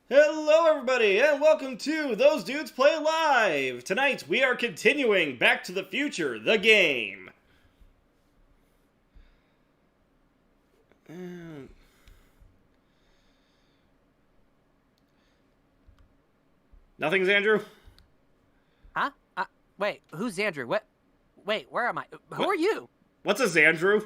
Hello, everybody, and welcome to Those Dudes Play Live! Tonight, we are continuing Back to the Future, the game. Nothing's Andrew? Huh? Wait, who's Andrew? What? Wait, where am I? Who What? are you? What's a Xandrew?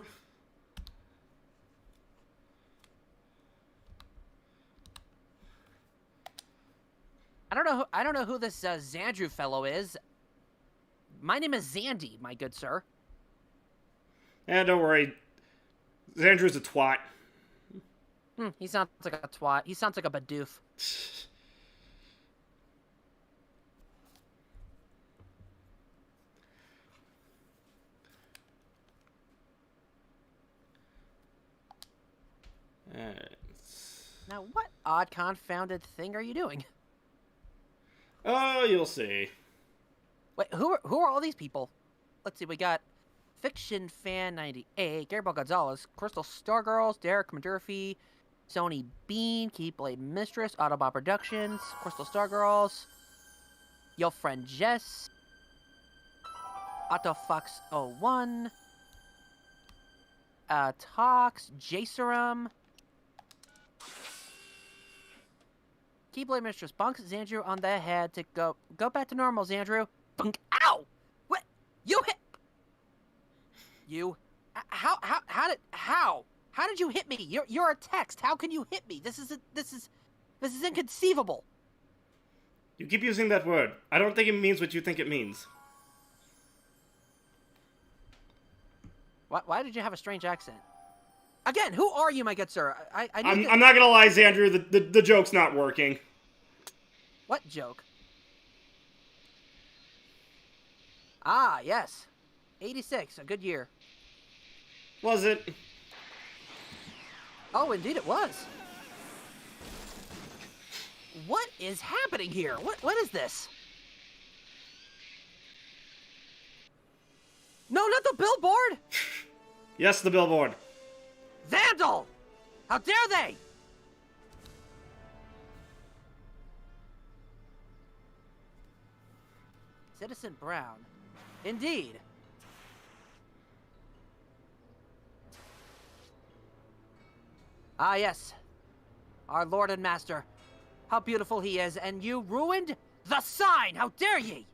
I don't know who this Xandrew fellow is. My name is Zandy, my good sir. Don't worry. Xandrew's a twat. He sounds like a twat. He sounds like a badoof. Now, what odd confounded thing are you doing? Oh, you'll see. Wait, who are all these people? Let's see, we got Fiction Fan 98, Gabriel Gonzalez, Crystal Stargirls, Derek Murphy, Sony Bean, Keyblade Mistress, Autobot Productions, Crystal Stargirls, Your Friend Jess, AutoFox01, Tox, Jacerum, Keyblade Mistress bunks Xandrew on the head to go back to normal, Xandrew. Bunk. Ow! What? You hit? You? How did you hit me? You're a text. How can you hit me? This is inconceivable. You keep using that word. I don't think it means what you think it means. Why did you have a strange accent? Again, who are you, my good sir? I'm not gonna lie, Xandrew, the joke's not working. What joke? Ah, yes. 86, a good year. Was it? Oh, indeed it was. What is happening here? What is this? No, not the billboard! Yes, the billboard. Vandal! How dare they! Citizen Brown. Indeed. Ah, yes. Our Lord and Master. How beautiful he is, and you ruined the sign! How dare ye!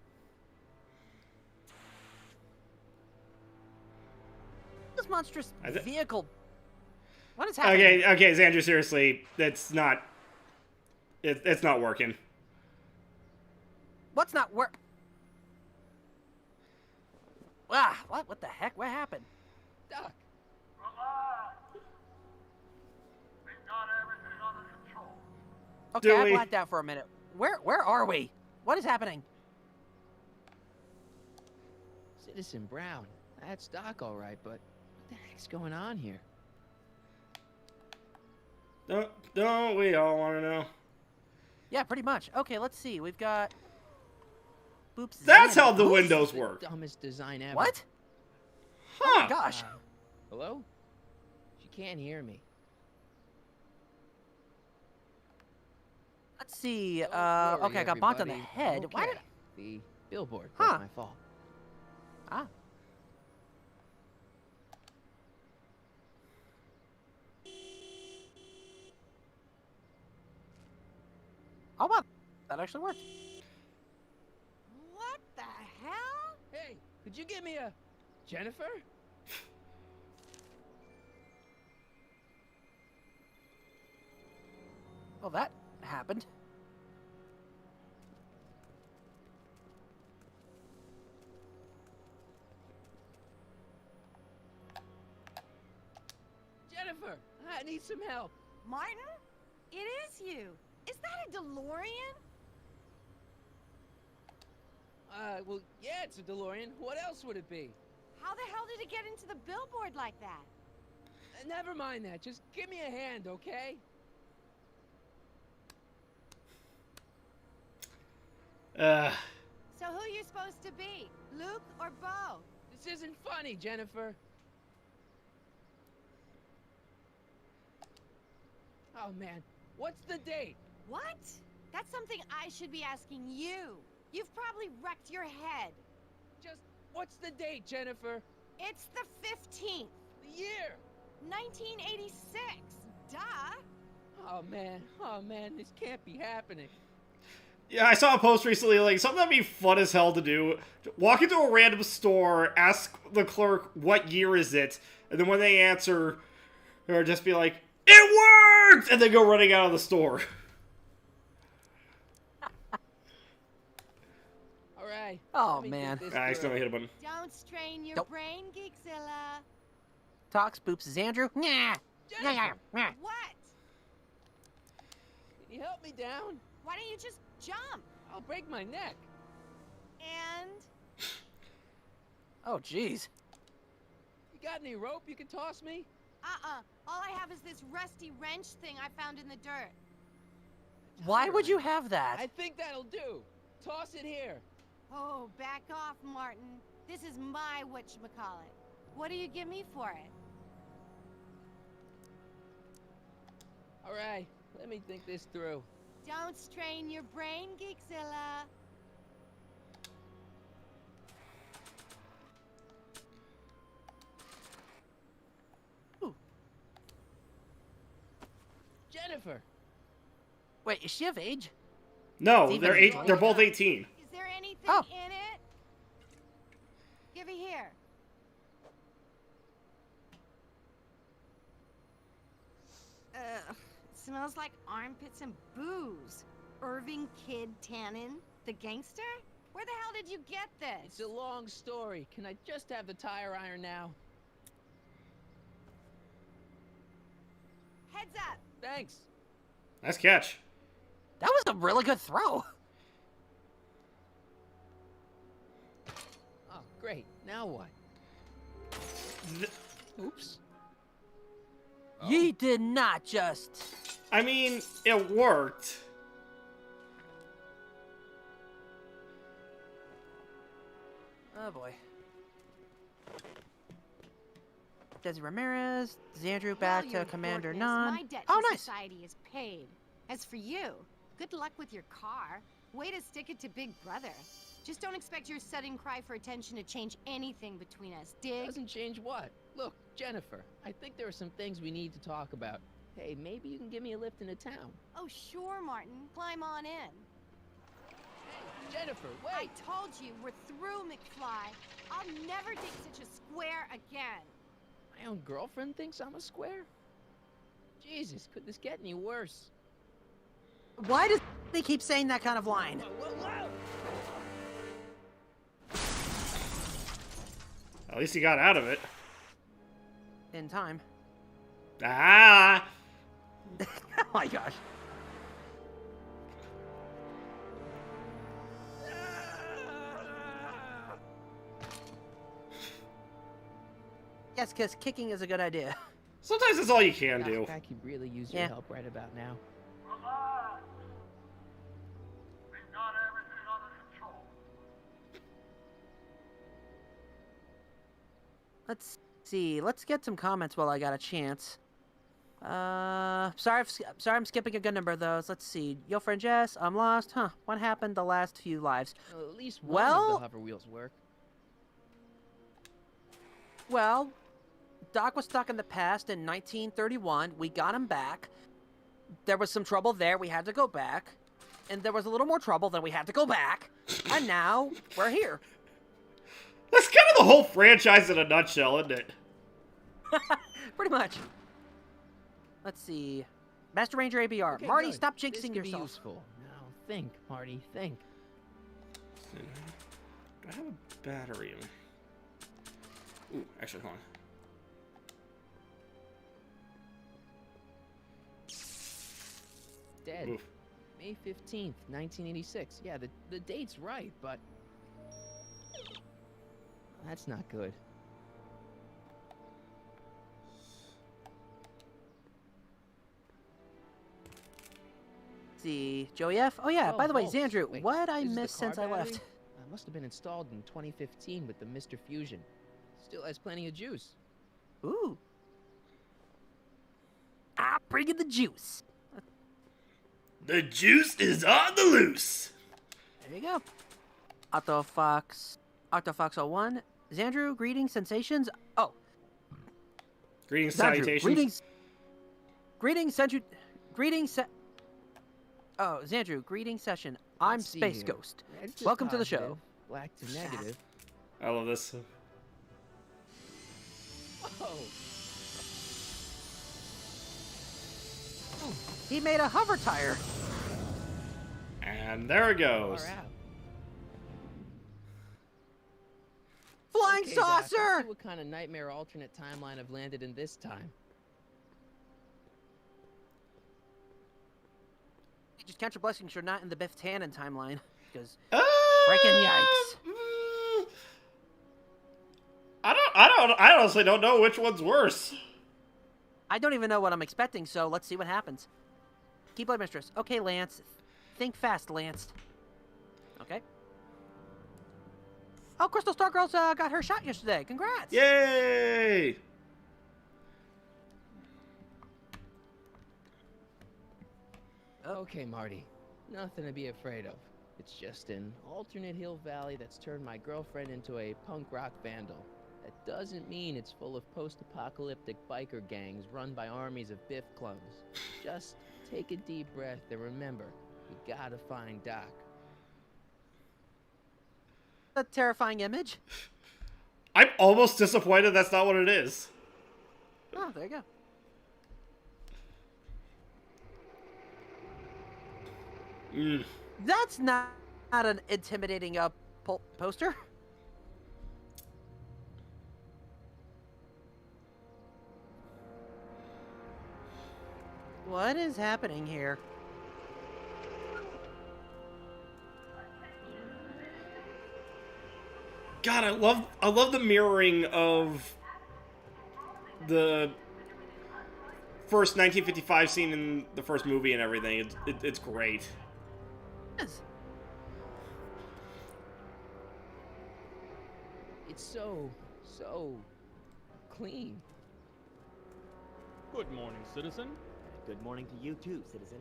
This monstrous vehicle. What is happening? Okay, Xandrew, seriously, it's not working. What's not work? Ah, what the heck? What happened? Doc. Relax. We've got everything under control. Okay, Do I we? blacked out for a minute. Where are we? What is happening? Citizen Brown. That's Doc, all right, but what the heck's going on here? Don't we all want to know? Yeah, pretty much. Okay, let's see. We've got... Boops. That's Xandy. how the Who's- windows The work. dumbest design ever. What? Oh Huh. my gosh. Hello? She can't hear me. Let's see. Don't worry, Okay, I got bonked on the everybody. head. Why Okay. did... The billboard Huh. was my fault. Ah. Oh, wow. That actually worked. What the hell? Hey, could you give me a Jennifer? Well, that happened. Jennifer, I need some help. Martin? It is you. Is that a DeLorean? Well, yeah, it's a DeLorean. What else would it be? How the hell did it get into the billboard like that? Never mind that. Just give me a hand, okay? So who you supposed to be? Luke or Bo? This isn't funny, Jennifer. Oh man, what's the date? What? That's something I should be asking you. You've probably wrecked your head. Just, what's the date, Jennifer? It's the 15th, The year? 1986. Duh. Oh man, this can't be happening. Yeah, I saw a post recently, like, something that'd be fun as hell to do. Walk into a random store, ask the clerk, what year is it? And then when they answer, or just be like, it worked! And then go running out of the store. Alright. Oh, let me man. think this I through. accidentally hit a button. Don't strain your Nope. brain, Geekzilla. Talks, boops is Andrew. Nyah. Jennifer, Nyah. What? can you help me down? Why don't you just jump? I'll break my neck. And Oh, jeez. You got any rope you can toss me? all I have is this rusty wrench thing I found in the dirt. Why would you have that? I think that'll do. Toss it here. Oh, back off, Martin. This is my whatchamacallit. What do you give me for it? Alright, let me think this through. Don't strain your brain, Geekzilla. Jennifer! Wait, is she of age? No, Even they're if- they're both 18. Is there anything Oh. in it? Give it here. It smells like armpits and booze. Irving Kid Tannen, the gangster? Where the hell did you get It's this? a long story. Can I just have the tire iron now? Heads up. Thanks. Nice catch. That was a really good throw. Oh, great. Now what? Th- Oops. Ye did not just. I mean, it worked. Oh boy. Desi Ramirez, Xandru back Well, to your Commander dorkness, Nunn. My debt Oh, to nice. society is paid. As for you, good luck with your car. Way to stick it to Big Brother. Just don't expect your sudden cry for attention to change anything between us, dig? Doesn't change what? Look, Jennifer, I think there are some things we need to talk about. Hey, maybe you can give me a lift into town. Oh, sure, Martin. Climb on in. Hey, Jennifer, I wait! told you, we're through, McFly. I'll never date such a square again. My own girlfriend thinks I'm a square? Jesus, could this get any worse? Why does they keep saying that kind of line? Whoa, whoa, whoa! At least he got out of it. In time. Ah! Oh my gosh. Yes, because kicking is a good idea. Sometimes that's all you can do. I could really use your Yeah. help right about now. Relax. We've got everything under control. Let's see. Let's get some comments while I got a chance. Sorry, I'm skipping a good number of those. Let's see. Yo, friend Jess, I'm lost. Huh? What happened the last few lives? Well, at least one Well- of the hover wheels work. Well, Doc was stuck in the past in 1931. We got him back. There was some trouble there. We had to go back. And there was a little more trouble. Then we had to go back. And now we're here. That's kind of the whole franchise in a nutshell, isn't it? Pretty much. Let's see. Master Ranger ABR. Okay, Marty, good. stop This jinxing could be yourself. useful. Now think, Marty, think. Do I have a battery? Ooh, actually, hold on. Dead. Oof. May 15th, 1986. Yeah, the date's right, but... That's not good. Let's see. Joey F. Oh, yeah. Oh, by the way, Volts. Xandru, Wait, what I this is the missed car since I battery? left? Must have been installed in 2015 with the Mr. Fusion. Still has plenty of juice. Ooh. Ah, bring in the juice. The juice is on the loose. There you go. Octofox 01. Xandru, greetings, sensations. Oh, Greetings, Xandru, salutations. Oh, Xandru, greetings session. I'm Let's see Space here. Ghost. Red to Welcome to the positive, show. Black to negative. I love this. Oh, He made a hover tire. And there it goes. far out. Flying Okay, Doc, let's saucer! see what kind of nightmare alternate timeline I've landed in this time. Just count your blessings you're not in the Biff Tannen timeline. Because Freaking yikes. I honestly don't know which one's worse. I don't even know what I'm expecting, so let's see what happens. Keyblade Mistress. Okay, Lance. Think fast, Lance. Okay. Oh, Crystal Stargirl's got her shot yesterday. Congrats! Yay! Okay, Marty. Nothing to be afraid of. It's just an alternate Hill Valley that's turned my girlfriend into a punk rock vandal. That doesn't mean it's full of post-apocalyptic biker gangs run by armies of Biff clones. Just take a deep breath and remember, you gotta find Doc. A terrifying image. I'm almost disappointed that's not what it is. Oh, there you go. That's not an intimidating poster. What is happening here? God, I love the mirroring of the first 1955 scene in the first movie and everything. It's great. Yes. It's so clean. Good morning, citizen. Good morning to you too, citizen.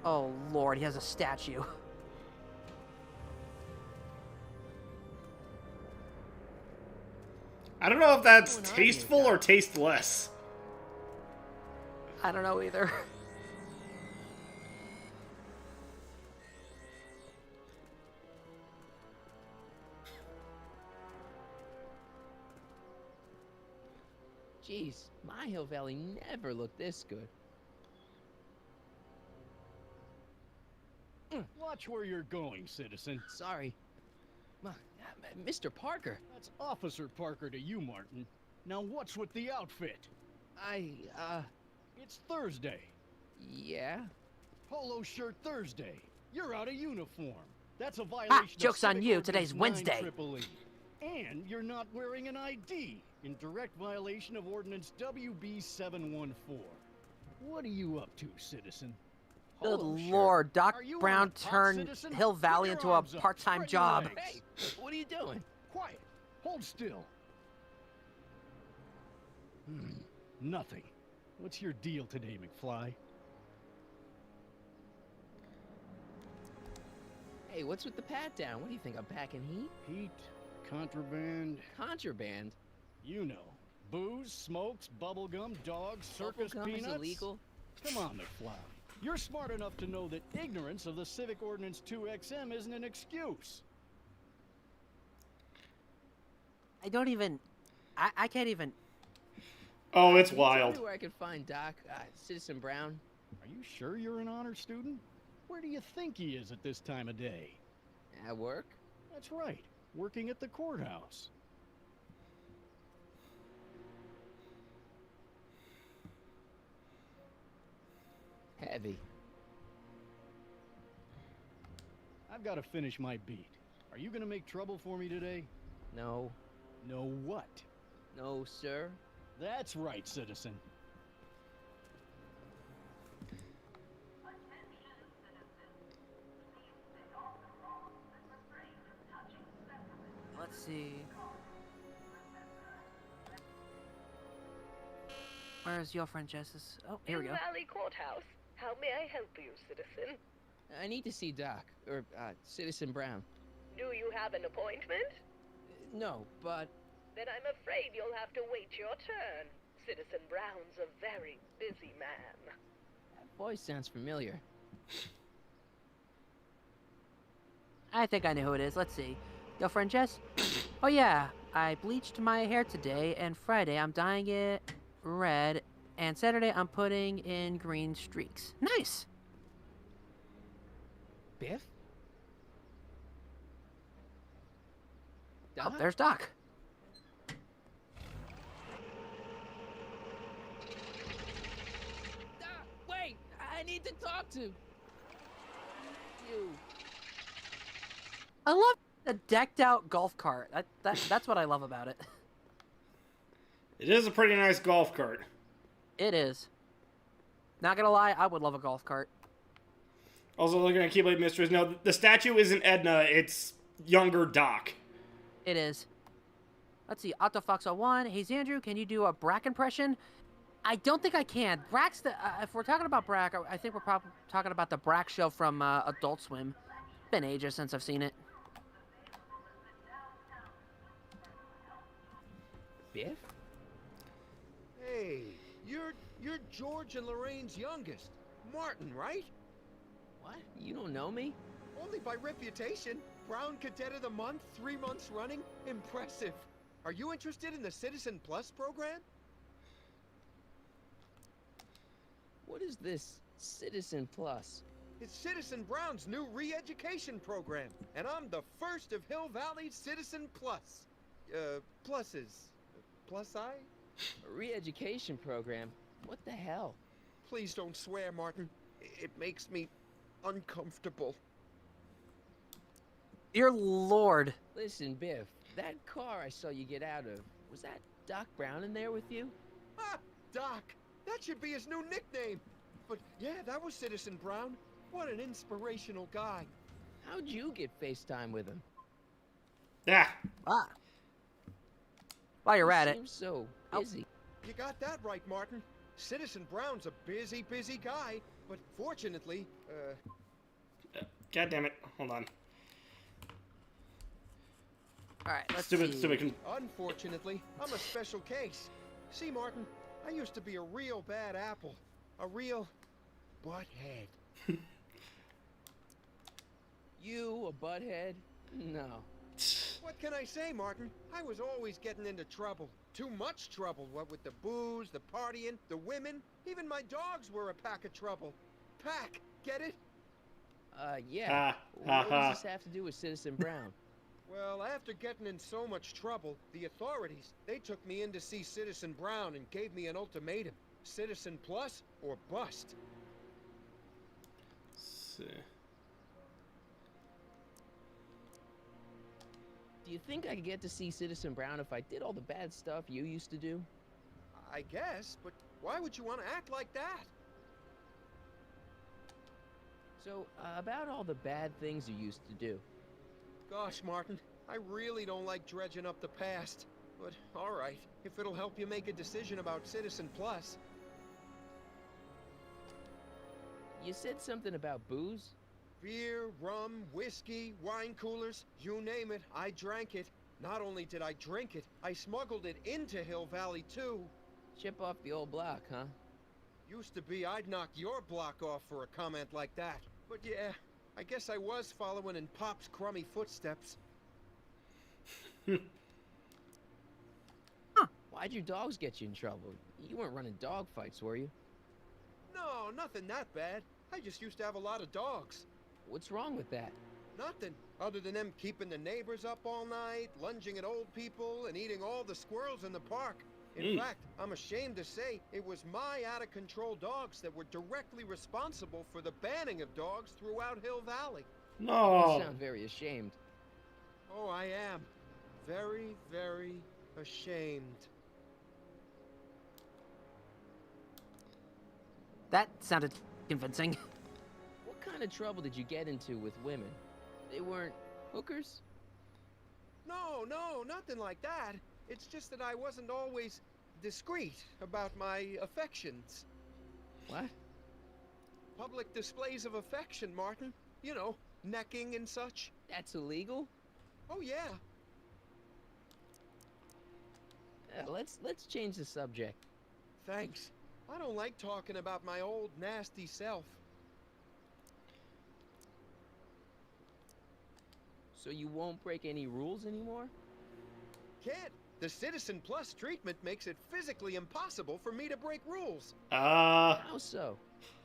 Oh, Lord, he has a statue. I don't know if that's What's going on here, tasteful or tasteless. I don't know either. Jeez, my Hill Valley never looked this good. Watch where you're going, citizen. Sorry. Mr. Parker, That's Officer Parker to you, Martin. Now what's with the outfit? It's Thursday. Yeah? Polo shirt Thursday. You're out of uniform. That's a violation of joke's on Civic you. Ordinance Today's Wednesday. 9EEE. And you're not wearing an ID, in direct violation of Ordinance WB 714. What are you up to, citizen? Good Polo shirt. Lord, Doc Are you on Brown the top, turned citizen? Hill Put Valley your into a arms up. part-time Spread your job. legs. Hey, what are you doing? Quiet. Hold still. Nothing. What's your deal today, McFly? Hey, what's with the pat down? What do you think, I'm packing heat? Heat, contraband, Contraband? you know. Booze, smokes, bubblegum, dogs, circus Bubblegum is peanuts. illegal? Come on, McFly. You're smart enough to know that ignorance of the Civic Ordinance 2XM isn't an excuse. I don't even... I can't even... Oh, it's Can you tell wild. me where I can find Doc, Citizen Brown? Are you sure you're an honor student? Where do you think he is at this time of day? At work? That's right, working at the courthouse. Heavy. I've got to finish my beat. Are you gonna make trouble for me today? No. No what? No, sir. That's right, citizen. see. Where's your friend Jess's? Oh, here we go. Valley Courthouse. How may I help you, citizen? I need to see Doc, or Citizen Brown. Do you have an appointment? No, but Then I'm afraid you'll have to wait your turn. Citizen Brown's a very busy man. that voice sounds familiar. I think I know who it is. Let's see. Your friend Jess? Oh yeah, I bleached my hair today, and Friday I'm dyeing it red, and Saturday I'm putting in green streaks. Nice! Biff? Oh, Doc? there's Doc. Doc, wait! I need to talk to you. I love the decked out golf cart. That's what I love about it. It is a pretty nice golf cart. It is. Not gonna lie, I would love a golf cart. Also, looking at Keyblade Mysteries, no, the statue isn't Edna, it's younger Doc. It is. Let's see, OttoFox01. Hey, Xandrew, can you do a Brack impression? I don't think I can. Brack's the... if we're talking about Brack, I think we're probably talking about the Brack show from Adult Swim. Been ages since I've seen it. Biff? Hey, you're George and Lorraine's youngest. Martin, right? What? You don't know me? Only by reputation. Brown Cadet of the Month, 3 months running. Impressive. Are you interested in the Citizen Plus program? What is this Citizen Plus? It's Citizen Brown's new re-education program, and I'm the first of Hill Valley's Citizen Plus. Pluses. Plus I? A re-education program? What the hell? Please don't swear, Martin. It makes me uncomfortable. Dear Lord. Listen, Biff, that car I saw you get out of, was that Doc Brown in there with you? Ah, Doc! That should be his new nickname! But yeah, that was Citizen Brown. What an inspirational guy. How'd you get FaceTime with him? Yeah. Ah. While you're at it. Seems so Oh. busy. You got that right, Martin. Citizen Brown's a busy guy, but fortunately, God damn it. Hold on. Alright, let's Stupid, see. stupid. unfortunately, I'm a special case. See, Martin, I used to be a real bad apple. A real butthead. You, a butthead? No. What can I say, Martin? I was always getting into trouble. Too much trouble, what with the booze, the partying, the women. Even my dogs were a pack of trouble. Pack, get it? Yeah. What does this have to do with Citizen Brown? Well, after getting in so much trouble, the authorities, they took me in to see Citizen Brown and gave me an ultimatum. Citizen Plus or bust. Let's see. Do you think I could get to see Citizen Brown if I did all the bad stuff you used to do? I guess, but why would you want to act like that? So, about all the bad things you used to do. Gosh, Martin, I really don't like dredging up the past. But, alright, if it'll help you make a decision about Citizen Plus. You said something about booze? Beer, rum, whiskey, wine coolers, you name it, I drank it. Not only did I drink it, I smuggled it into Hill Valley, too. Chip off the old block, huh? Used to be I'd knock your block off for a comment like that. But yeah, I guess I was following in Pop's crummy footsteps. Why'd your dogs get you in trouble? You weren't running dog fights, were you? No, nothing that bad. I just used to have a lot of dogs. What's wrong with that? Nothing, other than them keeping the neighbors up all night, lunging at old people, and eating all the squirrels in the park. In fact, I'm ashamed to say it was my out-of-control dogs that were directly responsible for the banning of dogs throughout Hill Valley. No. You sound very ashamed. Oh, I am. Very, very ashamed. That sounded convincing. What kind of trouble did you get into with women? They weren't hookers? No, nothing like that. It's just that I wasn't always discreet about my affections. What? Public displays of affection, Martin. You know, necking and such. That's illegal? Oh, yeah. Let's change the subject. Thanks. I don't like talking about my old nasty self. So you won't break any rules anymore? Kid, the Citizen Plus treatment makes it physically impossible for me to break rules. How so?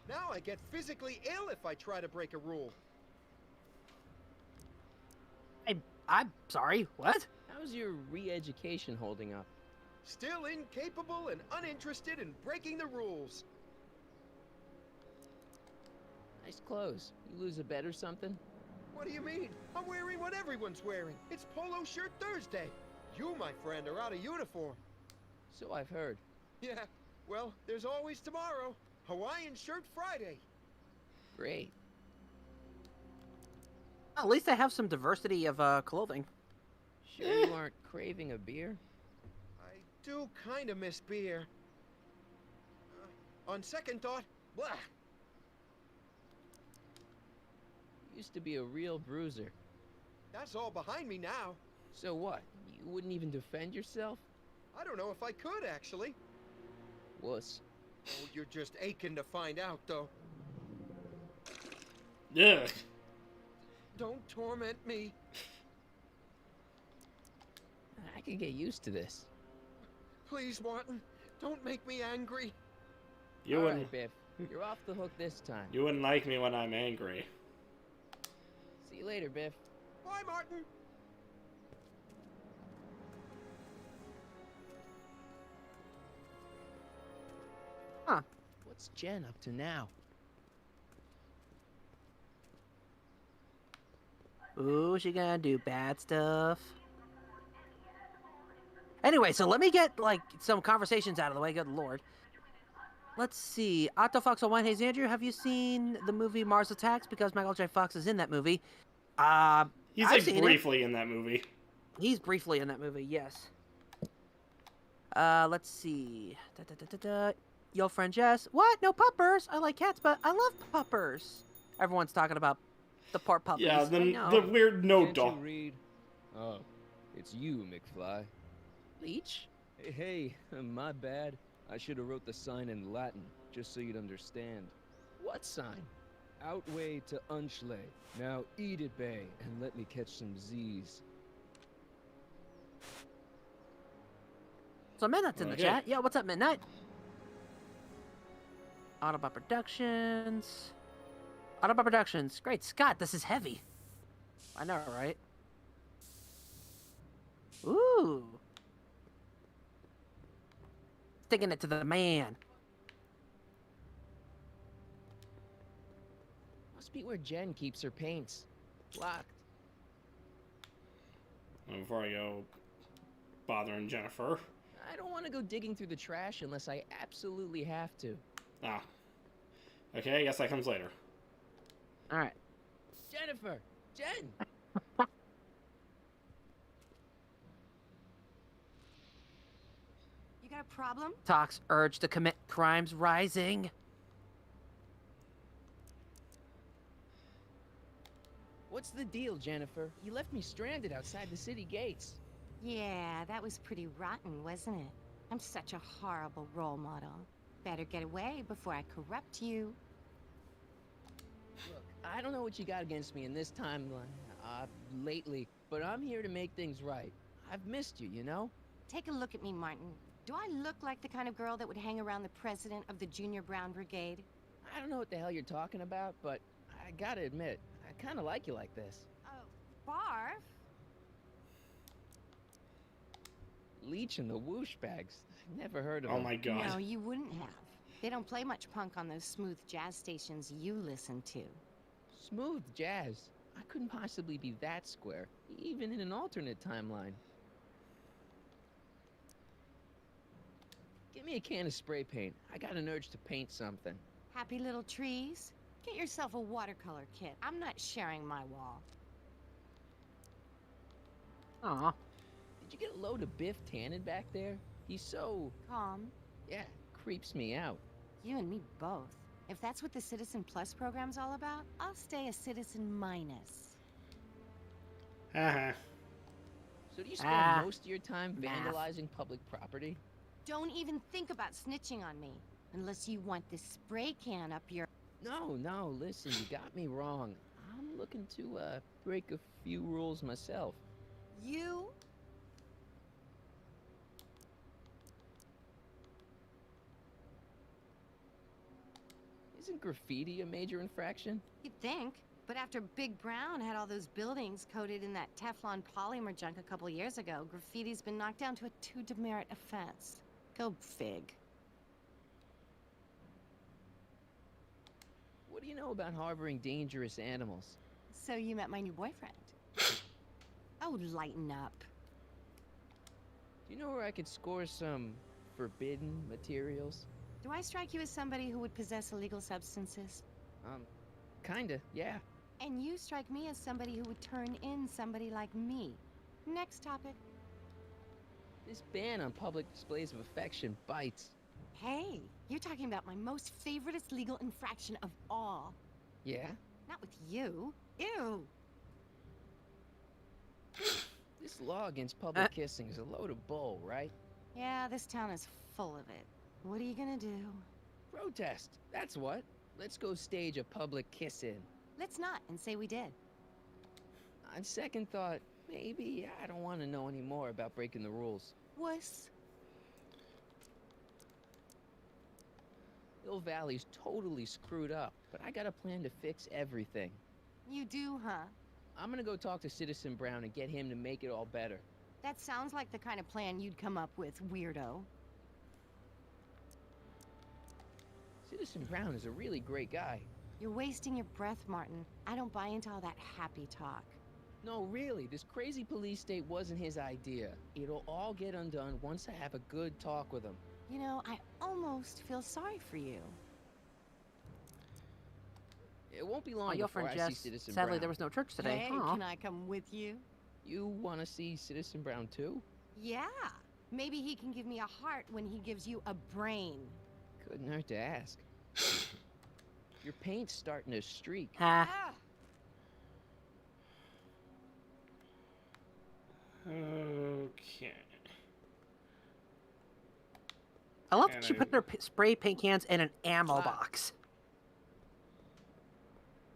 Now I get physically ill if I try to break a rule. I'm sorry, what? How's your re-education holding up? Still incapable and uninterested in breaking the rules. Nice clothes. You lose a bet or something? What do you mean? I'm wearing what everyone's wearing. It's Polo Shirt Thursday. You, my friend, are out of uniform. So I've heard. Yeah, well, there's always tomorrow. Hawaiian Shirt Friday. Great. At least they have some diversity of clothing. Sure you aren't craving a beer? I do kind of miss beer. On second thought, blah. Used to be a real bruiser. That's all behind me now. So what? You wouldn't even defend yourself? I don't know if I could, actually. Wuss. Oh, you're just aching to find out, though. Ugh. Don't torment me. I could get used to this. Please, Martin, don't make me angry. You All wouldn't. right, Biff. You're off the hook this time. You wouldn't like me when I'm angry. See you later, Biff. Bye, Martin. Huh. What's Jen up to now? Ooh, she gonna do bad stuff. Anyway, so let me get, like, some conversations out of the way, good lord. Let's see. Otto Fox on one. Hey, Andrew, have you seen the movie Mars Attacks? Because Michael J. Fox is in that movie. He's I've like seen it. briefly in that movie. He's briefly in that movie, yes. Let's see. Yo, friend Jess. What? No puppers? I like cats, but I love puppers. Everyone's talking about the poor puppies. Yeah, I the know. weird no Can't dog. you read? Oh, it's you, McFly. Leech? Hey, my bad. I should have wrote the sign in Latin, just so you'd understand. What sign? Outway to Unchley. Now eat it, Bay, and let me catch some Z's. So Midnight's in the Okay. chat. Yeah, what's up, Midnight? Autobot Productions. Autobot Productions. Great Scott, this is heavy. I know, right? Ooh. Sticking it to the man. Must be where Jen keeps her paints. Locked. Before I go bothering Jennifer. I don't want to go digging through the trash unless I absolutely have to. Ah. Okay, I guess that comes later. Alright. Jennifer! Jen! You got a problem? Tox urge to commit crimes rising. What's the deal, Jennifer? You left me stranded outside the city gates. Yeah, that was pretty rotten, wasn't it? I'm such a horrible role model. Better get away before I corrupt you. Look, I don't know what you got against me in this timeline, lately, but I'm here to make things right. I've missed you, you know? Take a look at me, Martin. Do I look like the kind of girl that would hang around the president of the Junior Brown Brigade? I don't know what the hell you're talking about, but I gotta admit, I kinda like you like this. Oh, barf? Leech and the whoosh bags. I've never heard of Oh them. my god. No, you wouldn't have. They don't play much punk on those smooth jazz stations you listen to. Smooth jazz. I couldn't possibly be that square, even in an alternate timeline. Give me a can of spray paint. I got an urge to paint something. Happy little trees? Get yourself a watercolor kit. I'm not sharing my wall. Aw. Did you get a load of Biff Tannen back there? He's so, Calm. yeah, creeps me out. You and me both. If that's what the Citizen Plus program's all about, I'll stay a Citizen Minus. Haha. So do you spend Ah, most of your time math. vandalizing public property? Don't even think about snitching on me. Unless you want this spray can up your... No, listen, you got me wrong. I'm looking to, break a few rules myself. You? Isn't graffiti a major infraction? You'd think. But after Big Brown had all those buildings coated in that Teflon polymer junk a couple years ago, graffiti's been knocked down to a 2 demerit offense. Go fig. What do you know about harboring dangerous animals? So you met my new boyfriend. Oh, lighten up. Do you know where I could score some forbidden materials? Do I strike you as somebody who would possess illegal substances? Kinda, yeah. And you strike me as somebody who would turn in somebody like me. Next topic. This ban on public displays of affection bites. Hey, you're talking about my most favoriteest legal infraction of all. Yeah? Not with you. Ew. This law against public kissing is a load of bull, right? Yeah, this town is full of it. What are you gonna do? Protest, that's what. Let's go stage a public kiss-in. Let's not and say we did. On second thought, maybe I don't want to know any more about breaking the rules. Wuss. Hill Valley's totally screwed up, but I got a plan to fix everything. You do, huh? I'm gonna go talk to Citizen Brown and get him to make it all better. That sounds like the kind of plan you'd come up with, weirdo. Citizen Brown is a really great guy. You're wasting your breath, Martin. I don't buy into all that happy talk. No, really, this crazy police state wasn't his idea. It'll all get undone once I have a good talk with him. You know, I almost feel sorry for you. It won't be long Oh, your before friend I see Jess. Citizen Sadly, Brown. there was no church today. Hey, Aw. can I come with you? You want to see Citizen Brown too? Yeah. Maybe he can give me a heart when he gives you a brain. Couldn't hurt to ask. Your paint's starting to streak. Ha. Ah! Okay. I love And that she I- put her spray paint cans in an ammo box.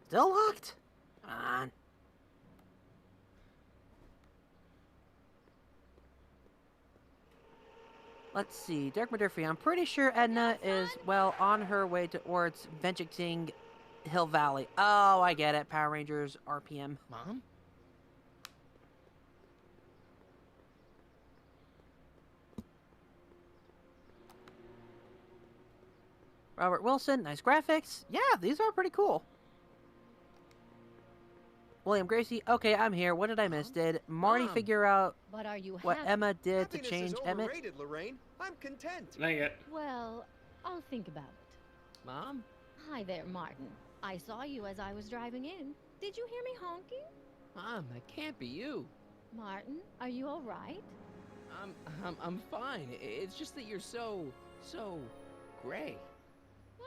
Still locked? Come on. Let's see. Derek Murphy. I'm pretty sure Edna is, well, on her way towards Vengeting Hill Valley. Oh, I get it. Power Rangers RPM. Mom? Robert Wilson. Nice graphics. Yeah, these are pretty cool. William Gracie. Okay, I'm here. What did I miss? Did Marty Mom. figure out But are you what happy? Emma did to Happiness change is Emmett? overrated, Lorraine. I'm content. Dang it. Well, I'll think about it. Mom? Hi there, Martin. I saw you as I was driving in. Did you hear me honking? Mom, that can't be you. Martin, are you all right? I'm fine. It's just that you're so gray.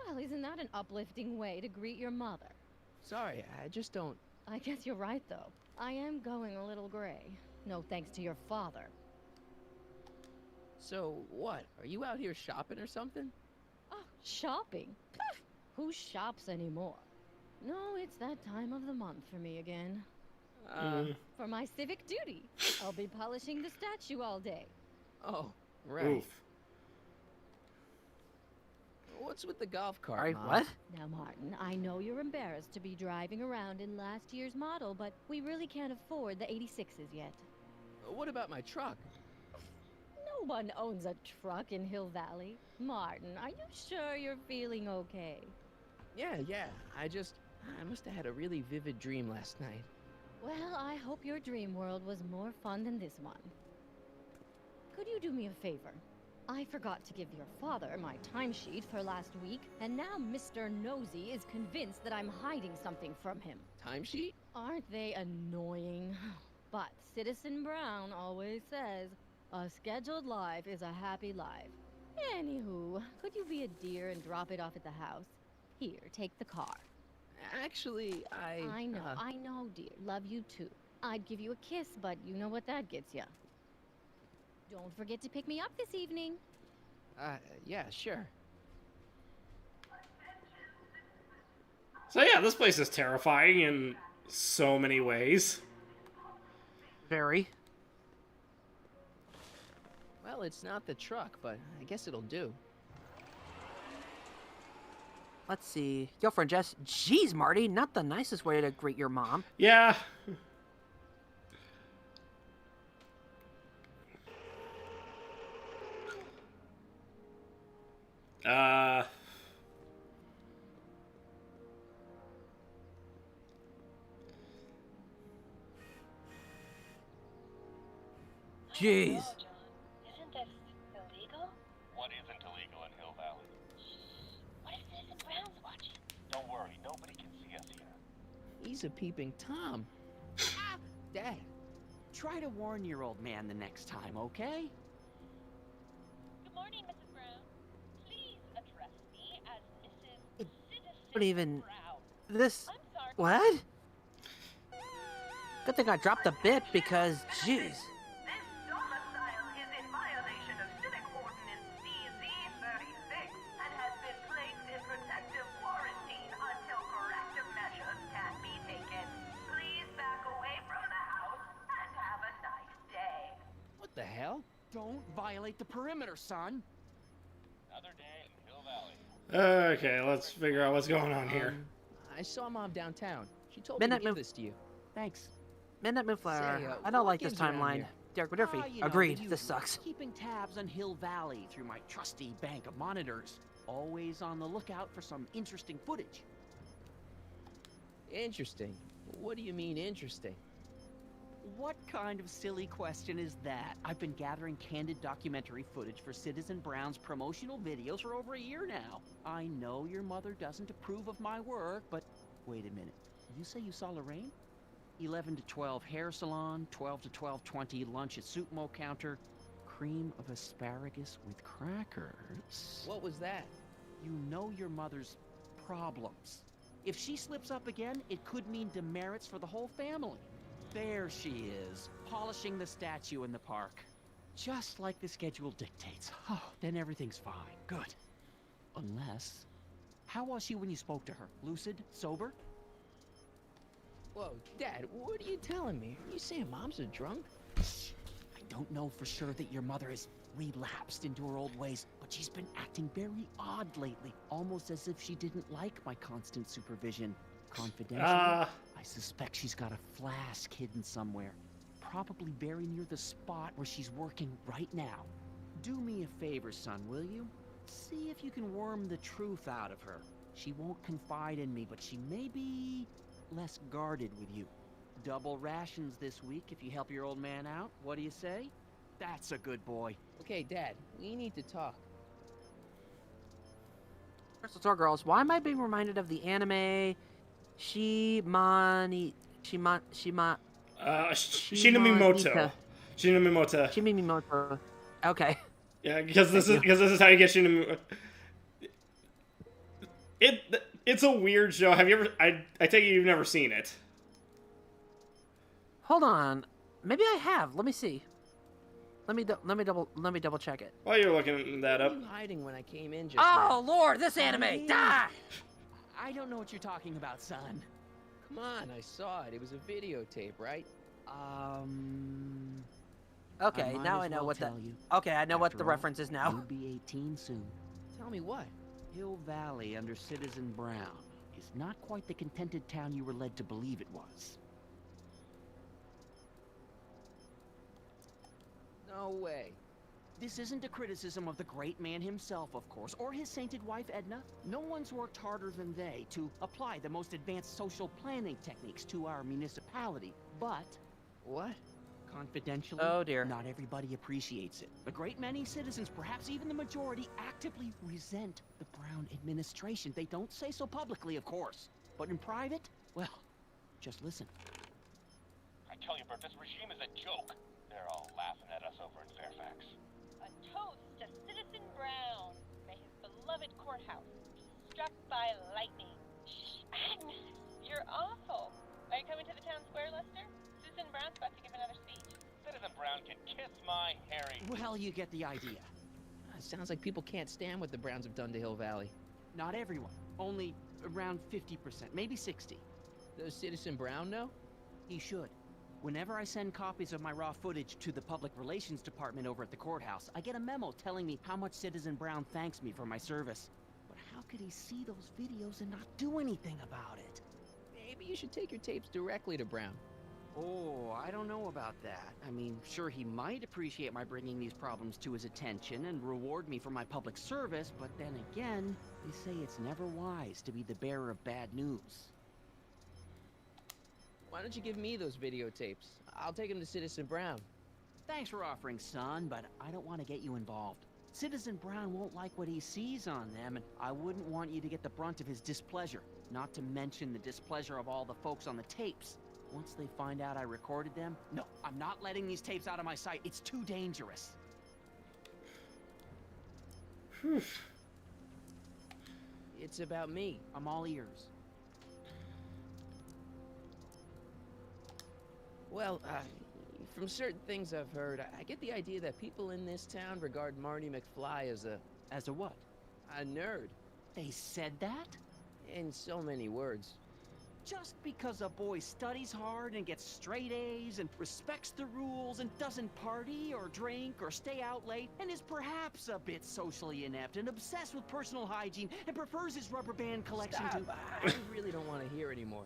Well, isn't that an uplifting way to greet your mother? Sorry, I just don't... I guess you're right, though. I am going a little gray. No thanks to your father. So, what? Are you out here shopping or something? Oh, shopping? Pff, who shops anymore? No, it's that time of the month for me again. For my civic duty. I'll be polishing the statue all day. Oh, right. Oof. What's with the golf cart, Sorry, Mom? what? Now, Martin, I know you're embarrassed to be driving around in last year's model, but we really can't afford the 86s yet. What about my truck? No one owns a truck in Hill Valley. Martin, are you sure you're feeling okay? Yeah. I must have had a really vivid dream last night. Well, I hope your dream world was more fun than this one. Could you do me a favor? I forgot to give your father my timesheet for last week, and now Mr. Nosy is convinced that I'm hiding something from him. Timesheet? Aren't they annoying? But Citizen Brown always says, a scheduled life is a happy life. Anywho, could you be a dear and drop it off at the house? Here, take the car. Actually, I know, dear. Love you too. I'd give you a kiss, but you know what that gets ya. Don't forget to pick me up this evening. Yeah, sure. So yeah, this place is terrifying in so many ways. Very. Well, it's not the truck, but I guess it'll do. Let's see. Girlfriend Jess. Jeez, Marty, not the nicest way to greet your mom. Yeah. Jeez. Isn't this illegal? What isn't illegal in Hill Valley? What if Citizen Brown's watching? Don't worry, nobody can see us here. He's a peeping Tom. Dad, try to warn your old man the next time, okay? Good morning, Mrs. Brown. Please address me as Mrs. Citizen What even... Brown. This... I'm sorry. What? Good thing I dropped the bit because, jeez. This domicile is in violation of Civic Ordinance CZ36 and has been placed in protective quarantine until corrective measures can be taken. Please back away from the house and have a nice day. What the hell? Don't violate the perimeter, son. Another day in Hill Valley. Okay, let's figure out what's going on here. I saw Mom downtown. She told Midnight me to give Move- this to you. Thanks. Midnight Moonflower. Say, I don't what like this gives around timeline. here? Derek Murphy. You know, Agreed. the This usual. sucks. Keeping tabs on Hill Valley through my trusty bank of monitors. Always on the lookout for some interesting footage. Interesting. What do you mean interesting? What kind of silly question is that? I've been gathering candid documentary footage for Citizen Brown's promotional videos for over a year now. I know your mother doesn't approve of my work, but wait a minute. You say you saw Lorraine? 11 to 12 hair salon, 12 to 12:20 lunch at Suitmo counter, cream of asparagus with crackers. What was that? You know your mother's problems. If she slips up again, it could mean demerits for the whole family. There she is, polishing the statue in the park. Just like the schedule dictates. Oh, then everything's fine. Good. Unless... How was she when you spoke to her? Lucid? Sober? Whoa, Dad, what are you telling me? Are you saying Mom's a drunk? I don't know for sure that your mother has relapsed into her old ways, but she's been acting very odd lately, almost as if she didn't like my constant supervision. Confidentially, I suspect she's got a flask hidden somewhere, probably very near the spot where she's working right now. Do me a favor, son, will you? See if you can worm the truth out of her. She won't confide in me, but she may be less guarded with you. Double rations this week if you help your old man out. What do you say? That's a good boy. Okay, Dad, we need to talk. Crystal Store Girls. Why am I being reminded of the anime Shinamimoto? Shinamimoto. Okay. Yeah, because this is how you get Shinamimoto. It's a weird show. Have you ever? I take it you've never seen it. Hold on. Maybe I have. Let me see. Let me double check it. While you're looking that up. What were you hiding when I came in just Oh Lord, this anime! Die! I don't know what you're talking about, son. Come on, I saw it. It was a videotape, right? Okay, might now as I know well what the. tell you. Okay, I know what After the all, reference is now. You'll be 18 soon. Tell me what? Hill Valley under Citizen Brown is not quite the contented town you were led to believe it was. No way. This isn't a criticism of the great man himself, of course, or his sainted wife, Edna. No one's worked harder than they to apply the most advanced social planning techniques to our municipality. But... What? Confidentially, Oh dear. not everybody appreciates it. A great many citizens, perhaps even the majority, actively resent the Brown administration. They don't say so publicly, of course. But in private, well, just listen. I tell you, Albert, this regime is a joke. They're all laughing at us over in Fairfax. A toast to Citizen Brown. May his beloved courthouse be struck by lightning. Shh, Agnes, you're awful. Are you coming to the town square, Lester? Citizen Brown's about to give another speech. Citizen Brown can kiss my hairy... Well, you get the idea. Sounds like people can't stand what the Browns have done to Hill Valley. Not everyone. Only around 50%, maybe 60. Does Citizen Brown know? He should. Whenever I send copies of my raw footage to the Public Relations Department over at the courthouse, I get a memo telling me how much Citizen Brown thanks me for my service. But how could he see those videos and not do anything about it? Maybe you should take your tapes directly to Brown. Oh, I don't know about that. I mean, sure, he might appreciate my bringing these problems to his attention and reward me for my public service, but then again, they say it's never wise to be the bearer of bad news. Why don't you give me those videotapes? I'll take them to Citizen Brown. Thanks for offering, son, but I don't want to get you involved. Citizen Brown won't like what he sees on them, and I wouldn't want you to get the brunt of his displeasure, not to mention the displeasure of all the folks on the tapes. Once they find out I recorded them, no, I'm not letting these tapes out of my sight. It's too dangerous. It's about me. I'm all ears. Well, from certain things I've heard, I get the idea that people in this town regard Marty McFly as a... As a what? A nerd. They said that? In so many words. Just because a boy studies hard and gets straight A's and respects the rules and doesn't party or drink or stay out late and is perhaps a bit socially inept and obsessed with personal hygiene and prefers his rubber band collection Stop. I really don't want to hear anymore.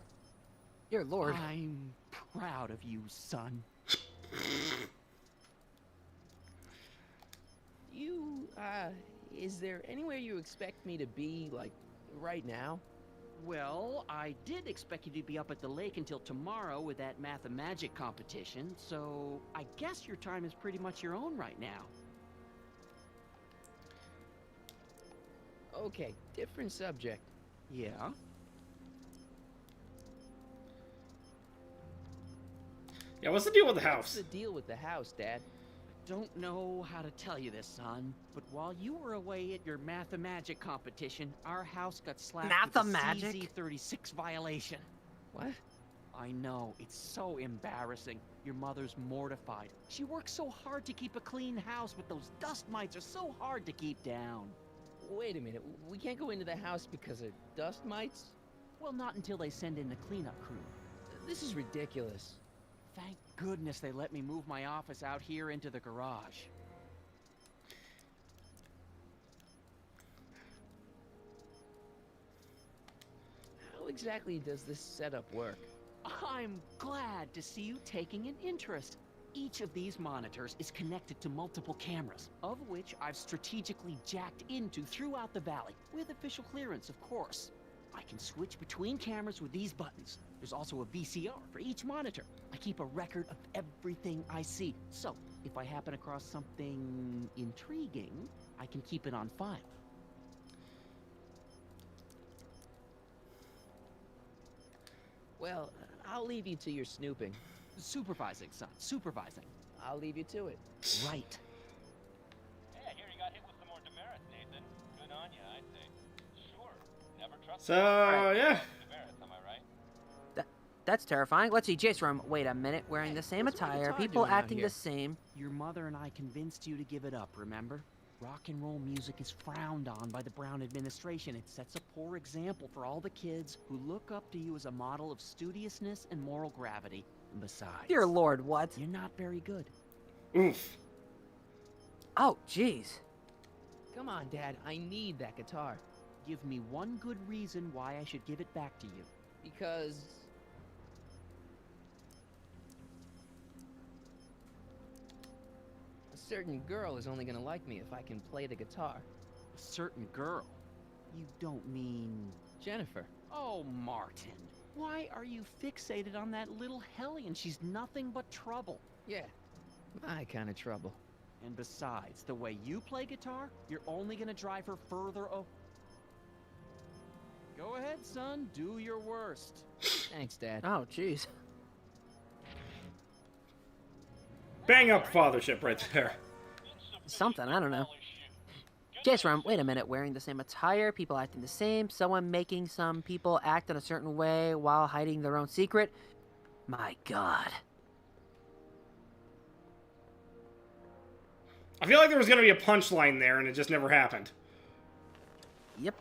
Dear Lord. I'm proud of you, son. Is there anywhere you expect me to be, like, right now? Well, I did expect you to be up at the lake until tomorrow with that Math-O-Magic competition, so I guess your time is pretty much your own right now. Okay, different subject. Yeah? Yeah, what's the deal with the What's house? the deal with the house, Dad? Don't know how to tell you this, son, but while you were away at your Math-O-Magic competition, our house got slapped with a Math-O-Magic? CZ36 violation. What? I know, it's so embarrassing. Your mother's mortified. She works so hard to keep a clean house, but those dust mites are so hard to keep down. Wait a minute, we can't go into the house because of dust mites? Well, not until they send in the cleanup crew. This is ridiculous. Thank goodness they let me move my office out here into the garage. How exactly does this setup work? I'm glad to see you taking an interest. Each of these monitors is connected to multiple cameras, of which I've strategically jacked into throughout the valley, with official clearance, of course. I can switch between cameras with these buttons. There's also a VCR for each monitor. I keep a record of everything I see, so if I happen across something intriguing, I can keep it on file. Well, I'll leave you to your snooping. Supervising, son, supervising. I'll leave you to it. Right. Yeah, I hear you got hit with some more demerits, Nathan. Good on you, I'd say. Sure. Never trust So, yeah. demerits, am I right? That's terrifying. Let's see, Jace Room. Wait a minute. Wearing the same what's my attire, guitar people doing out acting here? the same. Your mother and I convinced you to give it up, remember? Rock and roll music is frowned on by the Brown administration. It sets a poor example for all the kids who look up to you as a model of studiousness and moral gravity. And besides, Dear Lord, what? you're not very good. Oof. Oh, jeez. Come on, Dad, I need that guitar. Give me one good reason why I should give it back to you. Because... a certain girl is only gonna like me if I can play the guitar. A certain girl. You don't mean... Jennifer. Oh, Martin. Why are you fixated on that little hellion? She's nothing but trouble. Yeah, my kind of trouble. And besides, the way you play guitar, you're only gonna drive her further Go ahead, son. Do your worst. Thanks, Dad. Oh, jeez. Bang up fathership right there. Something, I don't know. Jason, wait a minute. Wearing the same attire, people acting the same, someone making some people act in a certain way while hiding their own secret. My God. I feel like there was going to be a punchline there, and it just never happened. Yep.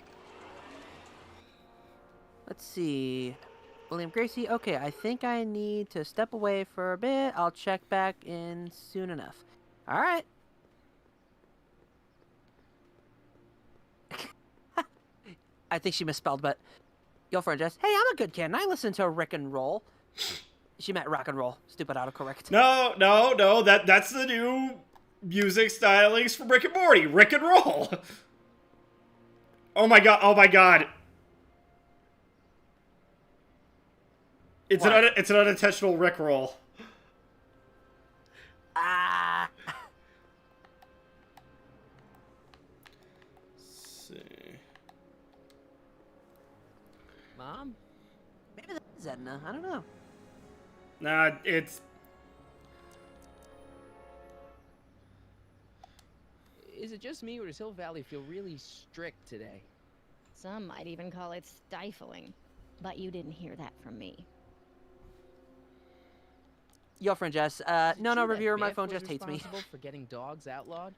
Let's see. William Gracie. Okay, I think I need to step away for a bit. I'll check back in soon enough. All right. I think she misspelled, but your friend Jess. Hey, I'm a good kid, and I listen to Rick and Roll. She meant rock and roll. Stupid autocorrect. No. That's the new music stylings for Rick and Morty. Rick and Roll. Oh my god. It's an unintentional Rick roll. Ah. Let's see. Mom? Maybe that is Edna. I don't know. Nah, it's... Is it just me, or does Hill Valley feel really strict today? Some might even call it stifling. But you didn't hear that from me. Your friend Jess. No, reviewer, my phone just hates me. Responsible for getting dogs outlawed?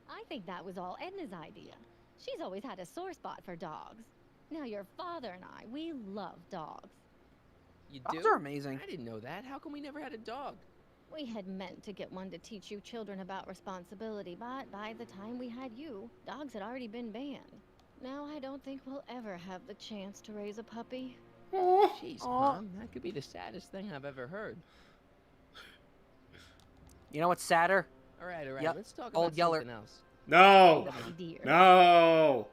I think that was all Edna's idea. She's always had a sore spot for dogs. Now your father and I, we love dogs. You Dogs do? are amazing. I didn't know that. How come we never had a dog? We had meant to get one to teach you children about responsibility, but by the time we had you, dogs had already been banned. Now I don't think we'll ever have the chance to raise a puppy. Jeez, Mom, that could be the saddest thing I've ever heard. You know what's sadder? All right, Yep. let's talk Old about Yeller. something else. No! Oh, dear. No!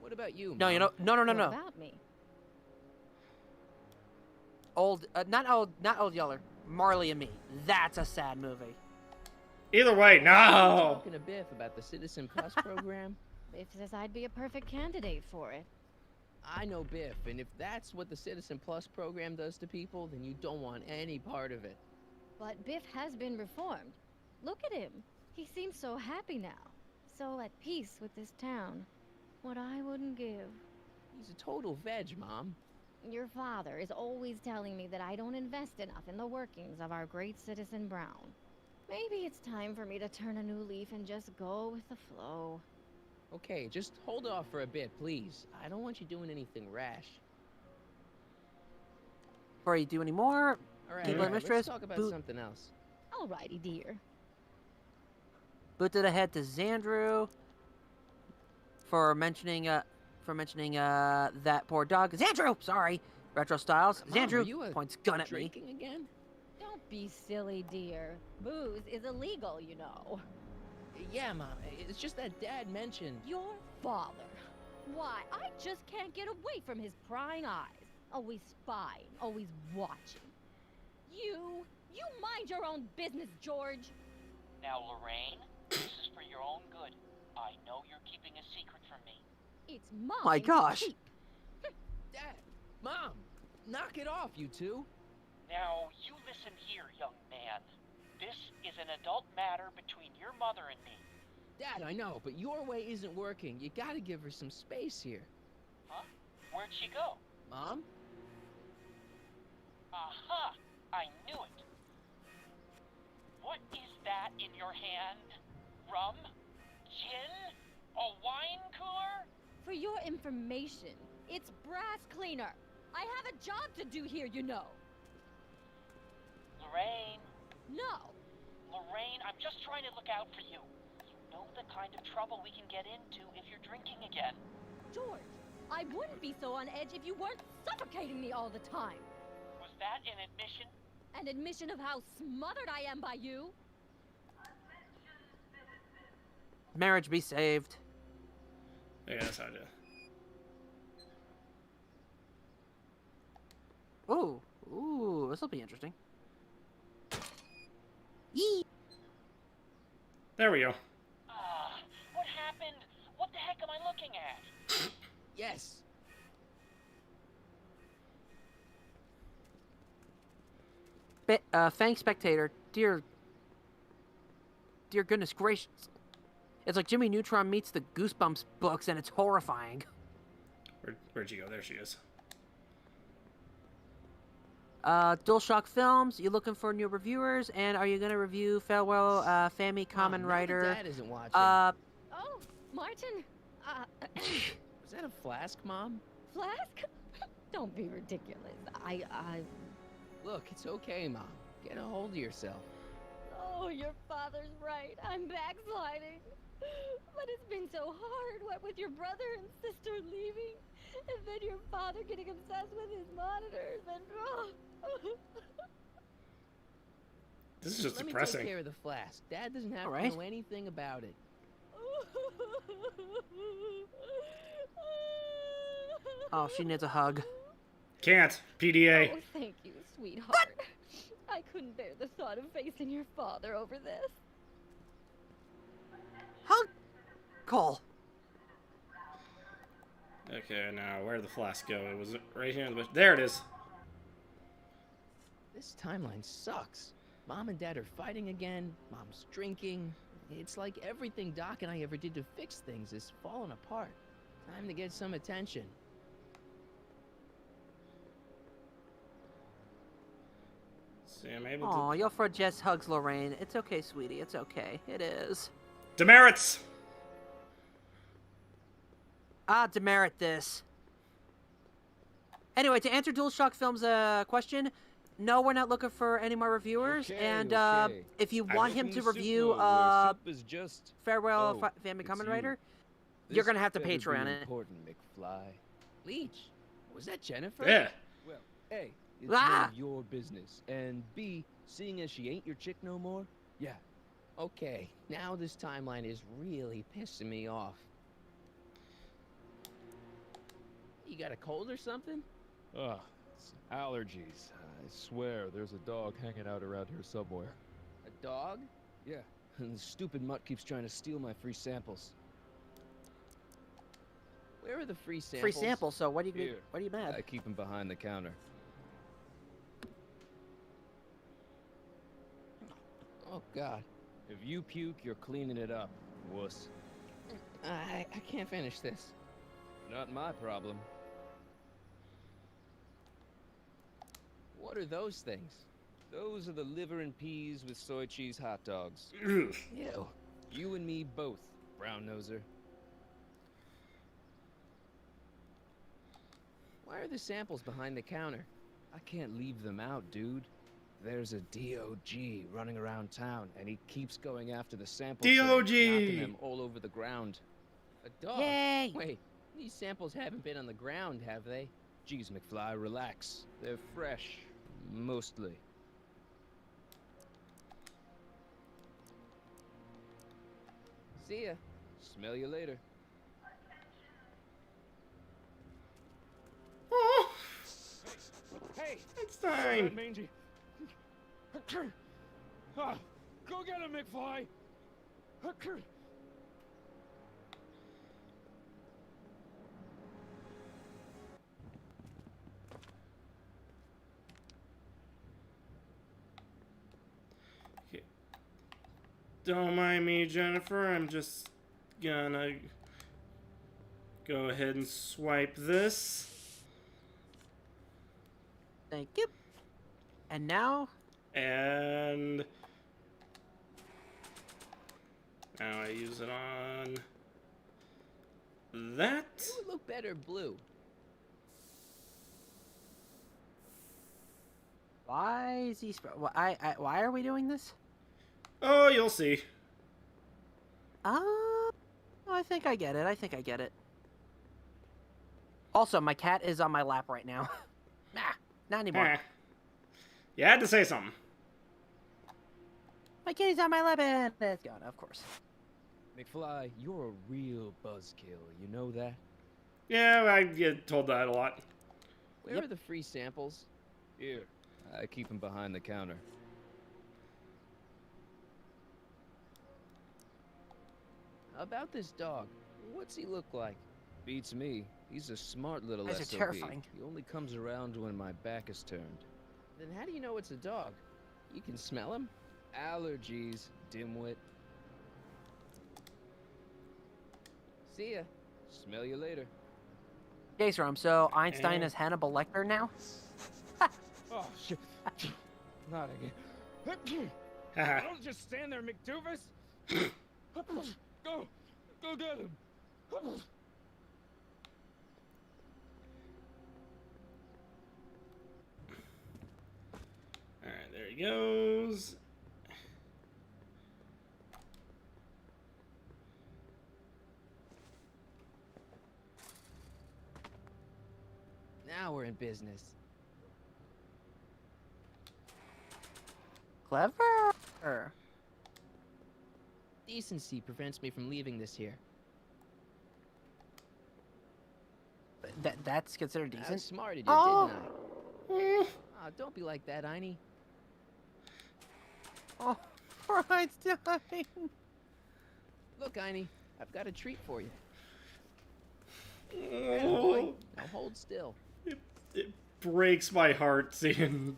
What about you, Mom? No, What no. about me? Not old Yeller. Marley and Me. That's a sad movie. Either way, I'm no! talking to Biff about the Citizen Plus program. Biff says I'd be a perfect candidate for it. I know Biff, and if that's what the Citizen Plus program does to people, then you don't want any part of it. But Biff has been reformed. Look at him. He seems so happy now. So at peace with this town. What I wouldn't give. He's a total veg, Mom. Your father is always telling me that I don't invest enough in the workings of our great citizen Brown. Maybe it's time for me to turn a new leaf and just go with the flow. Okay, just hold off for a bit, please. I don't want you doing anything rash. Before you do any more, All right, Keep let's talk about something else. Alrighty, dear. boot to the head to Xandru for mentioning that poor dog. Xandru, sorry. Retro Styles. Mom, are Xandru you points gun at me. drinking again? Don't be silly, dear. Booze is illegal, you know. Yeah, Mom. It's just that Dad mentioned... Your father. Why, I just can't get away from his prying eyes. Always spying, always watching. You mind your own business, George. Now, Lorraine, this is for your own good. I know you're keeping a secret from me. It's mine. My gosh. to keep. Dad! Mom! Knock it off, you two! Now, you listen here, young man. This is an adult matter between your mother and me. Dad, I know, but your way isn't working. You gotta give her some space here. Huh? Where'd she go? Mom? Aha! I knew it. What is that in your hand? Rum? Gin? A wine cooler? For your information, it's brass cleaner. I have a job to do here, you know. Lorraine. No. Lorraine, I'm just trying to look out for you. You know the kind of trouble we can get into if you're drinking again. George, I wouldn't be so on edge if you weren't suffocating me all the time. Was that an admission? An admission of how smothered I am by you? Marriage be saved. Yeah, that's how I do. Ooh, this'll be interesting. Yee. There we go. What happened? What the heck am I looking at? Yes! Fang Spectator, dear goodness gracious. It's like Jimmy Neutron meets the Goosebumps books, and it's horrifying. Where'd she go? There she is. DualShock Films, you looking for new reviewers? And are you going to review Farewell, Fami, Kamen Rider? Dad isn't watching. Oh, Martin. Was that a flask, Mom? Flask? Don't be ridiculous. Look, it's okay, Mom. Get a hold of yourself. Oh, your father's right. I'm backsliding. But it's been so hard, what with your brother and sister leaving, and then your father getting obsessed with his monitors, and This is just Let depressing. me take care of the flask. Dad doesn't have Alright. to know anything about it. Oh, she needs a hug. Can't. PDA. Oh, thank you, sweetheart. I couldn't bear the thought of facing your father over this. Hug! Cole. Okay, now where'd the flask go? It was right here in the bush. There it is. This timeline sucks. Mom and Dad are fighting again. Mom's drinking. It's like everything Doc and I ever did to fix things is falling apart. Time to get some attention. See, I'm able Aw, to. your friend Jess hugs Lorraine. It's okay, sweetie. It's okay. It is. Demerits! Demerit this. Anyway, to answer DualShock Films' question, no, we're not looking for any more reviewers. Okay, and okay. if you I want Look him in to the soup review mode where soup is just... Farewell Oh, Family it's Kamen you. Rider, This you're gonna have to better be Patreon it. important, McFly. Leech, was that Jennifer? Yeah. Well, A, it's Ah! none of your business, and B, seeing as she ain't your chick no more, yeah. Okay, now this timeline is really pissing me off. You got a cold or something? Ugh, it's allergies. I swear, there's a dog hanging out around here somewhere. A dog? Yeah, and the stupid mutt keeps trying to steal my free samples. Where are the free samples? Free sample. So what are you Here. mad? I keep him behind the counter. Oh, God. If you puke, you're cleaning it up, wuss. I can't finish this. Not my problem. What are those things? Those are the liver and peas with soy cheese hot dogs. Ugh. Ew. You and me both, brown noser. Why are the samples behind the counter? I can't leave them out, dude. There's a DOG running around town, and he keeps going after the sample tray, DOG! knocking them all over the ground. A dog? Yay! Wait, these samples haven't been on the ground, have they? Jeez, McFly, relax. They're fresh. Mostly. See ya. Smell you later. Oh, Hey! it's time. Mangy. Ah, go get him, McFly! Don't mind me, Jennifer. I'm just gonna go ahead and swipe this. Thank you. And now, And now I use it on that. It would look better blue. why is he? Why are we doing this? Oh, you'll see. I think I get it. I think I get it. Also, my cat is on my lap right now. Nah, not anymore. Eh. You had to say something. My kitty's on my lap and it's gone, of course. McFly, you're a real buzzkill, you know that? Yeah, I get told that a lot. Where Yep. are the free samples? Here, I keep him behind the counter. How about this dog? What's he look like? Beats me. He's a smart little Guys are SOB. terrifying. He only comes around when my back is turned. Then how do you know it's a dog? You can smell him? Allergies, dimwit. See ya. Smell you later. Case Rum, so Einstein And- is Hannibal Lecter now? Oh, shit. Not again. Haha. Don't just stand there, McDoofus. Go. Go get him. Alright, there he goes. Now we're in business. Clever. Decency prevents me from leaving this here. That's considered I decent. outsmarted you, Oh. didn't I? Oh, don't be like that, Einie. Oh, poor Einstein. Look, Einie, I've got a treat for you. Boy, now hold still. It breaks my heart seeing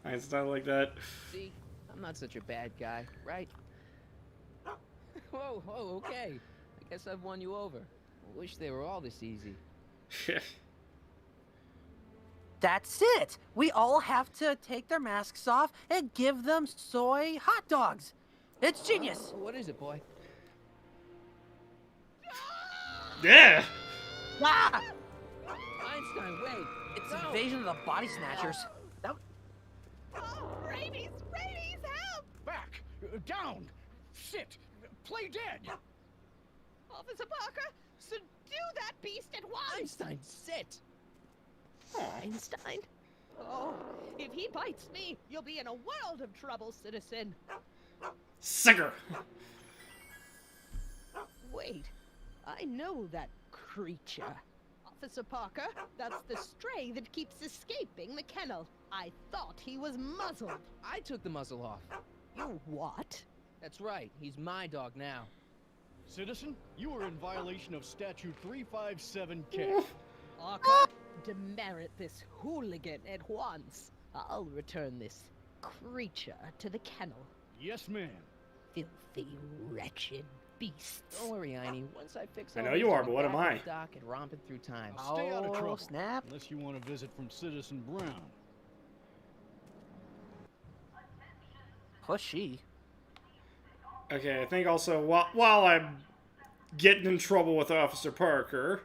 Einstein like that. See, I'm not such a bad guy, right? Whoa, okay. I guess I've won you over. I wish they were all this easy. That's it. We all have to take their masks off and give them soy hot dogs. It's genius. What is it, boy? Yeah. Ah! Einstein, wait. It's Invasion of the Body Snatchers. That... Rabies! Rabies, help! Back! Down! Sit! Play dead! Officer Parker, subdue that beast at once! Einstein, sit! Einstein? Oh, if he bites me, you'll be in a world of trouble, citizen. Sicker. Wait, I know that creature. Officer Parker, that's the stray that keeps escaping the kennel. I thought he was muzzled. I took the muzzle off. You what? That's right. He's my dog now. Citizen, you are in violation of Statute 357K. Parker, demerit this hooligan at once. I'll return this creature to the kennel. Yes, ma'am. Filthy, wretched beasts. Don't worry, Einie. Once I fix I all know these, you are, I'll but be what am back on I? the dock and romping through time. Now stay out of Oh, trouble. snap. Unless you want a visit from Citizen Brown. Pushy. Okay, I think also while I'm getting in trouble with Officer Parker.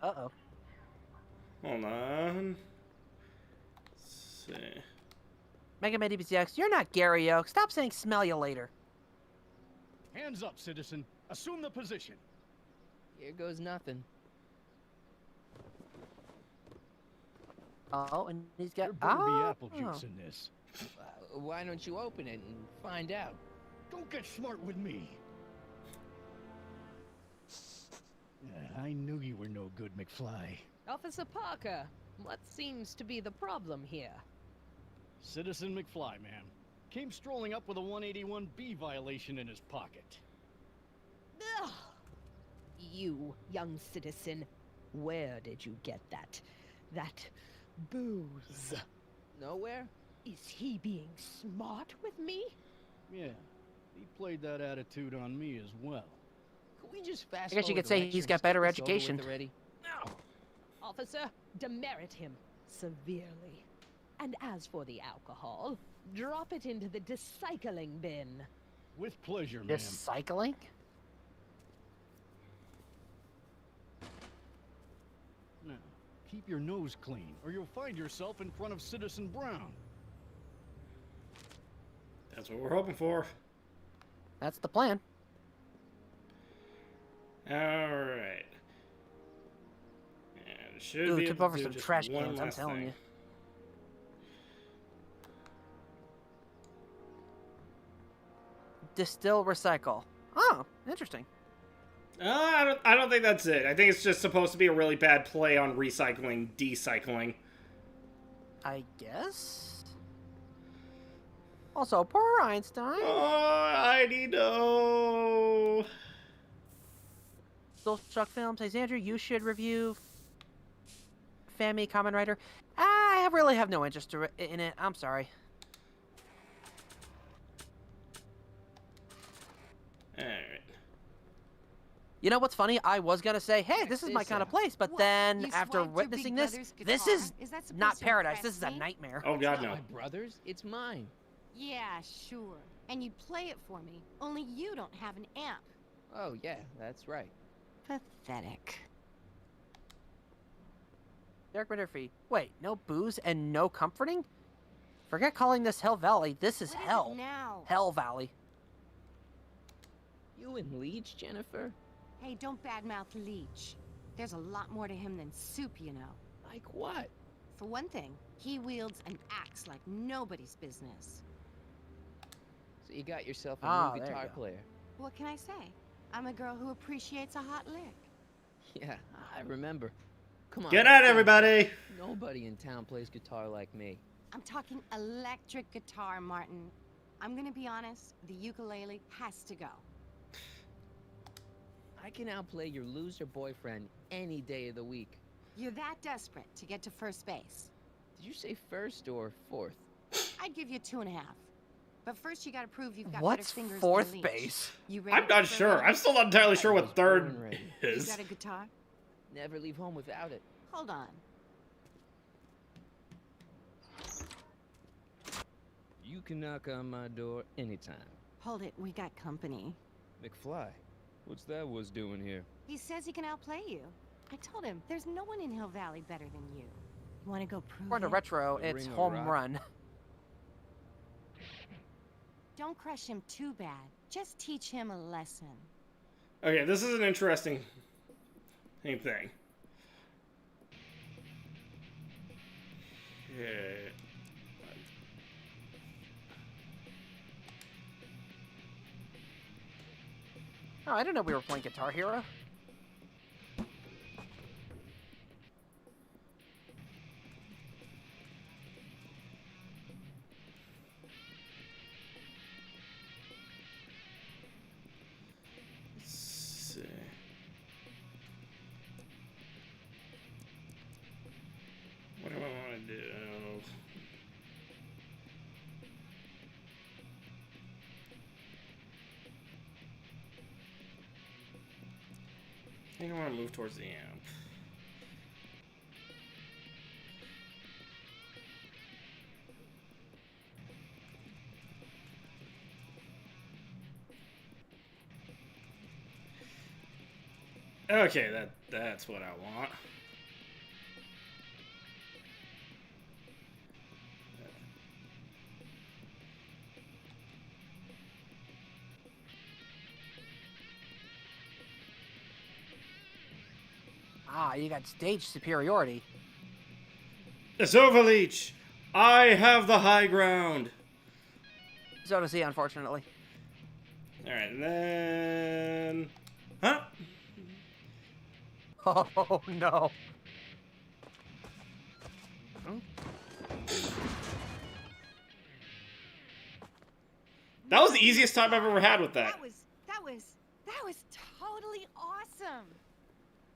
Uh-oh. Hold on. Let's see. Mega Man DBCX, you're not Gary Oak. Stop saying smell you later. Hands up, citizen. Assume the position. Here goes nothing. Oh, and he's got... There better be Oh. apple juice in this. Why don't you open it and find out? Don't get smart with me. I knew you were no good, McFly. Officer Parker, what seems to be the problem here? Citizen McFly, ma'am. Came strolling up with a 181B violation in his pocket. Ugh. You, young citizen, where did you get that booze? Nowhere? Is he being smart with me? Yeah, he played that attitude on me as well. Could we just fast I guess you forward could the say lecture he's and got better get this over with education. already? Officer, demerit him severely. And as for the alcohol, drop it into the recycling bin. With pleasure, ma'am. Just cycling? Now, keep your nose clean, or you'll find yourself in front of Citizen Brown. That's what we're hoping for. That's the plan. Alright. And should Ooh, be tip able over to do some just trash one cans, I'm last telling thing. you. Distill, recycle. Oh, interesting. I don't think that's it. I think it's just supposed to be a really bad play on recycling, decycling. I guess? Also, poor Einstein. Oh, I need to. Soul Shock Films. Hey, Xandra, you should review Fami Kamen Rider. I really have no interest in it. I'm sorry. Alright. You know what's funny? I was gonna say, hey, this is my kind of place, but then You after swiped your witnessing big this, brother's this guitar? is that supposed not to paradise. This impress is a me? nightmare. Oh god, It's not no. my brother's, it's mine. Yeah, sure. And you play it for me. Only you don't have an amp. Oh yeah, that's right. Pathetic. Derek Murphy. Wait, no booze and no comforting? Forget calling this Hell Valley. This is What hell. Is it now? Hell Valley. You and Leech, Jennifer? Hey, don't badmouth Leech. There's a lot more to him than soup, you know. Like what? For one thing, he wields an axe like nobody's business. So you got yourself a Ah, new there you guitar go. player. What can I say? I'm a girl who appreciates a hot lick. Yeah, I remember. Come on. Get at let's go. everybody! Nobody in town plays guitar like me. I'm talking electric guitar, Martin. I'm gonna be honest, the ukulele has to go. I can outplay your loser boyfriend any day of the week. You're that desperate to get to first base. Did you say first or fourth? I'd give you 2.5. But first you gotta prove you've got What's better fingers fourth than Leech. base? You ready I'm not for sure. further? I'm still not entirely sure I what was third born ready. You is. got a guitar? Never leave home without it. Hold on. You can knock on my door anytime. Hold it, we got company. McFly, what's that was doing here? He says he can outplay you. I told him, there's no one in Hill Valley better than you. You wanna go prove According to it? Retro, The it's Ring of home Rock. run. Don't crush him too bad. Just teach him a lesson. Okay, this is an interesting thing. Okay. Oh, I didn't know we were playing Guitar Hero. Let's see. What do I want to do? I think I want to move towards the amp. Okay, that's what I want. Ah, you got stage superiority. It's over, Leech. I have the high ground. So does he, unfortunately. All right, and then, huh? Oh no. That was the easiest time I've ever had with that. That was totally awesome.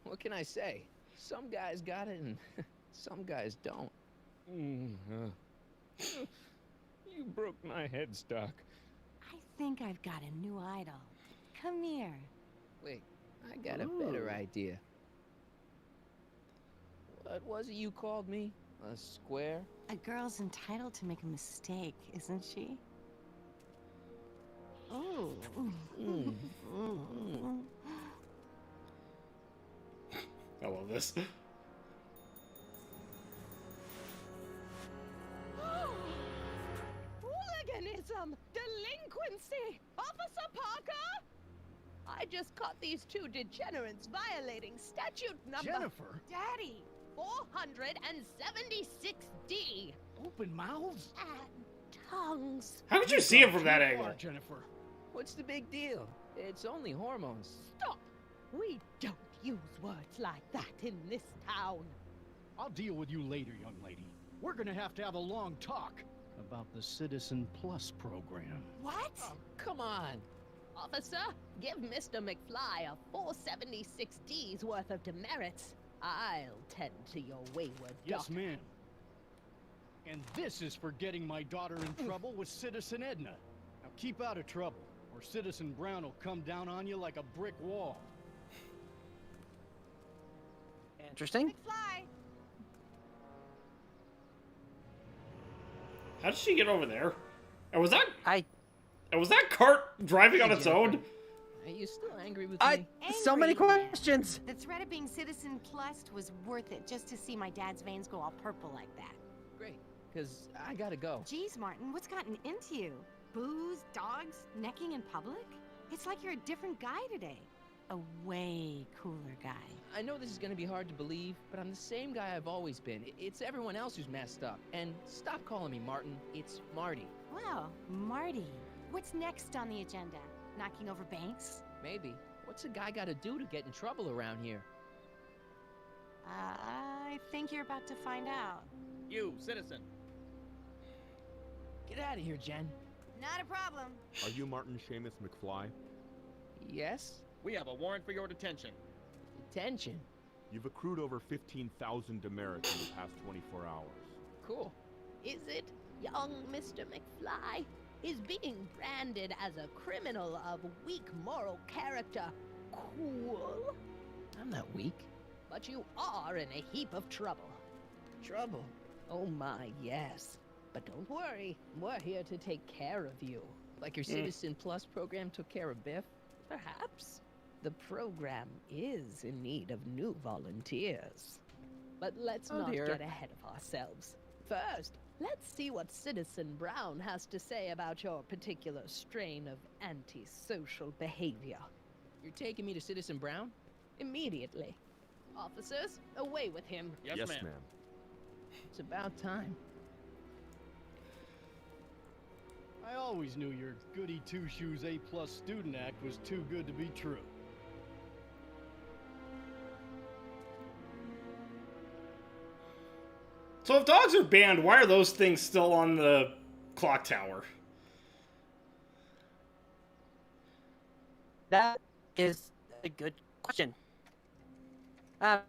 What can I say? Some guys got it and some guys don't. You broke my headstock. I think I've got a new idol. Come here. Wait, I got a better idea. What was it you called me? A square? A girl's entitled to make a mistake, isn't she? Oh. I love this. Hooliganism! Delinquency! Officer Parker! I just caught these two degenerates violating statute number... Jennifer? Daddy! 476D! Open mouths? And tongues. How could you see him from that Too angle? far, Jennifer. What's the big deal? It's only hormones. Stop! We don't use words like that in this town. I'll deal with you later, young lady. We're gonna have to have a long talk about the Citizen Plus program. What? Oh, come on. Officer, give Mr. McFly a 476D's worth of demerits. I'll tend to your wayward Yes, daughter. ma'am. And this is for getting my daughter in trouble with Citizen Edna. Now keep out of trouble, or Citizen Brown will come down on you like a brick wall. Interesting. Fly. How did she get over there? And was that I and was that cart driving on its own? Are you still angry with me? so many Angry. questions. The threat of being Citizen Plus was worth it just to see my dad's veins go all purple like that. Great, because I gotta go. Geez, Martin, what's gotten into you? Booze, dogs, necking in public? It's like you're a different guy today. A way cooler guy. I know this is gonna be hard to believe, but I'm the same guy I've always been. It's everyone else who's messed up. And stop calling me Martin. It's Marty. Well, Marty, what's next on the agenda? Knocking over banks? Maybe. What's a guy gotta do to get in trouble around here? I think you're about to find out. You, citizen. Get out of here, Jen. Not a problem. Are you Martin Seamus McFly? Yes? We have a warrant for your detention. Detention? You've accrued over 15,000 demerits in the past 24 hours. Cool. Is it, young Mr. McFly? Is being branded as a criminal of weak moral character cool? I'm not weak. But you are in a heap of trouble. Trouble? Oh my, yes. But don't worry, we're here to take care of you. Like your Citizen Plus program took care of Biff? Perhaps. The program is in need of new volunteers. But let's Oh, not dear. get ahead of ourselves. First, let's see what Citizen Brown has to say about your particular strain of antisocial behavior. You're taking me to Citizen Brown? Immediately. Officers, away with him. Yes, ma'am. It's about time. I always knew your goody two-shoes A+ student act was too good to be true. So if dogs are banned, why are those things still on the clock tower? That is a good question.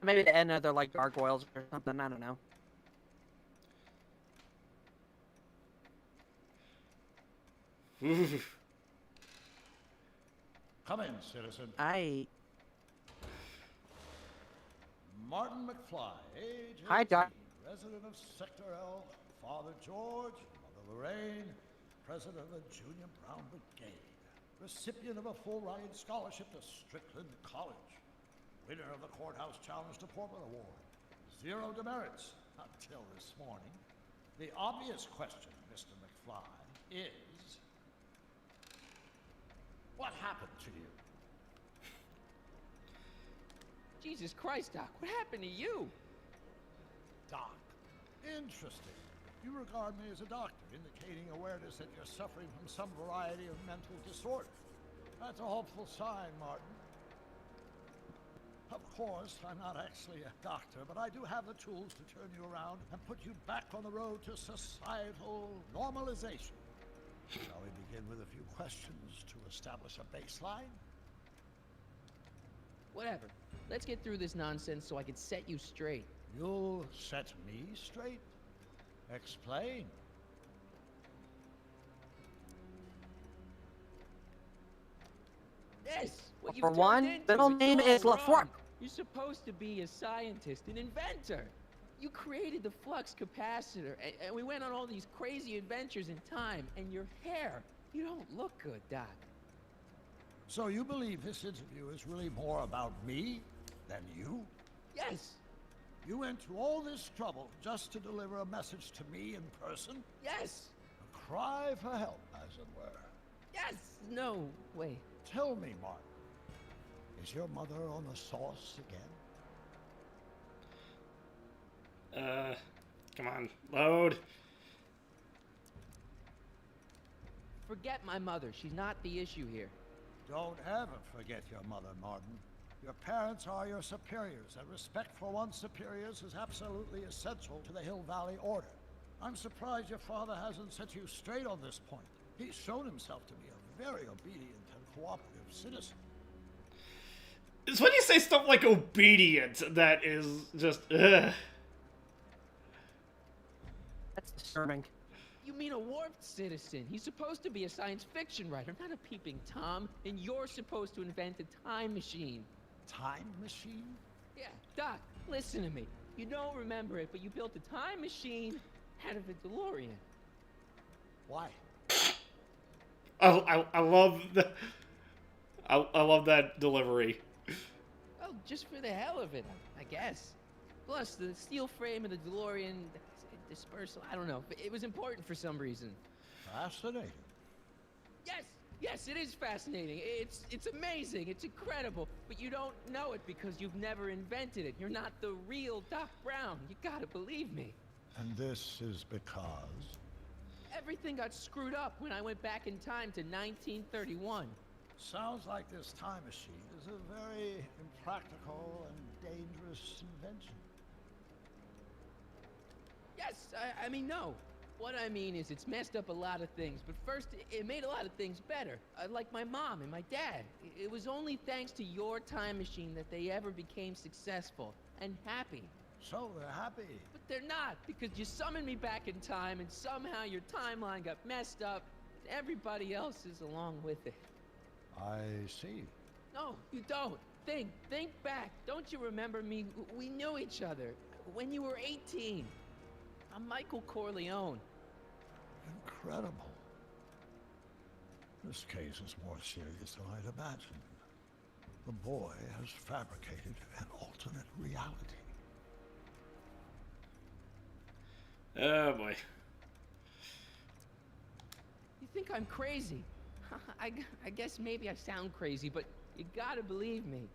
Maybe to end they're like gargoyles or something. I don't know. Come in, citizen. Martin McFly, age 18, Hi, Doc. resident of Sector L, Father George, Mother Lorraine, president of the Junior Brown Brigade, recipient of a full-ride scholarship to Strickland College, winner of the Courthouse Challenge to Portland Award, 0 demerits until this morning. The obvious question, Mr. McFly, is, what happened to you? Jesus Christ, Doc, what happened to you? Doc. Interesting. You regard me as a doctor, indicating awareness that you're suffering from some variety of mental disorder. That's a hopeful sign, Martin. Of course, I'm not actually a doctor, but I do have the tools to turn you around and put you back on the road to societal normalization. Shall we begin with a few questions to establish a baseline? Whatever. Let's get through this nonsense so I can set you straight. You'll set me straight? Explain. This! What For you've one, turned into middle is name all is wrong. LaFork. You're supposed to be a scientist, an inventor. You created the flux capacitor, and we went on all these crazy adventures in time, and your hair, you don't look good, Doc. So you believe this interview is really more about me than you? Yes. You went to all this trouble just to deliver a message to me in person? Yes. A cry for help, as it were. Yes. No, wait. Tell me, Martin, is your mother on the sauce again? Come on, load. Forget my mother. She's not the issue here. Don't ever forget your mother, Martin. Your parents are your superiors, and respect for one's superiors is absolutely essential to the Hill Valley Order. I'm surprised your father hasn't set you straight on this point. He's shown himself to be a very obedient and cooperative citizen. It's when you say stuff like obedient that is just, ugh. That's disturbing. You mean a warped citizen? He's supposed to be a science fiction writer, not a peeping Tom. And you're supposed to invent a time machine. Time machine? Yeah, Doc, listen to me. You don't remember it, but you built a time machine out of a DeLorean. Why? I love the I love that delivery. Well, just for the hell of it, I guess. Plus, the steel frame of the DeLorean dispersal, I don't know. It was important for some reason. Fascinating. Yes, it is fascinating. It's amazing. It's incredible. But you don't know it because you've never invented it. You're not the real Doc Brown. You gotta believe me. And this is because? Everything got screwed up when I went back in time to 1931. Sounds like this time machine is a very impractical and dangerous invention. Yes, I mean, no. What I mean is it's messed up a lot of things, but first, it made a lot of things better. Like my mom and my dad. It was only thanks to your time machine that they ever became successful and happy. So they're happy. But they're not, because you summoned me back in time, and somehow your timeline got messed up, and everybody else is along with it. I see. No, you don't. Think back. Don't you remember me? We knew each other when you were 18. I'm Michael Corleone. Incredible. This case is more serious than I'd imagined. The boy has fabricated an alternate reality. Oh boy. You think I'm crazy? I guess maybe I sound crazy, but you gotta believe me.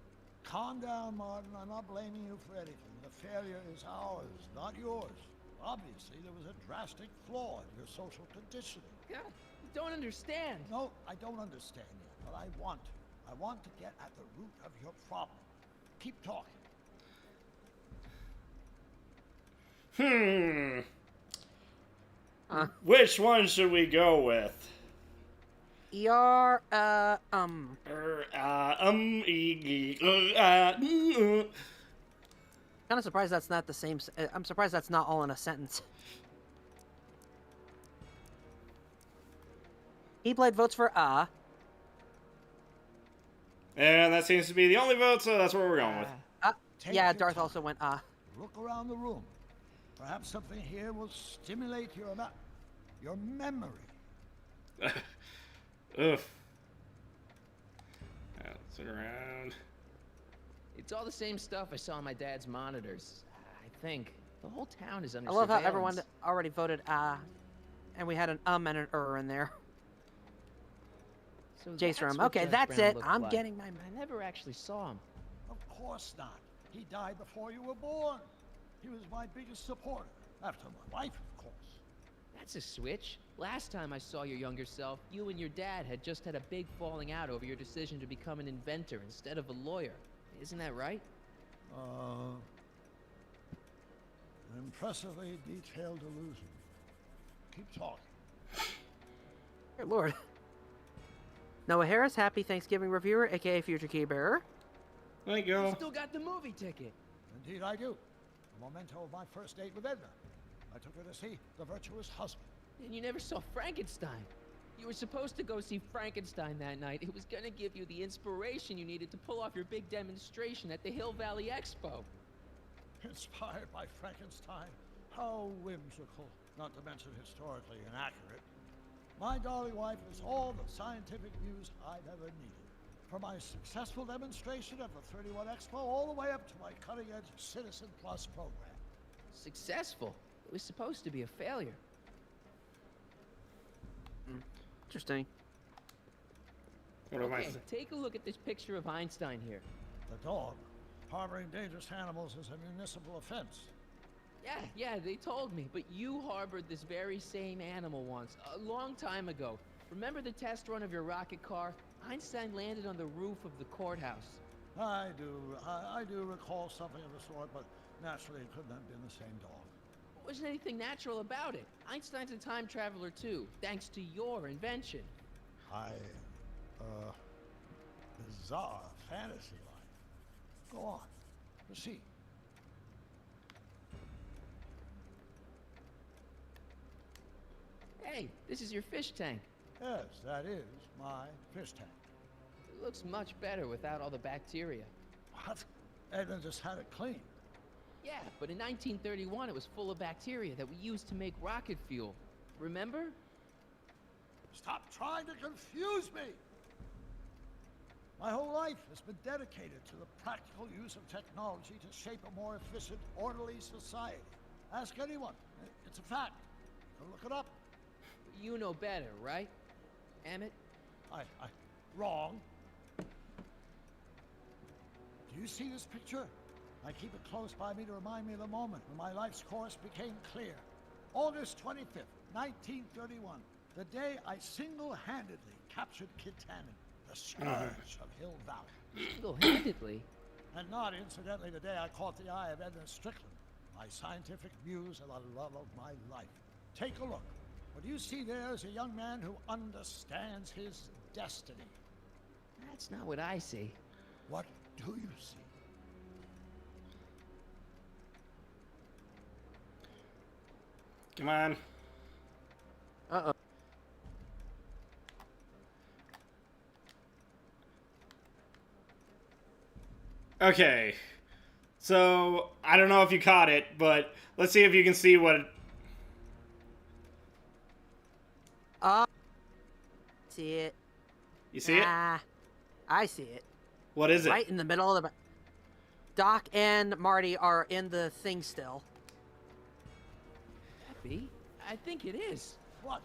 Calm down, Martin. I'm not blaming you for anything. The failure is ours, not yours. Obviously, there was a drastic flaw in your social conditioning. God, you don't understand. No, I don't understand yet, but I want to. I want to get at the root of your problem. Keep talking. Which one should we go with? Kind of surprised that's not the same. I'm surprised that's not all in a sentence. He-Blade votes for And that seems to be the only vote, so that's where we're going with. Yeah, Darth also went Look around the room. Perhaps something here will stimulate your memory. Ugh. I'll sit around. It's all the same stuff I saw on my dad's monitors. I think the whole town is under I love how surveillance. everyone already voted and we had an and an in there. So Jace that's Room. what Okay, Judge that's Brown it. looked I'm like. getting my. I never actually saw him. Of course not. He died before you were born. He was my biggest supporter, after my wife, of course. That's a switch. Last time I saw your younger self, you and your dad had just had a big falling out over your decision to become an inventor instead of a lawyer. Isn't that right? An impressively detailed illusion. Keep talking. Dear Lord. Noah Harris, happy Thanksgiving reviewer, aka future key bearer. Thank you. You still got the movie ticket. Indeed I do. A memento of my first date with Edna. I took her to see The Virtuous Husband. And you never saw Frankenstein. You were supposed to go see Frankenstein that night. It was gonna give you the inspiration you needed to pull off your big demonstration at the Hill Valley Expo. Inspired by Frankenstein? How whimsical, not to mention historically inaccurate. My darling wife is all the scientific news I've ever needed. From my successful demonstration at the 31 Expo all the way up to my cutting-edge Citizen Plus program. Successful? It was supposed to be a failure. Interesting. What am I Okay, saying? take a look at this picture of Einstein here. The dog. Harboring dangerous animals is a municipal offense. Yeah, they told me. But you harbored this very same animal once, a long time ago. Remember the test run of your rocket car? Einstein landed on the roof of the courthouse. I do recall something of the sort, but naturally it couldn't have been the same dog. There wasn't anything natural about it. Einstein's a time traveler too, thanks to your invention. Bizarre fantasy life. Go on. Proceed. Hey, this is your fish tank. Yes, that is my fish tank. It looks much better without all the bacteria. What? Edna just had it cleaned. Yeah, but in 1931 it was full of bacteria that we used to make rocket fuel. Remember? Stop trying to confuse me! My whole life has been dedicated to the practical use of technology to shape a more efficient, orderly society. Ask anyone. It's a fact. You can look it up. You know better, right, Emmett? Wrong. Do you see this picture? I keep it close by me to remind me of the moment when my life's course became clear. August 25th, 1931. The day I single-handedly captured Kit Tannen, the scourge of Hill Valley. Single-handedly? And not incidentally the day I caught the eye of Edna Strickland, my scientific muse and the love of my life. Take a look. What you see there is a young man who understands his destiny. That's not what I see. What do you see? Come on. Uh-oh. Okay. So, I don't know if you caught it, but let's see if you can see what... See it. You see it? I see it. What is it? Right in the middle of the... Doc and Marty are in the thing still. Peppy, I think it is. What?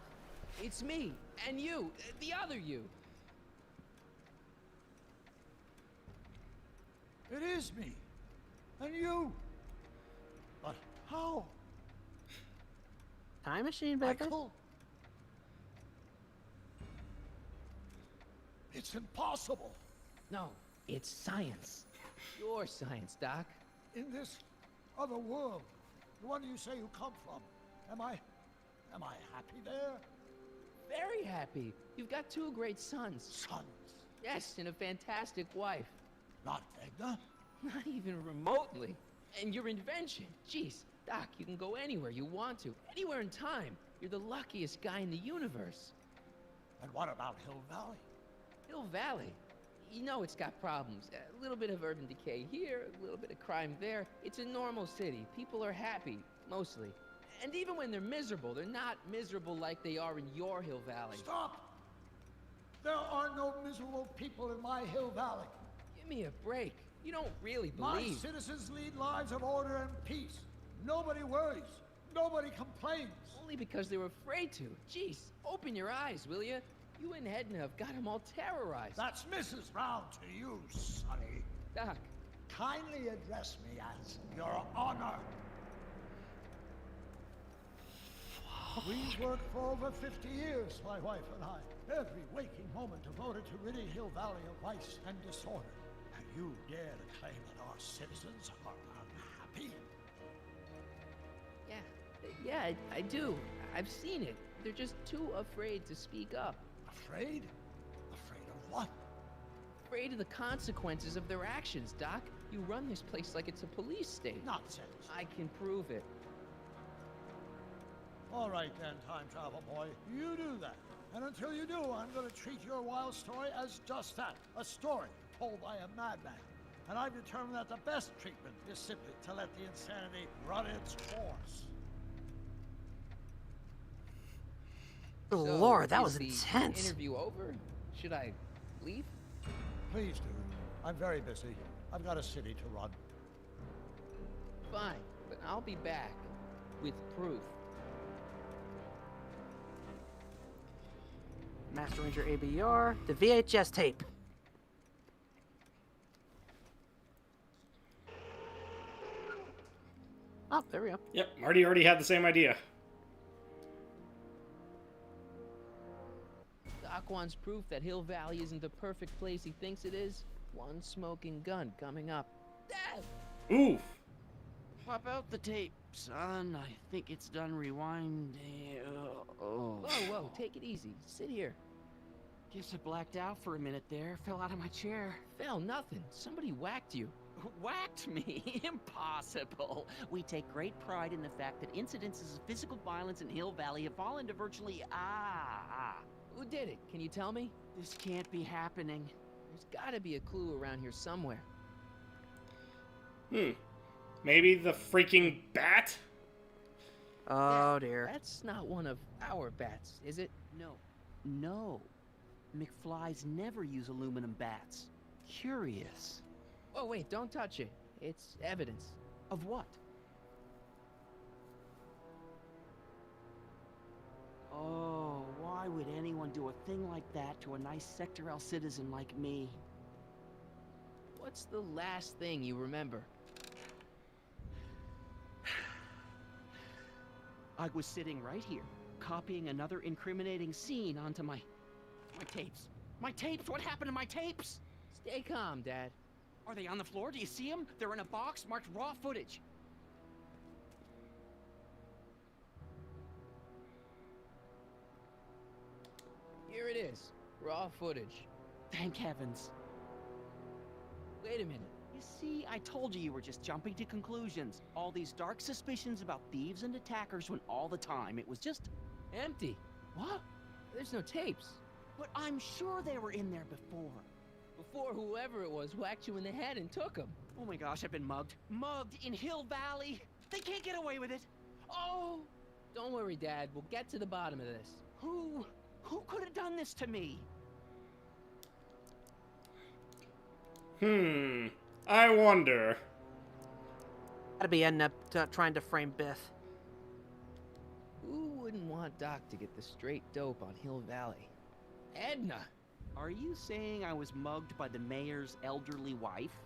It's me, and you, the other you. It is me. And you. But how? Time machine, baby. Michael? It's impossible. No, it's science. Your science, Doc. In this other world, the one you say you come from, am I happy there? Very happy. You've got 2 great sons. Sons? Yes, and a fantastic wife. Not Edna? Not even remotely. And your invention. Jeez, Doc, you can go anywhere you want to. Anywhere in time. You're the luckiest guy in the universe. And what about Hill Valley? Hill Valley? You know it's got problems. A little bit of urban decay here, a little bit of crime there. It's a normal city. People are happy, mostly. And even when they're miserable, they're not miserable like they are in your Hill Valley. Stop! There are no miserable people in my Hill Valley. Give me a break. You don't really My believe... citizens lead lives of order and peace. Nobody worries. Nobody complains. Only because they were afraid to. Jeez, open your eyes, will you? You and Edna have got them all terrorized. That's Mrs. Brown to you, Sonny. Doc. Kindly address me as Your Honor. We've worked for over 50 years, my wife and I. Every waking moment devoted to ridding Hill Valley of vice and disorder. And you dare to claim that our citizens are unhappy? Yeah, I do. I've seen it. They're just too afraid to speak up. Afraid? Afraid of what? Afraid of the consequences of their actions, Doc. You run this place like it's a police state. Nonsense. I can prove it. All right then, time travel boy. You do that. And until you do, I'm going to treat your wild story as just that. A story told by a madman. And I've determined that the best treatment is simply to let the insanity run its course. Oh, So, Lord, that is was the intense. Interview over? Should I leave? Please do. I'm very busy. I've got a city to run. Fine, but I'll be back with proof. Master Ranger ABR, the VHS tape. Oh, there we go. Yep, Marty already had the same idea. Doc wants proof that Hill Valley isn't the perfect place he thinks it is. One smoking gun coming up. Oof. Pop out the tape, son. I think it's done rewinding. Whoa, whoa, take it easy. Sit here. Guess I blacked out for a minute there. Fell out of my chair. Fell nothing. Somebody whacked you. Whacked me? Impossible. We take great pride in the fact that incidences of physical violence in Hill Valley have fallen to virtually Who did it? Can you tell me? This can't be happening. There's gotta be a clue around here somewhere. Maybe the freaking bat? Oh dear. That's not one of our bats, is it? No. McFlys never use aluminum bats. Curious. Oh wait, don't touch it. It's evidence. Of what? Oh, why would anyone do a thing like that to a nice Sector L citizen like me? What's the last thing you remember? I was sitting right here, copying another incriminating scene onto my tapes. My tapes! What happened to my tapes? Stay calm, Dad. Are they on the floor? Do you see them? They're in a box marked raw footage. Here it is. Raw footage. Thank heavens. Wait a minute. You see, I told you were just jumping to conclusions. All these dark suspicions about thieves and attackers when all the time it was just... empty. What? There's no tapes. But I'm sure they were in there before. Before whoever it was whacked you in the head and took them. Oh my gosh, I've been mugged. Mugged in Hill Valley. They can't get away with it. Oh! Don't worry, Dad. We'll get to the bottom of this. Who could have done this to me? I wonder. Gotta be ending up trying to frame Biff. Who wouldn't want Doc to get the straight dope on Hill Valley? Edna! Are you saying I was mugged by the mayor's elderly wife?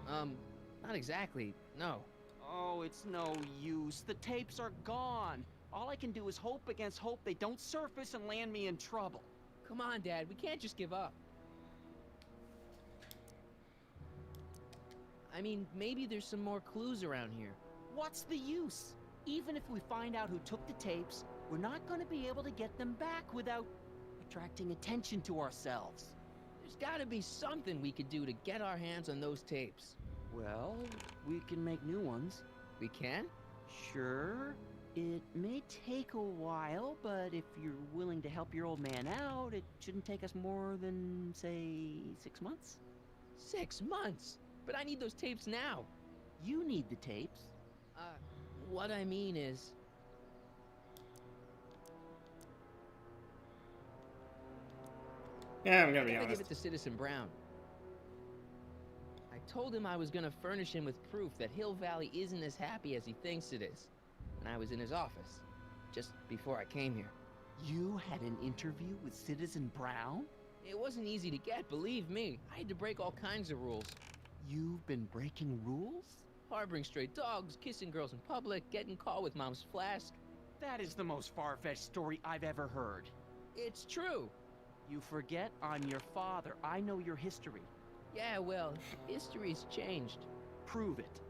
Not exactly, no. Oh, it's no use. The tapes are gone. All I can do is hope against hope they don't surface and land me in trouble. Come on, Dad. We can't just give up. I mean, maybe there's some more clues around here. What's the use? Even if we find out who took the tapes, we're not going to be able to get them back without attracting attention to ourselves. There's gotta be something we could do to get our hands on those tapes. Well, we can make new ones. We can? Sure. It may take a while, but if you're willing to help your old man out, it shouldn't take us more than, say, 6 months. 6 months? But I need those tapes now. You need the tapes. What I mean is... Yeah, I'm gonna be I honest. give it to Citizen Brown. I told him I was gonna furnish him with proof that Hill Valley isn't as happy as he thinks it is. When I was in his office, just before I came here. You had an interview with Citizen Brown? It wasn't easy to get, believe me. I had to break all kinds of rules. You've been breaking rules? Harboring stray dogs, kissing girls in public, getting caught with Mom's flask. That is the most far-fetched story I've ever heard. It's true. You forget I'm your father. I know your history. Yeah, well, history's changed. Prove it.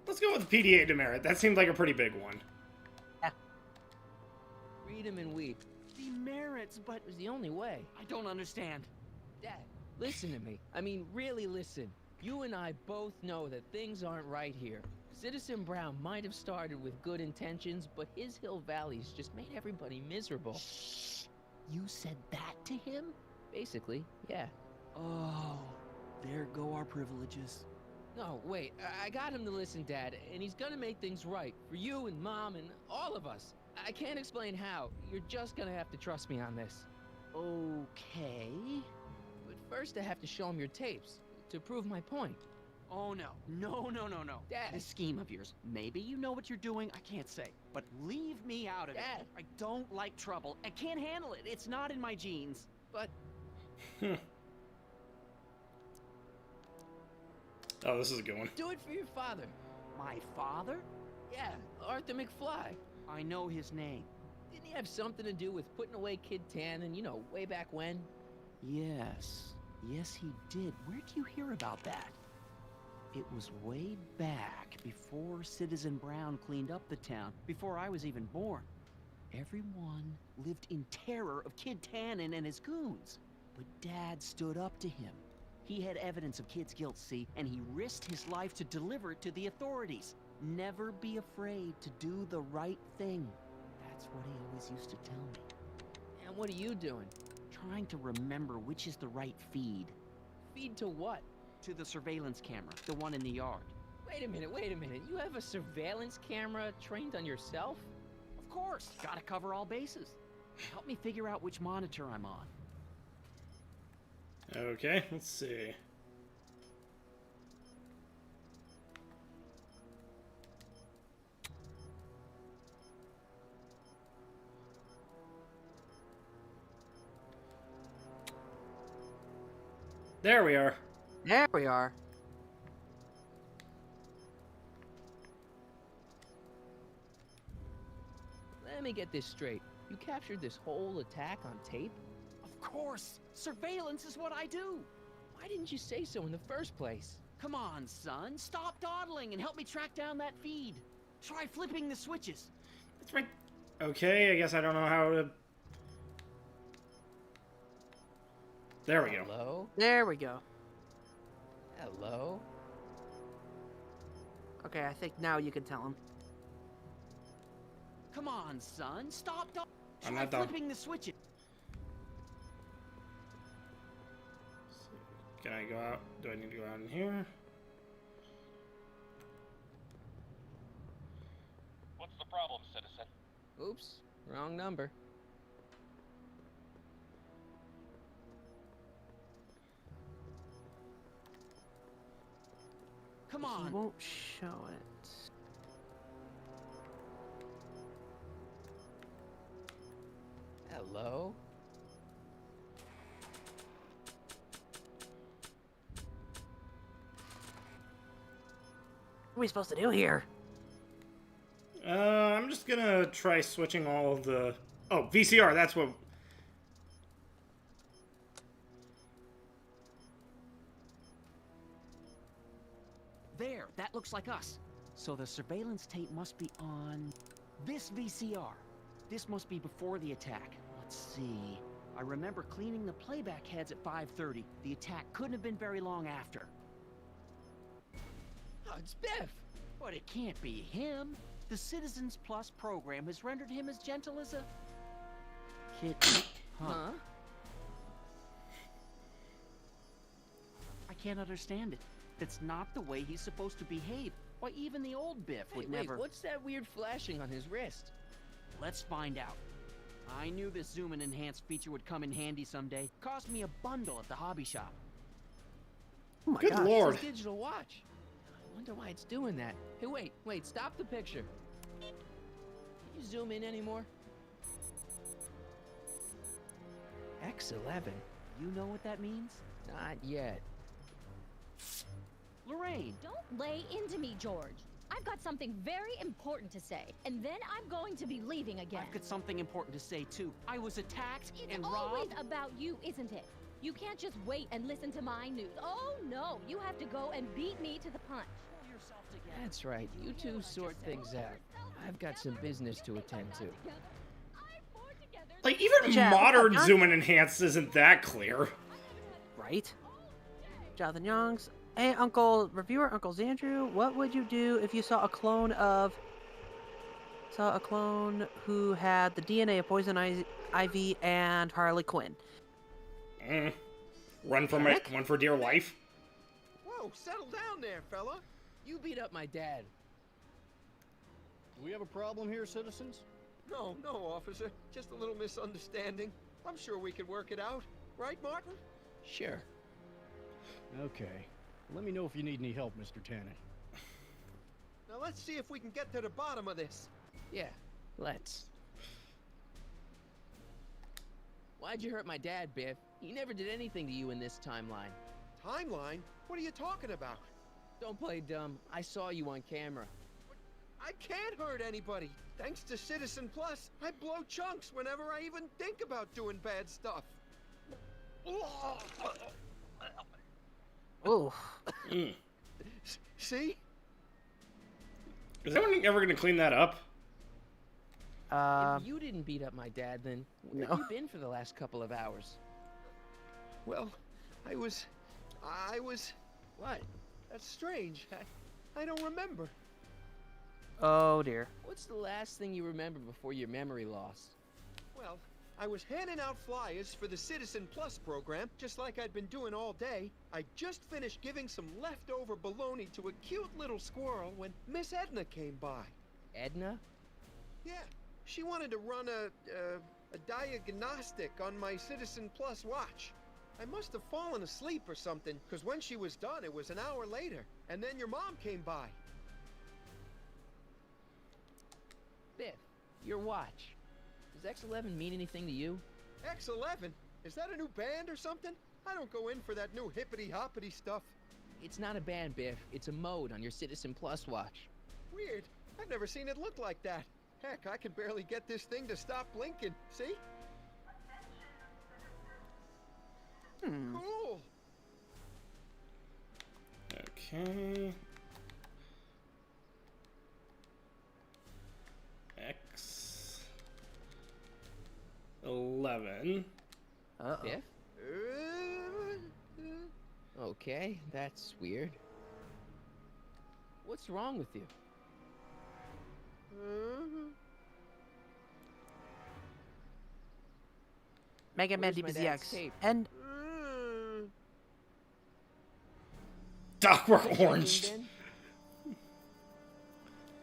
Let's go with PDA demerit. That seemed like a pretty big one. Read him and weep. Demerits, but it was the only way. I don't understand. Dad, listen to me. I mean, really listen. You and I both know that things aren't right here. Citizen Brown might have started with good intentions, but his Hill Valley's just made everybody miserable. Shh! You said that to him? Basically, yeah. Oh, there go our privileges. No, wait, I got him to listen, Dad, and he's gonna make things right for you and Mom and all of us. I can't explain how. You're just gonna have to trust me on this. Okay. But first I have to show him your tapes, to prove my point. Oh no. No. Dad. This scheme of yours, maybe you know what you're doing, I can't say. But leave me out of Dad. it. I don't like trouble. I can't handle it. It's not in my genes. But... Oh, this is a good one. Do it for your father. My father? Yeah, Arthur McFly. I know his name. Didn't he have something to do with putting away Kid Tannen, you know, way back when? Yes, he did. Where'd you hear about that? It was way back before Citizen Brown cleaned up the town, before I was even born. Everyone lived in terror of Kid Tannen and his goons. But Dad stood up to him. He had evidence of Kid's guilt, see, and he risked his life to deliver it to the authorities. Never be afraid to do the right thing. That's what he always used to tell me. And what are you doing? Trying to remember which is the right feed. Feed to what? To the surveillance camera, the one in the yard. Wait a minute. You have a surveillance camera trained on yourself? Of course, gotta cover all bases. Help me figure out which monitor I'm on. Okay, let's see. There we are. There we are. Let me get this straight. You captured this whole attack on tape? Of course! Surveillance is what I do! Why didn't you say so in the first place? Come on, son. Stop dawdling and help me track down that feed. Try flipping the switches. That's right. Okay, I guess I don't know how to... There we go. Hello? There we go. Hello? Okay, I think now you can tell him. Come on, son. Stop dawdling. I'm Try not done. flipping the switches. Can I go out? Do I need to go out in here? What's the problem, citizen? Oops, wrong number. Come He on. won't show it. Hello? What are we supposed to do here? I'm just gonna try switching all of the... Oh, VCR, that's what... There, that looks like us. So the surveillance tape must be on this VCR. This must be before the attack. Let's see. I remember cleaning the playback heads at 5:30. The attack couldn't have been very long after. Oh, it's Biff! But it can't be him. The Citizens Plus program has rendered him as gentle as a... kid. Huh? I can't understand it. That's not the way he's supposed to behave. Why, even the old Biff would Wait, never... what's that weird flashing on his wrist? Let's find out. I knew this zoom and enhance feature would come in handy someday. Cost me a bundle at the hobby shop. Oh my Good God. lord. It's a digital watch. I wonder why it's doing that. Hey, wait, stop the picture. Can you zoom in anymore? X11? You know what that means? Not yet. Lorraine! Don't lay into me, George. I've got something very important to say, and then I'm going to be leaving again. I've got something important to say, too. I was attacked It's and always robbed. about you, isn't it? You can't just wait and listen to my news. Oh, no. You have to go and beat me to the punch. Pull yourself together. That's right. You two sort things out. I've got some business to attend to. Like, even Chad, modern huh? zoom and enhance isn't that clear. Right? Jonathan Youngs. Hey, Reviewer Uncle Xandrew, what would you do if you saw a clone who had the DNA of Poison Ivy and Harley Quinn? Run for dear life. Whoa, settle down there, fella. You beat up my dad. Do we have a problem here, citizens? No, officer. Just a little misunderstanding. I'm sure we could work it out. Right, Martin? Sure. Okay. Let me know if you need any help, Mr. Tannen. Now let's see if we can get to the bottom of this. Yeah, let's. Why'd you hurt my dad, Biff? He never did anything to you in this timeline. Timeline? What are you talking about? Don't play dumb. I saw you on camera. I can't hurt anybody. Thanks to Citizen Plus, I blow chunks whenever I even think about doing bad stuff. Oh. See? Is anyone ever going to clean that up? If you didn't beat up my dad, then where have No. you been for the last couple of hours? Well, I was... What? That's strange. I don't remember. Oh dear. What's the last thing you remember before your memory loss? Well, I was handing out flyers for the Citizen Plus program, just like I'd been doing all day. I just finished giving some leftover bologna to a cute little squirrel when Miss Edna came by. Edna? Yeah, she wanted to run a diagnostic on my Citizen Plus watch. I must have fallen asleep or something, because when she was done, it was an hour later. And then your mom came by. Biff, your watch. Does X11 mean anything to you? X11? Is that a new band or something? I don't go in for that new hippity-hoppity stuff. It's not a band, Biff. It's a mode on your Citizen Plus watch. Weird. I've never seen it look like that. Heck, I can barely get this thing to stop blinking. See? Cool. Okay. X11. Uh-oh. Biff? Okay, that's weird. What's wrong with you? Mega Man Where's my dad's DBZX. tape? And Dockwork Orange.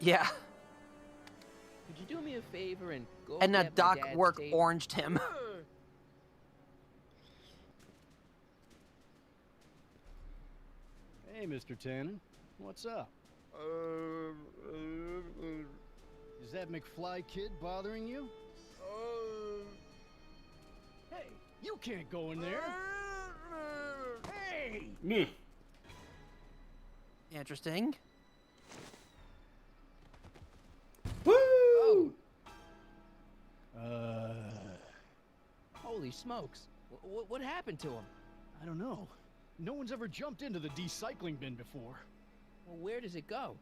yeah. Could you do me a favor and go And get my Doc dad's work tape? oranged him. Hey, Mr. Tannen. What's up? Is that McFly kid bothering you? Hey, you can't go in there. Hey! Interesting. Woo! Holy smokes. What happened to him? I don't know. No one's ever jumped into the decycling bin before. Well, where does it go?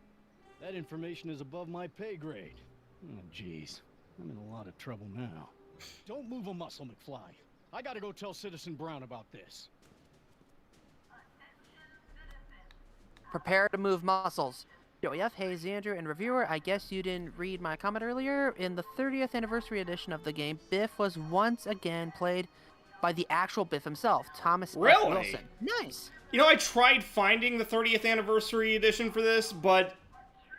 That information is above my pay grade. Oh, jeez. I'm in a lot of trouble now. Don't move a muscle, McFly. I gotta go tell Citizen Brown about this. Prepare to move muscles. Joey F, hey Xander, and reviewer, I guess you didn't read my comment earlier. In the 30th anniversary edition of the game, Biff was once again played by the actual Biff himself, Thomas F. Really? Wilson. Nice. You know, I tried finding the 30th anniversary edition for this, but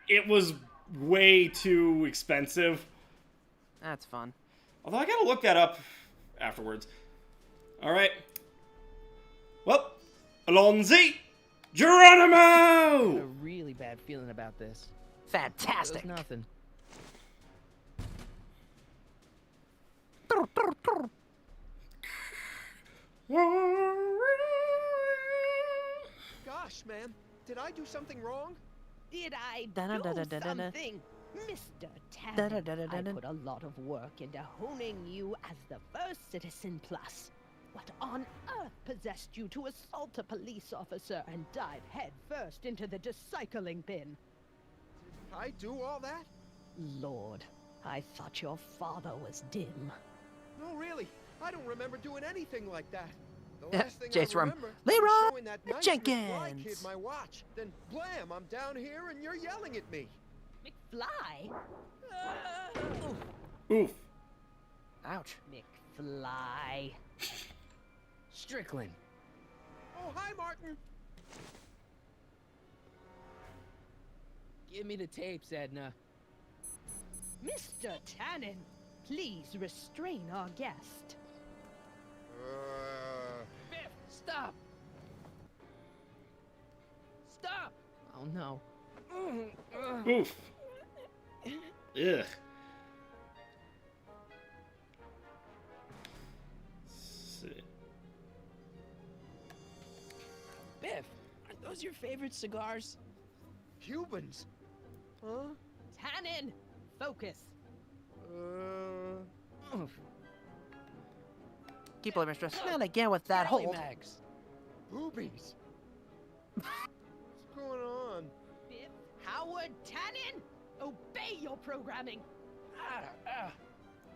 it was way too expensive. That's fun. Although I gotta look that up afterwards. Alright. Well, Alonzi Geronimo! I have a really bad feeling about this. Fantastic. It was nothing. Gosh, man. Did I do something wrong? Did I Da-da-da-da-da-da. do something? Mr. Tannen, I Da-da-da-da-da-da. put a lot of work into honing you as the first Citizen Plus. What on earth possessed you to assault a police officer and dive head first into the decycling bin? Did I do all that? Lord, I thought your father was dim. No, really. I don't remember doing anything like that. The last thing Jace I Rum. remember Leroy was showing that nice McFly Jenkins. kid my watch. Then, blam, I'm down here and you're yelling at me. McFly? Oof. Ouch. McFly. Strickland. Oh, hi, Martin. Give me the tapes, Edna. Mr. Tannen, please restrain our guest. Biff, stop! Stop! Oh no. Oof. Ugh. Biff, aren't those your favorite cigars? Cubans? Huh? Tannen, focus. Keep it, mistress. Not again with that Rally hold. Mags. Boobies. What's going on? Biff Howard Tannen, obey your programming.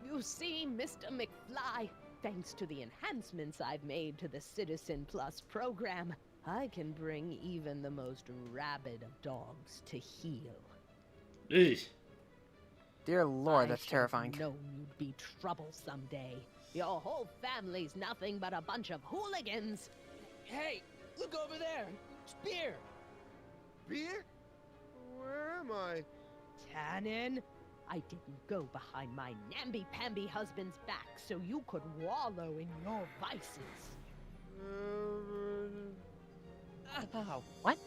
You see, Mr. McFly, thanks to the enhancements I've made to the Citizen Plus program, I can bring even the most rabid of dogs to heel. Eesh. Dear Lord, that's I terrifying. should've known you'd be trouble someday. Your whole family's nothing but a bunch of hooligans. Hey, look over there. It's beer. Beer? Where am I? Tannen, I didn't go behind my namby-pamby husband's back so you could wallow in your vices. Oh, what?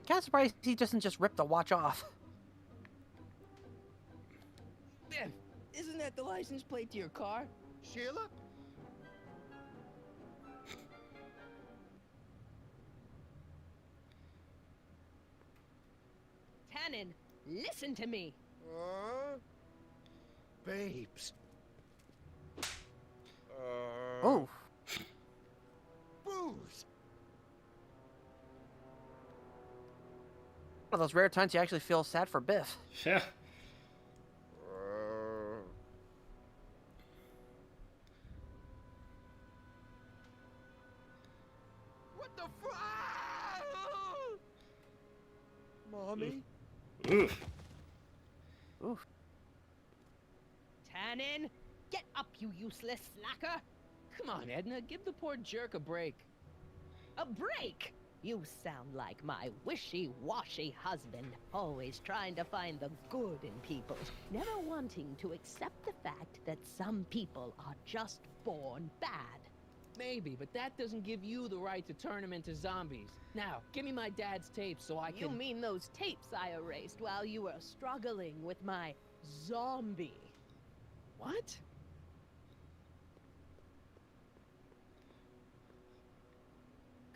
Kind of surprised he doesn't just rip the watch off. Isn't that the license plate to your car? Sheila? Tannen, listen to me. Babes. Oh. Booze. One of those rare times you actually feel sad for Biff. Yeah. What the Mommy? Oof. Oof. Tannen, get up, you useless slacker. Come on, Edna, give the poor jerk a break. A break? You sound like my wishy-washy husband, always trying to find the good in people, never wanting to accept the fact that some people are just born bad. Maybe, but that doesn't give you the right to turn them into zombies. Now, give me my dad's tapes so I can... You mean those tapes I erased while you were struggling with my zombie? What?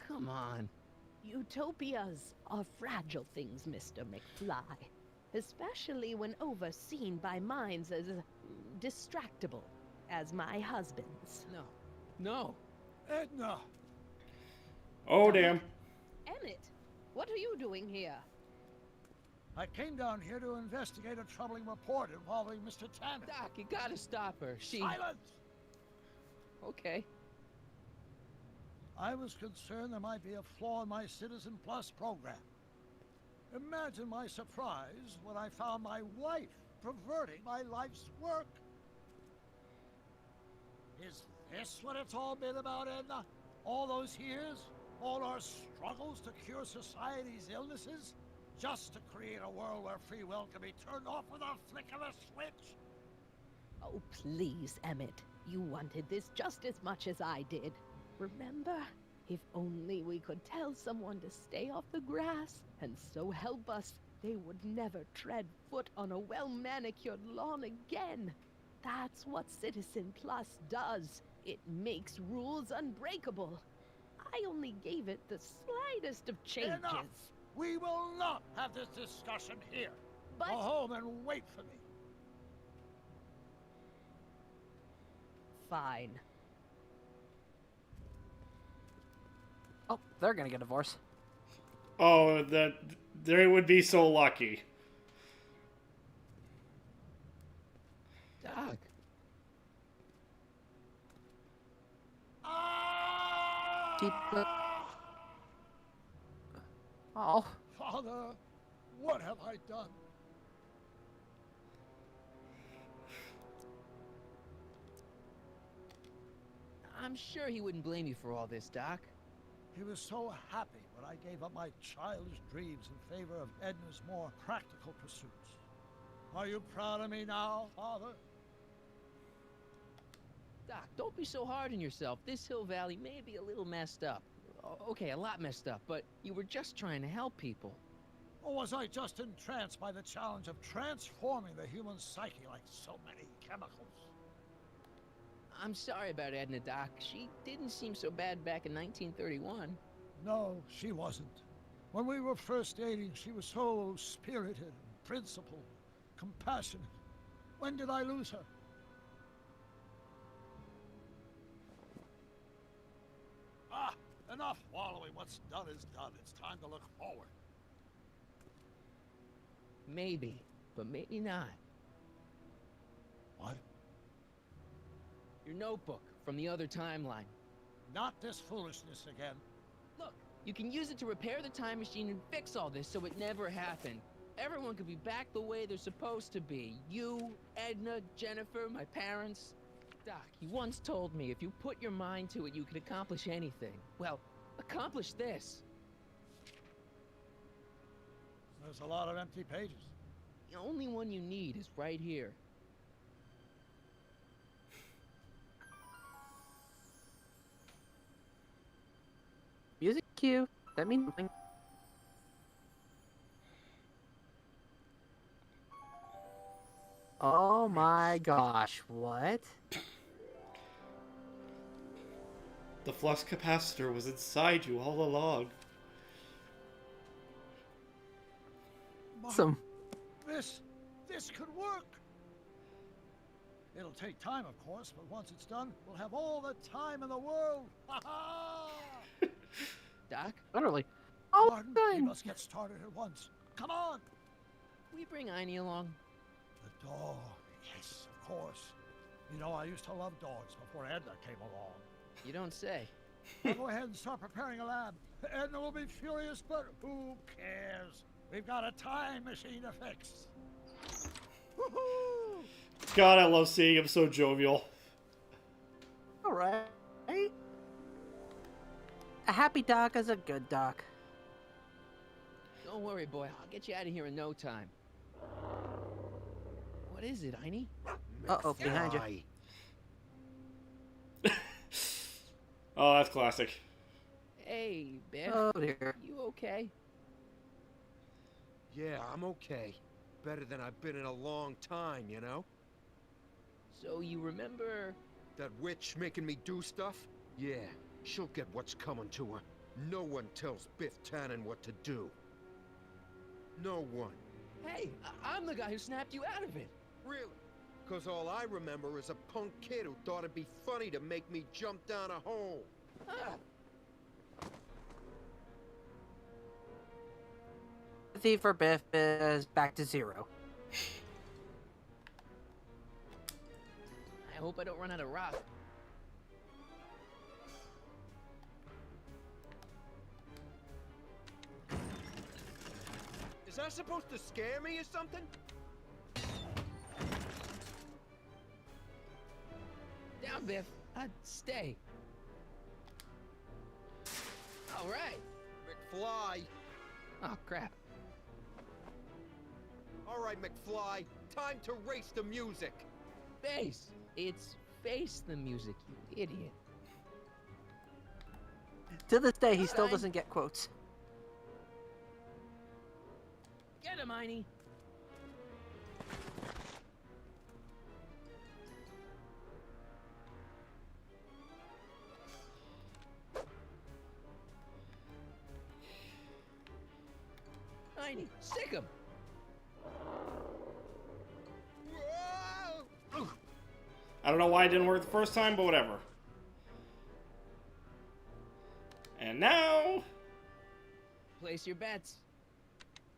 Come on. Utopias are fragile things, Mr. McFly. Especially when overseen by minds as distractible as my husband's. No. No. Edna! Oh, damn. Emmett, what are you doing here? I came down here to investigate a troubling report involving Mr. Tannen. Doc, you gotta stop her. Silence! Okay. I was concerned there might be a flaw in my Citizen Plus program. Imagine my surprise when I found my wife perverting my life's work. Is this what it's all been about, Edna? All those years? All our struggles to cure society's illnesses? Just to create a world where free will can be turned off with a flick of a switch? Oh, please, Emmett. You wanted this just as much as I did. Remember? If only we could tell someone to stay off the grass, and so help us, they would never tread foot on a well-manicured lawn again. That's what Citizen Plus does. It makes rules unbreakable. I only gave it the slightest of changes. Enough! We will not have this discussion here. But... Go home and wait for me. Fine. Oh, they're gonna get a divorce. Oh, they would be so lucky. Doc. Deep. Oh. Father, what have I done? I'm sure he wouldn't blame you for all this, Doc. He was so happy when I gave up my childish dreams in favor of Edna's more practical pursuits. Are you proud of me now, Father? Doc, don't be so hard on yourself. This Hill Valley may be a little messed up. Okay, a lot messed up, but you were just trying to help people. Or was I just entranced by the challenge of transforming the human psyche like so many chemicals? I'm sorry about Edna, Doc. She didn't seem so bad back in 1931. No, she wasn't. When we were first dating, she was so spirited, principled, compassionate. When did I lose her? Ah, enough wallowing. What's done is done. It's time to look forward. Maybe, but maybe not. Your notebook from the other timeline. Not this foolishness again. Look, you can use it to repair the time machine and fix all this so it never happened. Everyone could be back the way they're supposed to be. You, Edna, Jennifer, my parents. Doc, you once told me if you put your mind to it, you could accomplish anything. Well, accomplish this. There's a lot of empty pages. The only one you need is right here. Music cue. That means something. Oh my gosh, what? The flux capacitor was inside you all along. Some. This could work. It'll take time, of course, but once it's done, we'll have all the time in the world. Ha ha! Doc? Literally. Oh, Martin, we must get started at once. Come on! We bring Einie along. The dog. Yes, of course. You know, I used to love dogs before Edna came along. You don't say. Now go ahead and start preparing a lab. Edna will be furious, but who cares? We've got a time machine to fix. Woohoo! God, I love seeing him so jovial. Alright. A happy Doc is a good Doc. Don't worry, boy. I'll get you out of here in no time. What is it, Einie? Uh-oh, behind you. Oh, that's classic. Hey, Biff. Oh, dear. You okay? Yeah, I'm okay. Better than I've been in a long time, you know? So you remember... That witch making me do stuff? Yeah, she'll get what's coming to her. No one tells Biff Tannen what to do. No one. Hey, I'm the guy who snapped you out of it. Really? Because all I remember is a punk kid who thought it'd be funny to make me jump down a hole. Ah. Sympathy for Biff is back to 0. I hope I don't run out of rock. Is that supposed to scare me or something? Down, Biff. Stay. All right. McFly. Oh, crap. All right, McFly. Time to race the music. Face. It's face the music, you idiot. To this day, he still doesn't get quotes. Get him, Einie. Einie, stick him. I don't know why it didn't work the first time, but whatever. And now... Place your bets.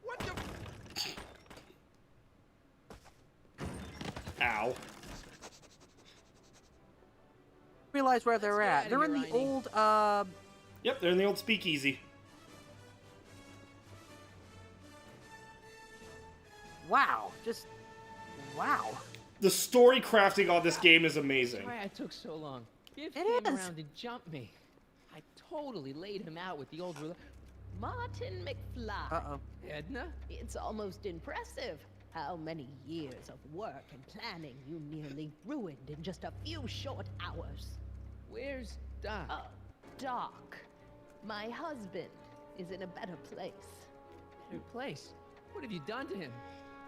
What the... Ow. Realize where they're at. They're in the old, Yep, they're in the old speakeasy. Wow. Just... Wow. The story crafting on this game is amazing. Why I took so long. Biff It came is. around and jumped me. I totally laid him out with the old ruler. Martin McFly. Uh-oh. Edna? It's almost impressive how many years of work and planning you nearly ruined in just a few short hours. Where's Doc? Doc, my husband is in a better place. Better place? What have you done to him?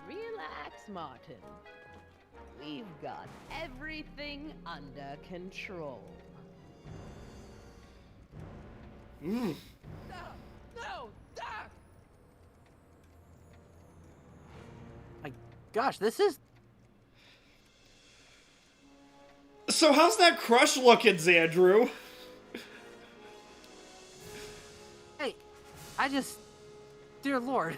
Relax, Martin. We've got everything under control. Mm. Doc! No! Doc! My gosh, this is... So how's that crush looking, Xandru? Hey, I just... Dear Lord.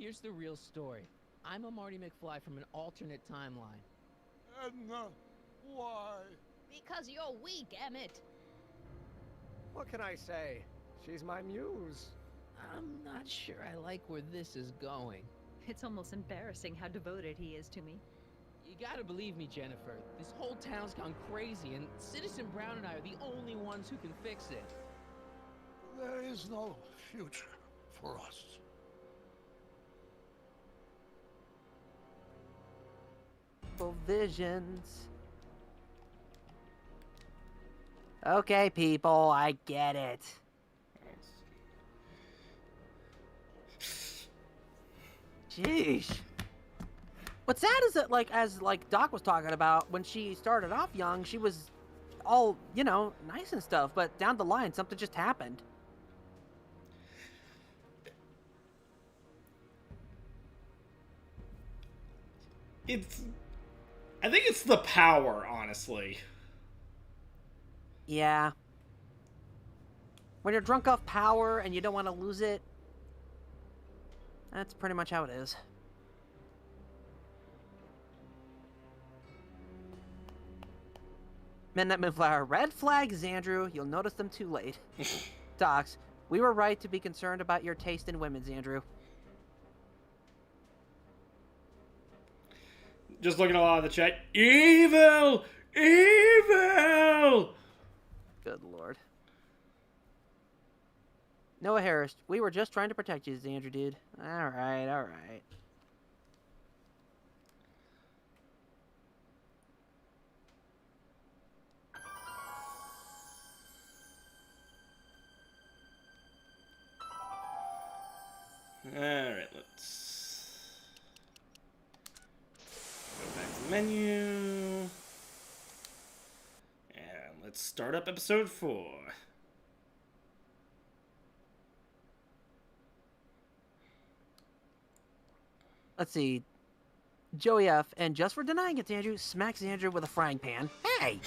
Here's the real story. I'm a Marty McFly from an alternate timeline. Edna, why? Because you're weak, Emmett. What can I say? She's my muse. I'm not sure I like where this is going. It's almost embarrassing how devoted he is to me. You gotta believe me, Jennifer. This whole town's gone crazy, and Citizen Brown and I are the only ones who can fix it. There is no future for us. Visions. Okay, people, I get it. Jeez. What's sad is that, like, as Doc was talking about, when she started off young, she was all, you know, nice and stuff, but down the line, something just happened. I think it's the power, honestly. Yeah. When you're drunk off power and you don't want to lose it, that's pretty much how it is. Midnight Moonflower. Red flags, Andrew. You'll notice them too late. Docs, we were right to be concerned about your taste in women's, Andrew. Just looking at a lot of the chat. Evil! Evil! Good lord. Noah Harris, we were just trying to protect you, Andrew, dude. Alright, alright. Alright, let's go back to the menu. And let's start up episode 4. Let's see. Joey F. And just for denying it to Andrew, smacks Andrew with a frying pan. Hey!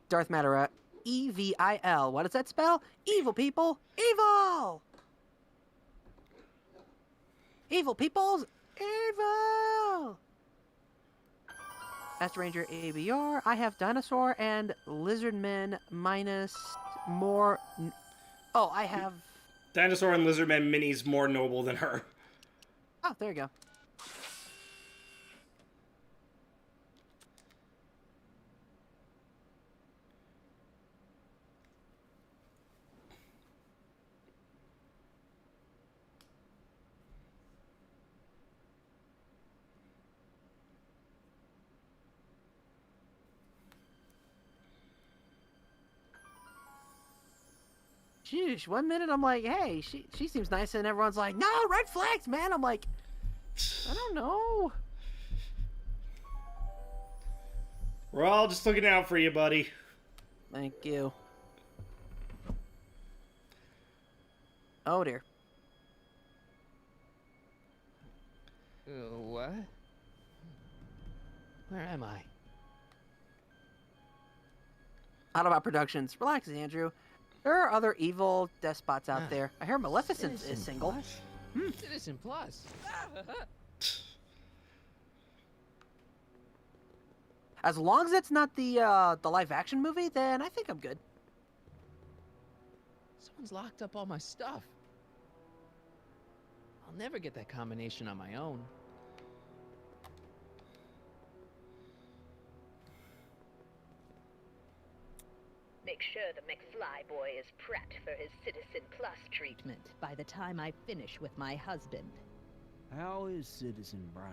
Darth Matter, E-V-I-L. What does that spell? Evil people! Evil! Evil peoples! Evil! Astro Ranger ABR. I have Dinosaur and Lizardmen minus more... Oh, I have... Dinosaur and Lizardman Mini's more noble than her. Oh, there you go. Sheesh, 1 minute I'm like, hey, she seems nice, and everyone's like, no, red flags, man. I'm like, I don't know. We're all just looking out for you, buddy. Thank you. Oh, dear. What? Where am I? Autobot Productions. Relax, Andrew. There are other evil despots out there. I hear Maleficent is single. Citizen Plus. As long as it's not the live-action movie, then I think I'm good. Someone's locked up all my stuff. I'll never get that combination on my own. Make sure the McFly boy is prepped for his Citizen Plus treatment by the time I finish with my husband. How is Citizen Brown?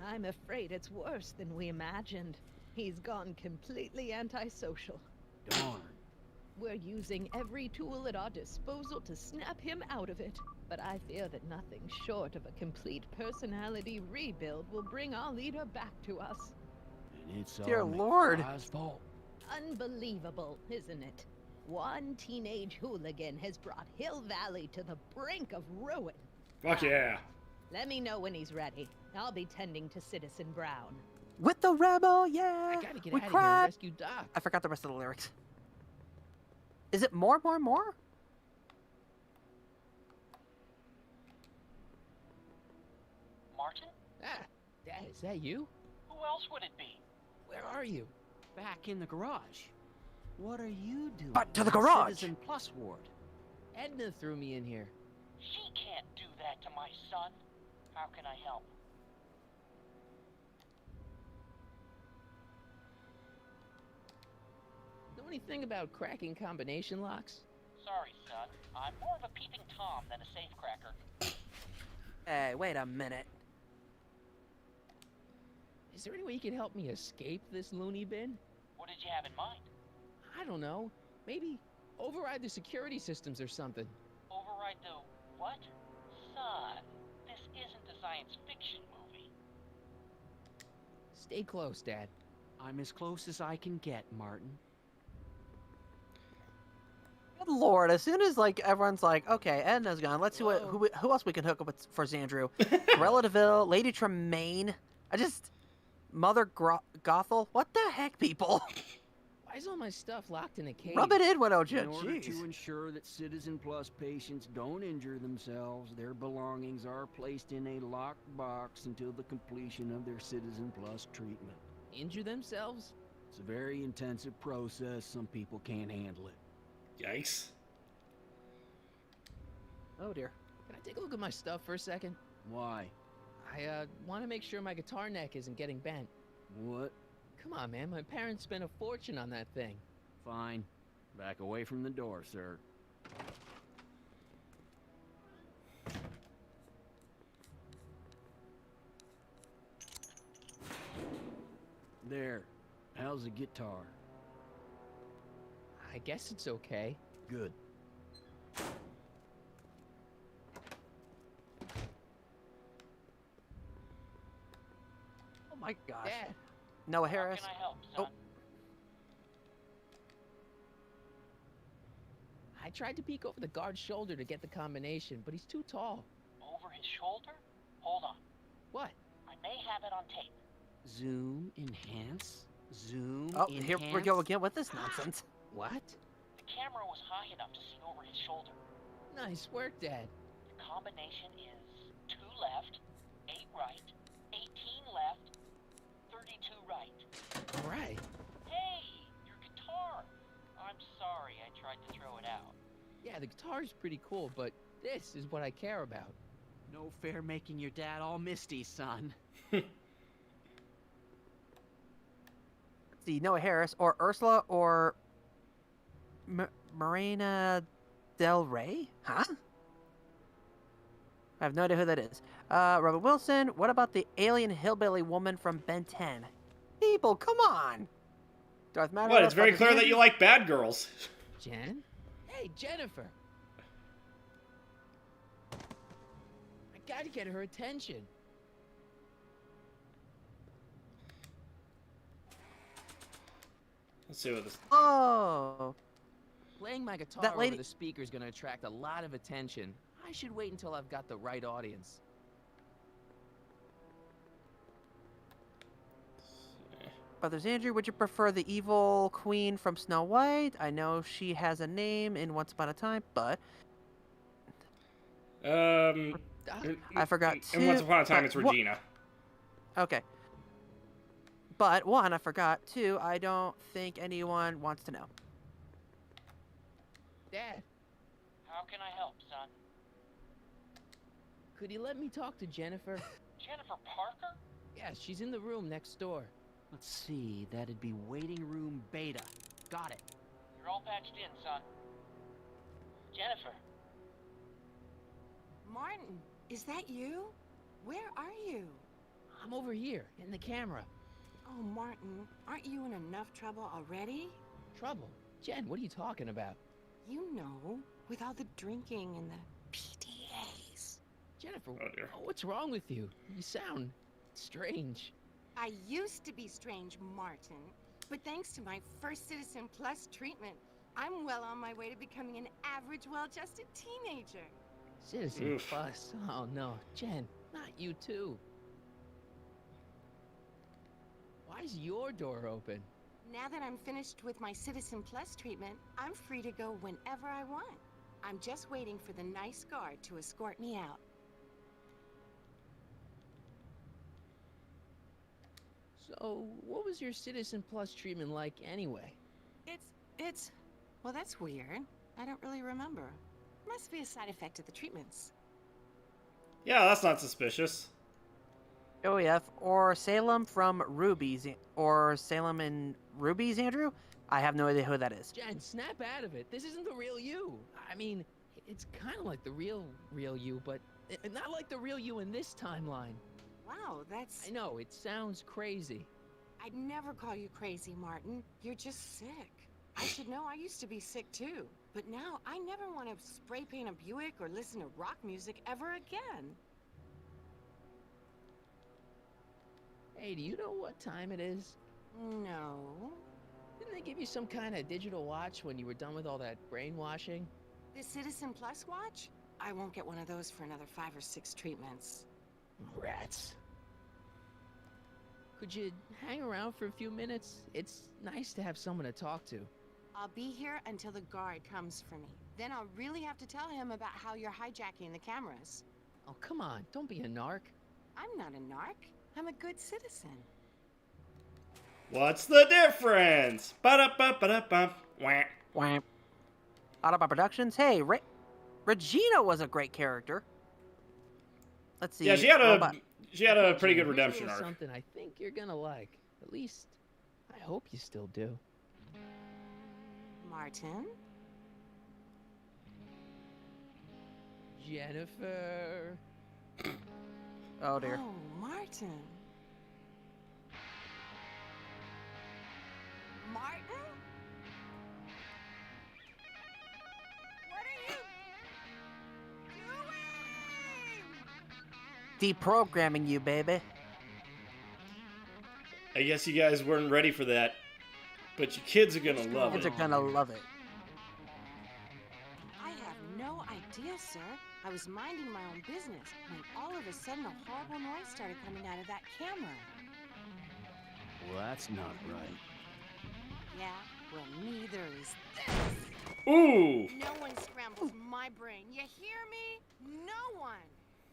I'm afraid it's worse than we imagined. He's gone completely antisocial. Darn. We're using every tool at our disposal to snap him out of it. But I fear that nothing short of a complete personality rebuild will bring our leader back to us. And it's Dear all Lord. McFly's fault. Unbelievable, isn't it? One teenage hooligan has brought Hill Valley to the brink of ruin. Fuck yeah. Let me know when he's ready. I'll be tending to Citizen Brown. With the rebel, yeah. I gotta get we out of here cried. and rescue Doc. I forgot the rest of the lyrics. Is it more? Martin? Ah, Dad, is that you? Who else would it be? Where are you? Back in the garage. What are you doing? But to the in the garage! Citizen Plus ward. Edna threw me in here. She can't do that to my son. How can I help? Know anything about cracking combination locks? Sorry, son. I'm more of a peeping Tom than a safecracker. Hey, wait a minute. Is there any way you can help me escape this loony bin? What did you have in mind? I don't know. Maybe override the security systems or something. Override the what? Son, this isn't a science fiction movie. Stay close, Dad. I'm as close as I can get, Martin. Good lord, as soon as like everyone's like, okay, Edna's gone, let's see who else we can hook up with for Xandru. Corella DeVille, Lady Tremaine. Mother Gothel? What the heck, people? Why is all my stuff locked in a cage? Rub it in, Winoja. In order Jeez. to ensure that Citizen Plus patients don't injure themselves, their belongings are placed in a locked box until the completion of their Citizen Plus treatment. Injure themselves? It's a very intensive process. Some people can't handle it. Yikes. Oh dear. Can I take a look at my stuff for a second? Why? I want to make sure my guitar neck isn't getting bent. What? Come on, man. My parents spent a fortune on that thing. Fine. Back away from the door, sir. There. How's the guitar? I guess it's okay. Good. Oh my gosh. Dad. Noah Harris. How can I help, son? I tried to peek over the guard's shoulder to get the combination, but he's too tall. Over his shoulder? Hold on. What? I may have it on tape. Zoom, enhance, zoom, Oh, enhance. here we go again with this nonsense. What? The camera was high enough to see over his shoulder. Nice work, Dad. The combination is 2 left, 8 right, 18 left, 32 right. All right. Hey, your guitar! I'm sorry I tried to throw it out. Yeah, the guitar's pretty cool, but this is what I care about. No fair making your dad all misty, son. Let's see, Noah Harris or Ursula or Marina Del Rey? Huh? I have no idea who that is. Robert Wilson. What about the alien hillbilly woman from Ben 10? People, come on! Darth Matter. What? It's very clear that you like bad girls. Jen? Hey, Jennifer! I gotta get her attention. Let's see what this. Oh! Playing my guitar That lady- over the speaker is gonna attract a lot of attention. I should wait until I've got the right audience. Brothers Andrew, would you prefer the evil queen from Snow White? I know she has a name in Once Upon a Time, but I forgot And Once two, Upon a Time, but it's one- Regina. Okay. But one, I forgot. Two, I don't think anyone wants to know. Dad, How can I help, son? could you let me talk to Jennifer? Jennifer Parker? Yeah, she's in the room next door. Let's see, that'd be waiting room beta. Got it. You're all patched in, son. Jennifer. Martin, is that you? Where are you? I'm over here, in the camera. Oh, Martin, aren't you in enough trouble already? Trouble? Jen, what are you talking about? You know, with all the drinking and the PDAs. Jennifer, Oh, dear. what's wrong with you? You sound strange. I used to be strange, Martin, but thanks to my first Citizen Plus treatment, I'm well on my way to becoming an average, well-adjusted teenager. Citizen Oof. Plus? Oh no, Jen, not you too. Why is your door open? Now that I'm finished with my Citizen Plus treatment, I'm free to go whenever I want. I'm just waiting for the nice guard to escort me out. So, what was your Citizen Plus treatment like anyway? Well, that's weird. I don't really remember. Must be a side effect of the treatments. Yeah, that's not suspicious. OEF or Salem from Ruby's or Salem and Ruby's, Andrew? I have no idea who that is. Jen, snap out of it. This isn't the real you. I mean, it's kind of like the real you, but not like the real you in this timeline. Wow, that's... I know, it sounds crazy. I'd never call you crazy, Martin. You're just sick. I should know I used to be sick too. But now I never want to spray paint a Buick or listen to rock music ever again. Hey, do you know what time it is? No. Didn't they give you some kind of digital watch when you were done with all that brainwashing? The Citizen Plus watch? I won't get one of those for another 5 or 6 treatments. Rats. Could you hang around for a few minutes? It's nice to have someone to talk to. I'll be here until the guard comes for me. Then I'll really have to tell him about how you're hijacking the cameras. Oh, come on. Don't be a narc. I'm not a narc. I'm a good citizen. What's the difference? Ba-da-ba-ba-da-bum. Wah. Wham. Autobot Productions. Hey, Regina was a great character. Let's see. Yeah, she had a pretty good redemption arc. Something I think you're gonna like. At least, I hope you still do. Martin? Jennifer. Oh dear. Oh, Martin. Martin? What are you doing? Deprogramming you, baby. I guess you guys weren't ready for that, but your kids are gonna love Kids it. are gonna love it. I have no idea, sir. I was minding my own business when all of a sudden a horrible noise started coming out of that camera. Well, that's not right. Yeah, well, neither is this. Ooh! No one scrambles my brain. You hear me? No one.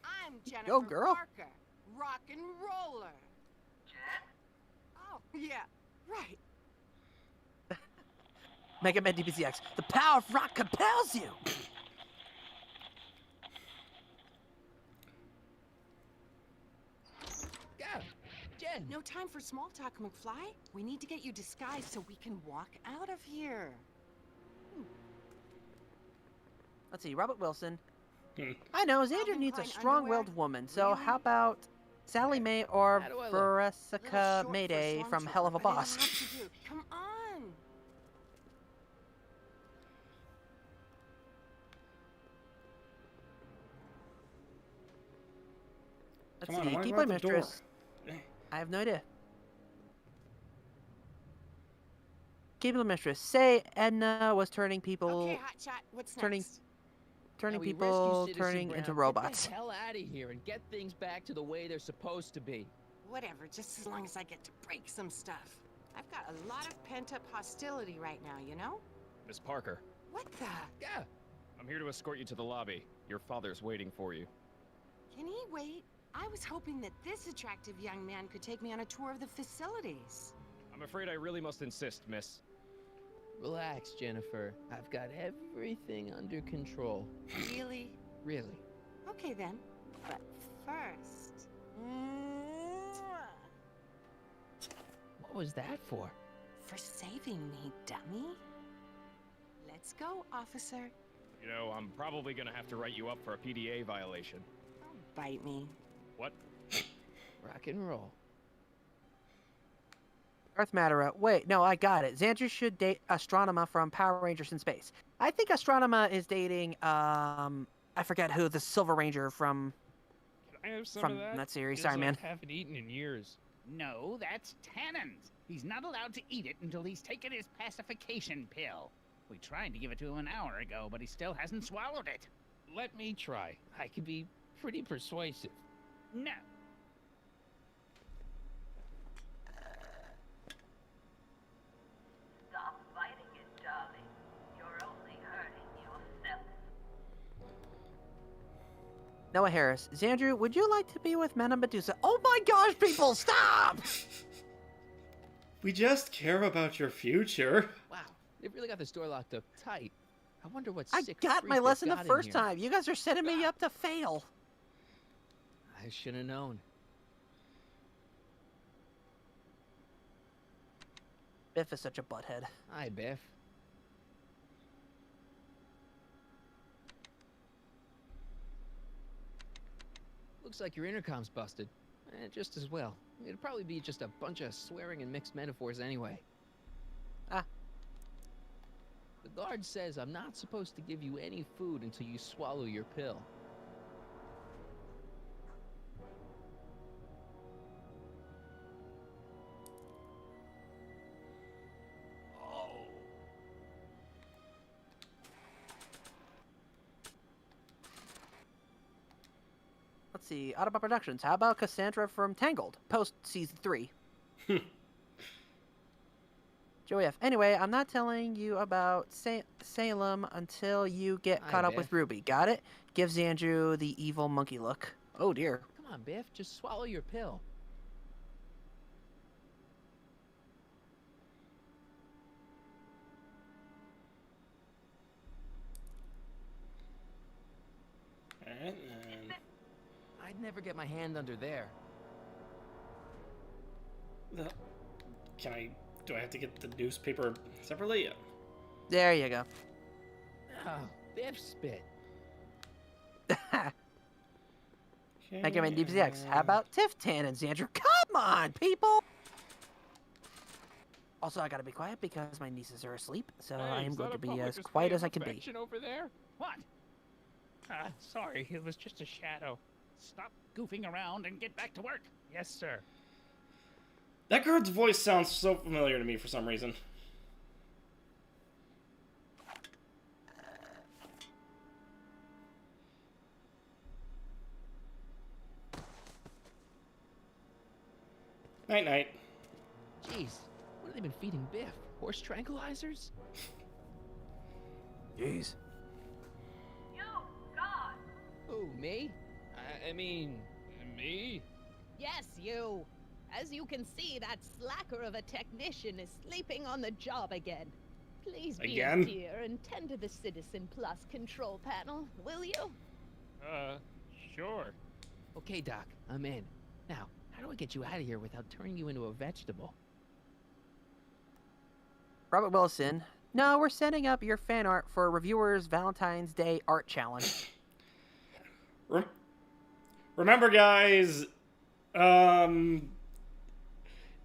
I'm Jennifer Go, girl. Parker, rock and roller. Oh, yeah, right. Mega Man DBZX. The power of rock compels you. Yeah, Jen. No time for small talk, McFly. We need to get you disguised so we can walk out of here. Let's see. Robert Wilson. I know, Xander needs a Klein strong-willed woman, so how about Sally Mae or How do I look? Veruca Mayday from Hell of a Boss? Come on. Let's Come on, see. why Keyblade not the Mistress. I have no idea. Keyblade Mistress. Say Edna was turning people, Okay, Hotshot, what's turning next? turning Now we people rescue Citizen turning Brown. into Get robots. the hell out of here and get things back to the way they're supposed to be. Whatever, just as long as I get to break some stuff. I've got a lot of pent-up hostility right now, you know? Miss Parker, What the? Yeah. I'm here to escort you to the lobby. Your father's waiting for you. Can he wait? I was hoping that this attractive young man could take me on a tour of the facilities. I'm afraid I really must insist, miss. Relax, Jennifer. I've got everything under control. Really? Really. Okay then. But first... What was that for? For saving me, dummy. Let's go, officer. You know, I'm probably gonna have to write you up for a PDA violation. Don't bite me. What? Rock and roll. Earth Matter. Wait, no, I got it. Xander should date Astronema from Power Rangers in Space. I think Astronema is dating, I forget who, the Silver Ranger from I have some from of that. that series. Yes, Sorry, I man. haven't eaten in years. No, that's Tannen's. He's not allowed to eat it until he's taken his pacification pill. We tried to give it to him an hour ago, but he still hasn't swallowed it. Let me try. I can be pretty persuasive. No. Noah Harris. Xandru, would you like to be with Mena Medusa? Oh my gosh, people, stop! We just care about your future. Wow, they really got this door locked up tight. I wonder what I sick got freak my they've lesson the got in first here. time. You guys are setting me up to fail. I should have known. Biff is such a butthead. Hi, Biff. Looks like your intercom's busted. Just as well. It'd probably be just a bunch of swearing and mixed metaphors anyway. Ah. The guard says I'm not supposed to give you any food until you swallow your pill. Let's see. Autobot Productions. How about Cassandra from Tangled? Post season 3. Joey F. Anyway, I'm not telling you about Salem until you get Hi, caught up Biff. with Ruby. Got it? Gives Andrew the evil monkey look. Oh dear. Come on, Biff, just swallow your pill. Alright, I'd never get my hand under there. do I have to get the newspaper separately? There you go. Oh, Biff spit. Thank you, my Deep ZX. How about Tiff Tan and Xandru? Come on, people! Also, I gotta be quiet because my nieces are asleep, so I am going to be as quiet as I can be. Over there? What? Sorry, it was just a shadow. Stop goofing around and get back to work. Yes, sir. That guard's voice sounds so familiar to me for some reason. Night night. Jeez, what have they been feeding Biff? Horse tranquilizers? Jeez. You, God! Who, me? I mean, me? Yes, you. As you can see, that slacker of a technician is sleeping on the job again. Please be Again? a dear and tend to the Citizen Plus control panel, will you? Sure. Okay, Doc, I'm in. Now, how do I get you out of here without turning you into a vegetable? Robert Wilson. No, we're setting up your fan art for reviewers' Valentine's Day art challenge. Remember, guys,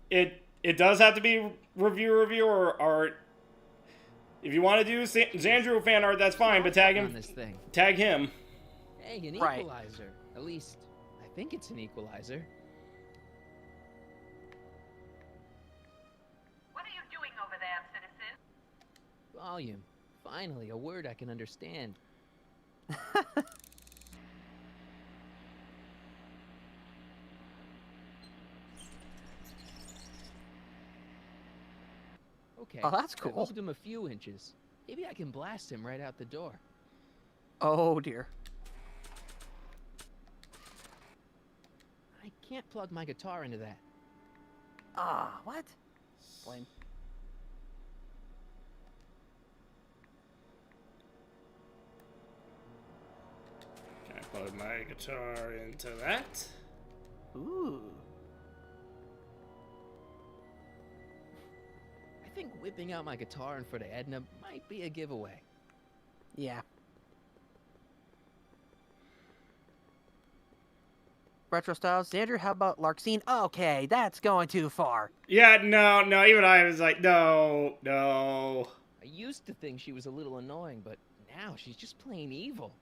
it does have to be reviewer art. If you want to do Xandru fan art, that's fine, but tag him. On this thing. Tag him. Hey, an Right. equalizer. At least, I think it's an equalizer. What are you doing over there, citizen? Volume. Finally, a word I can understand. Okay. Oh, that's I cool. moved him a few inches. Maybe I can blast him right out the door. Oh dear. I can't plug my guitar into that. Ah, what? Blame. Can I plug my guitar into that? Ooh. I think whipping out my guitar in front of Edna might be a giveaway. Yeah. Retro Styles. Xandru, how about Larksine? Okay, that's going too far. Yeah, no, even I was like, no. I used to think she was a little annoying, but now she's just plain evil.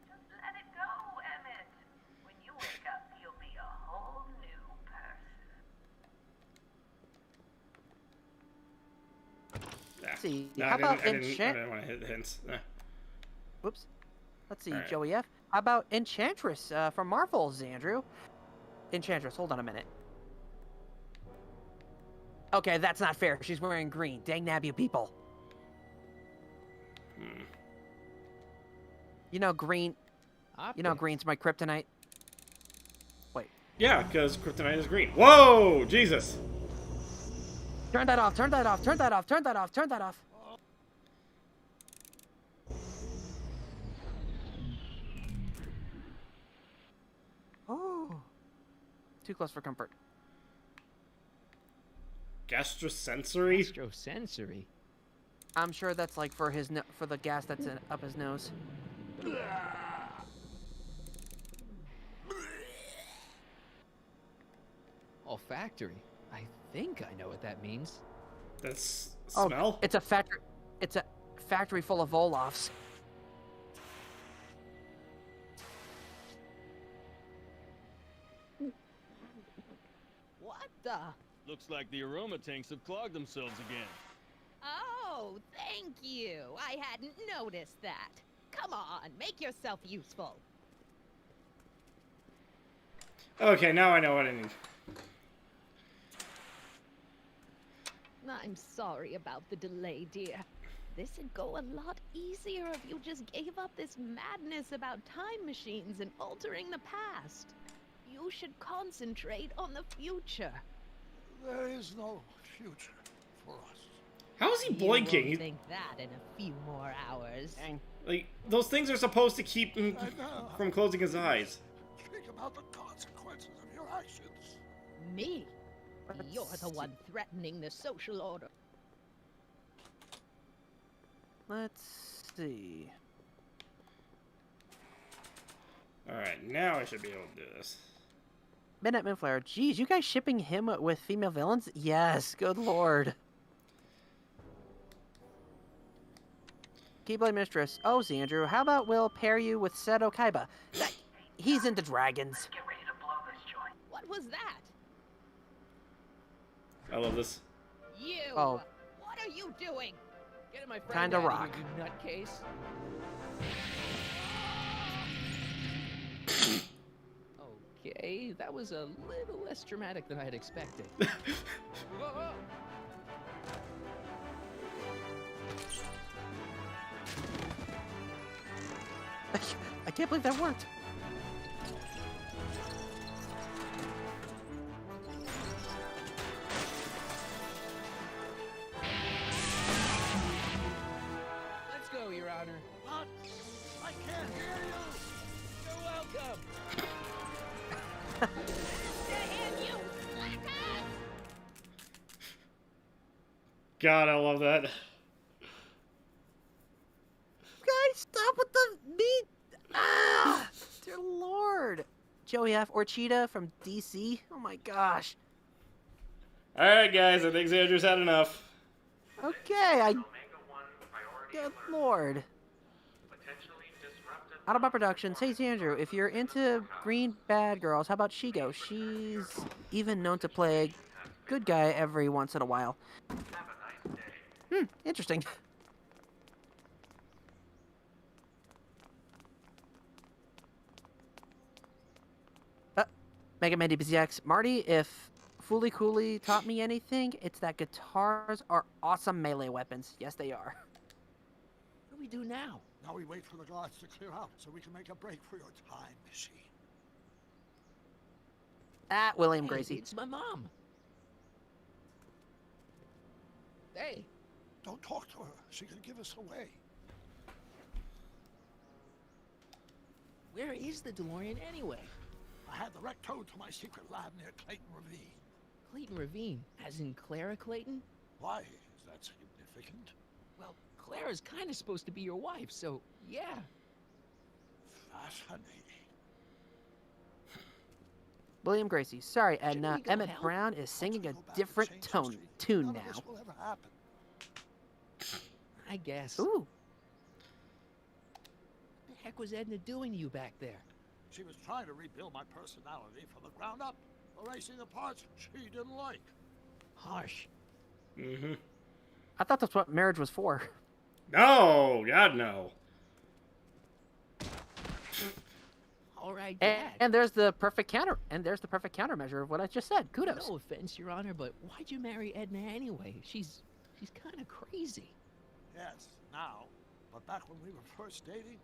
Just let it go, Emmett. When you wake up, you'll be a whole new person. Let's see. No, How about I Enchant? didn't want to hit the hints. Whoops. Let's see, All right. Joey F. How about Enchantress from Marvel, Xandru? Enchantress, hold on a minute. Okay, that's not fair. She's wearing green. Dang nab you people. You know, green. You know, green's my kryptonite. Wait. Yeah, because kryptonite is green. Whoa, Jesus. Turn that off, turn that off, turn that off, turn that off, turn that off. Oh. Too close for comfort. Gastrosensory? Gastrosensory? I'm sure that's like for his for the gas that's up his nose. Olfactory? I think I know what that means. That's smell? Oh, it's a factory. It's a factory full of Olafs. What the? Looks like the aroma tanks have clogged themselves again. Oh, thank you. I hadn't noticed that. Come on, make yourself useful. Okay, now I know what I need. I'm sorry about the delay, dear. This'd go a lot easier if you just gave up this madness about time machines and altering the past. You should concentrate on the future. There is no future for us. How is he You blinking? won't think that in a few more hours. Like, those things are supposed to keep him from closing his eyes. Think about the consequences of your actions. Me? You're the one threatening the social order. Let's see. Alright, now I should be able to do this. Midnight Moonflower. Geez, you guys shipping him with female villains? Yes, good lord. Keyblade Mistress. Oh, Xandru, how about we'll pair you with Seto Kaiba? He's into dragons. What was that? I love this. You! Oh. What are you doing? Get my friend Kinda out of rock. here, you nutcase. Okay, that was a little less dramatic than I had expected. Whoa. I can't believe that worked. Let's go, Your Honor. What? I can't hear you. You're welcome. God, I love that. Guys, stop with the meat! Ah! Dear lord! Joey F. or Cheetah from DC? Oh my gosh. Alright, guys, I think Xandru's had enough. Okay, Good lord. Autobot Productions. Hey, Xandru, if you're into green bad girls, how about Shigo? She's even known to play a good guy every once in a while. Interesting. Mega Man DBZX. Marty, if Fooly Cooley taught me anything, it's that guitars are awesome melee weapons. Yes, they are. What do we do now? Now we wait for the guards to clear out so we can make a break for your time machine. William Hey, Gracie. it's my mom. Hey. Don't talk to her. She can give us away. Where is the DeLorean anyway? I had the wreck towed to my secret lab near Clayton Ravine. Clayton Ravine, as in Clara Clayton? Why is that significant? Well, Clara's kind of supposed to be your wife, so yeah. Fascinating. William Gracie. Sorry, Edna. we go Emmett help? Brown is singing a different tune None now. of this will ever happen. I guess. Ooh. What the heck was Edna doing to you back there? She was trying to rebuild my personality from the ground up, erasing the parts she didn't like. Harsh. Mm-hmm. I thought that's what marriage was for. No, God, no. All right, And, Dad. and there's the perfect counter. And there's the perfect countermeasure of what I just said. Kudos. No offense, Your Honor, but why'd you marry Edna anyway? She's kind of crazy. Yes, now. But back when we were first dating,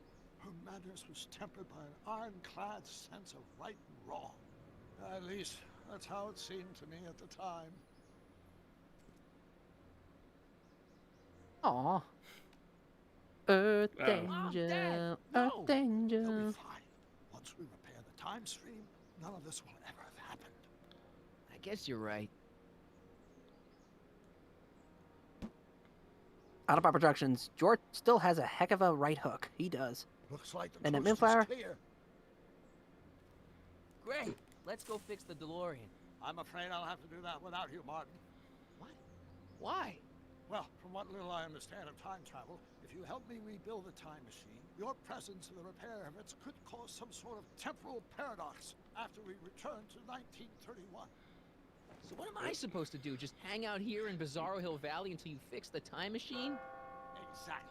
Her manners was tempered by an ironclad sense of right and wrong. At least, that's how it seemed to me at the time. Aw. Earth Oh. danger, No. Earth danger. You'll be fine. Once we repair the time stream, none of this will ever have happened. I guess you're right. Autobot Productions. George still has a heck of a right hook. He does. Looks like the And coast at is Moonflower? clear. Great. Let's go fix the DeLorean. I'm afraid I'll have to do that without you, Martin. What? Why? Well, from what little I understand of time travel, if you help me rebuild the time machine, your presence in the repair of it could cause some sort of temporal paradox after we return to 1931. So what am I supposed to do? Just hang out here in Bizarro Hill Valley until you fix the time machine? Exactly.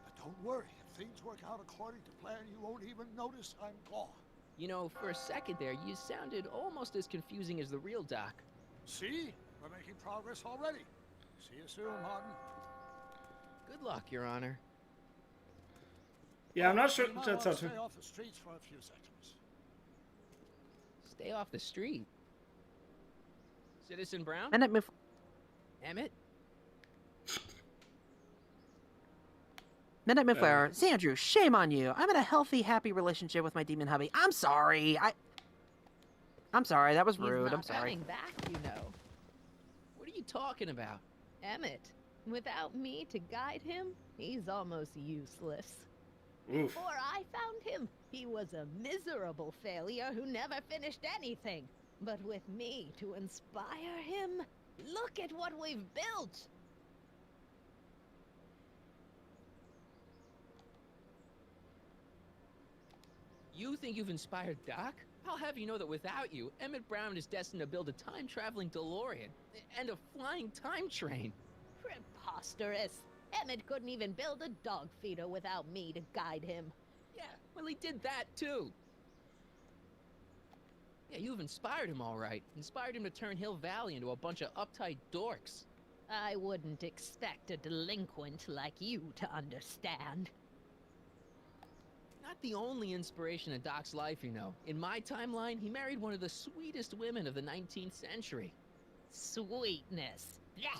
But don't worry, if things work out according to plan, you won't even notice I'm gone. You know, for a second there, you sounded almost as confusing as the real Doc. See? We're making progress already. See you soon, Martin. Good luck, Your Honor. Yeah, I'm not sure. You might That's want to not stay off the streets for a few seconds. Stay off the street. Citizen Brown? And it move. Emmett? Midnight Moonflower. Xandru, shame on you. I'm in a healthy, happy relationship with my demon hubby. I'm sorry. I'm sorry. That was He's rude. not I'm sorry. coming back, you know. What are you talking about? Emmett, without me to guide him, he's almost useless. Oof. Before I found him, he was a miserable failure who never finished anything. But with me to inspire him, look at what we've built. You think you've inspired Doc? I'll have you know that without you, Emmett Brown is destined to build a time-traveling DeLorean and a flying time train. Preposterous. Emmett couldn't even build a dog feeder without me to guide him. Yeah, well, he did that too. Yeah, you've inspired him all right. Inspired him to turn Hill Valley into a bunch of uptight dorks. I wouldn't expect a delinquent like you to understand. Not the only inspiration in Doc's life, you know. In my timeline, he married one of the sweetest women of the 19th century. Sweetness. Yeah.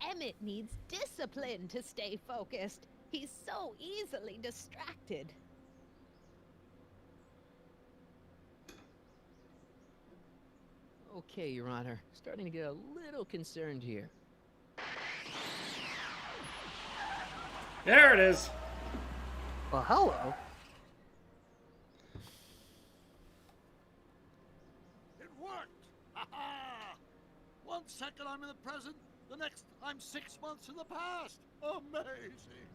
Emmett needs discipline to stay focused. He's so easily distracted. Okay, Your Honor. Starting to get a little concerned here. There it is. Well, hello. It worked! Ha-ha! 1 second I'm in the present, the next I'm 6 months in the past. Amazing!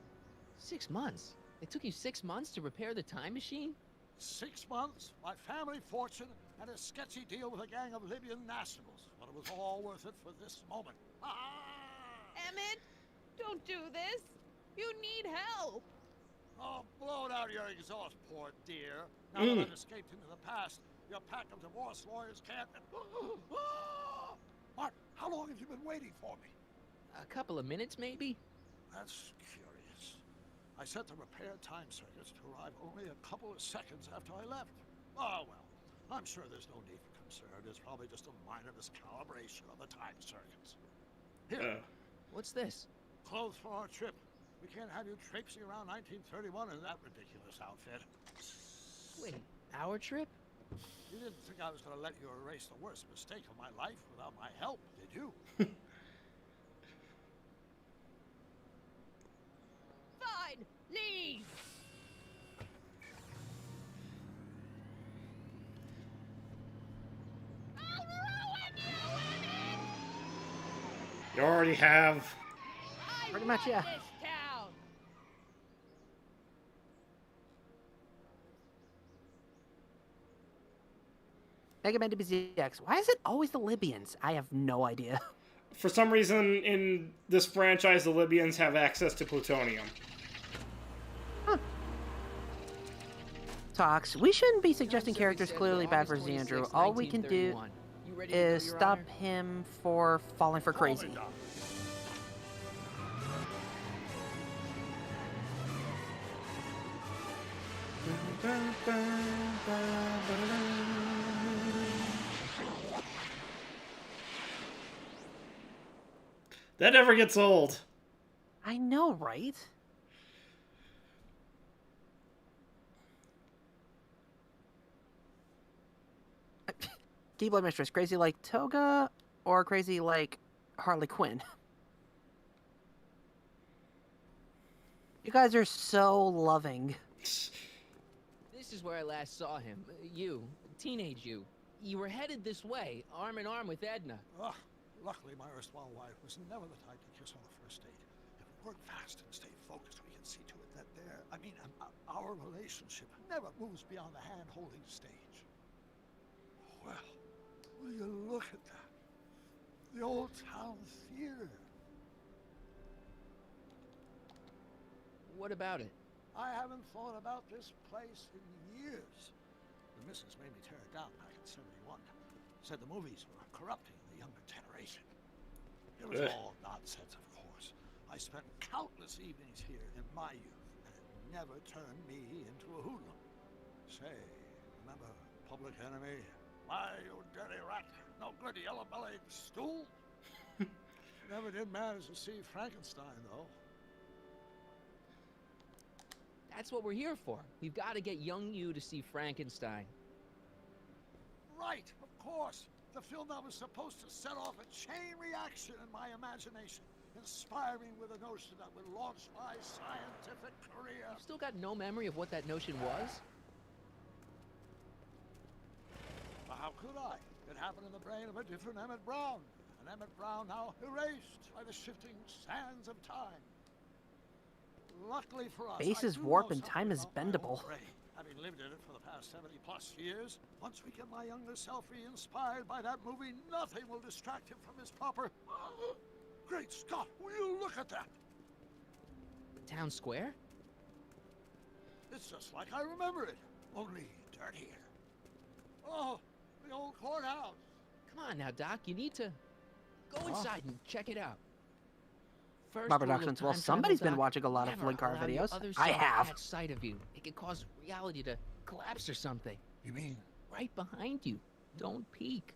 6 months? It took you 6 months to repair the time machine? 6 months, my family fortune, and a sketchy deal with a gang of Libyan nationals. But it was all worth it for this moment. Emmett, don't do this. You need help. Oh, blow it out of your exhaust, poor dear. Now that I've escaped into the past, your pack of divorce lawyers can't... Mark, how long have you been waiting for me? A couple of minutes, maybe? That's curious. I set the repair time circuits to arrive only a couple of seconds after I left. Oh, well. I'm sure there's no need for concern. It's probably just a minor miscalibration of the time circuits. Here. What's this? Clothes for our trip. We can't have you traipsing around 1931 in that ridiculous outfit. Wait, our trip? You didn't think I was going to let you erase the worst mistake of my life without my help, did you? Fine, leave. I'll ruin you, Emmett! You already have. Pretty much, yeah. This town. Mega Man DBZX. Why is it always the Libyans? I have no idea. For some reason, in this franchise, the Libyans have access to plutonium. Talks. We shouldn't be suggesting characters clearly bad for Xandru. All we can do is stop him for falling for crazy. That never gets old. I know, right? Keyblade Mistress, crazy like Toga or crazy like Harley Quinn? You guys are so loving. This is where I last saw him. You, teenage you. You were headed this way, arm in arm with Edna. Ugh. Luckily, my erstwhile wife was never the type to kiss on the first date. If we work fast and stay focused, we can see to it that our relationship never moves beyond the hand-holding stage. Well, will you look at that? The Old Town Theater. What about it? I haven't thought about this place in years. The missus made me tear it down back in '71. Said the movies were corrupting the younger generation. It was all nonsense, of course. I spent countless evenings here in my youth, and it never turned me into a hoodlum. Say, remember Public Enemy? Why, you dirty rat, no good yellow-bellied stool? Never did manage to see Frankenstein, though. That's what we're here for. We've got to get young you to see Frankenstein. Right, of course. The film that was supposed to set off a chain reaction in my imagination, inspiring with a notion that would launch my scientific career. You've still got no memory of what that notion was? Well, how could I? It happened in the brain of a different Emmett Brown. An Emmett Brown now erased by the shifting sands of time. Luckily for us, Space is warp and time is bendable. Having lived in it for the past 70+ years, once we get my younger self re-inspired by that movie, nothing will distract him from his proper... Great Scott, will you look at that? The town square? It's just like I remember it, only dirtier. Oh, the old courthouse. Come on now, Doc, you need to go inside and check it out. First Robert rule of Oxman's, well, time somebody's travel, been Doc, watching a lot of never Linkar allow the videos. other I side to have. catch sight of you. It could cause reality to collapse or something. You mean? Right behind you. Don't peek.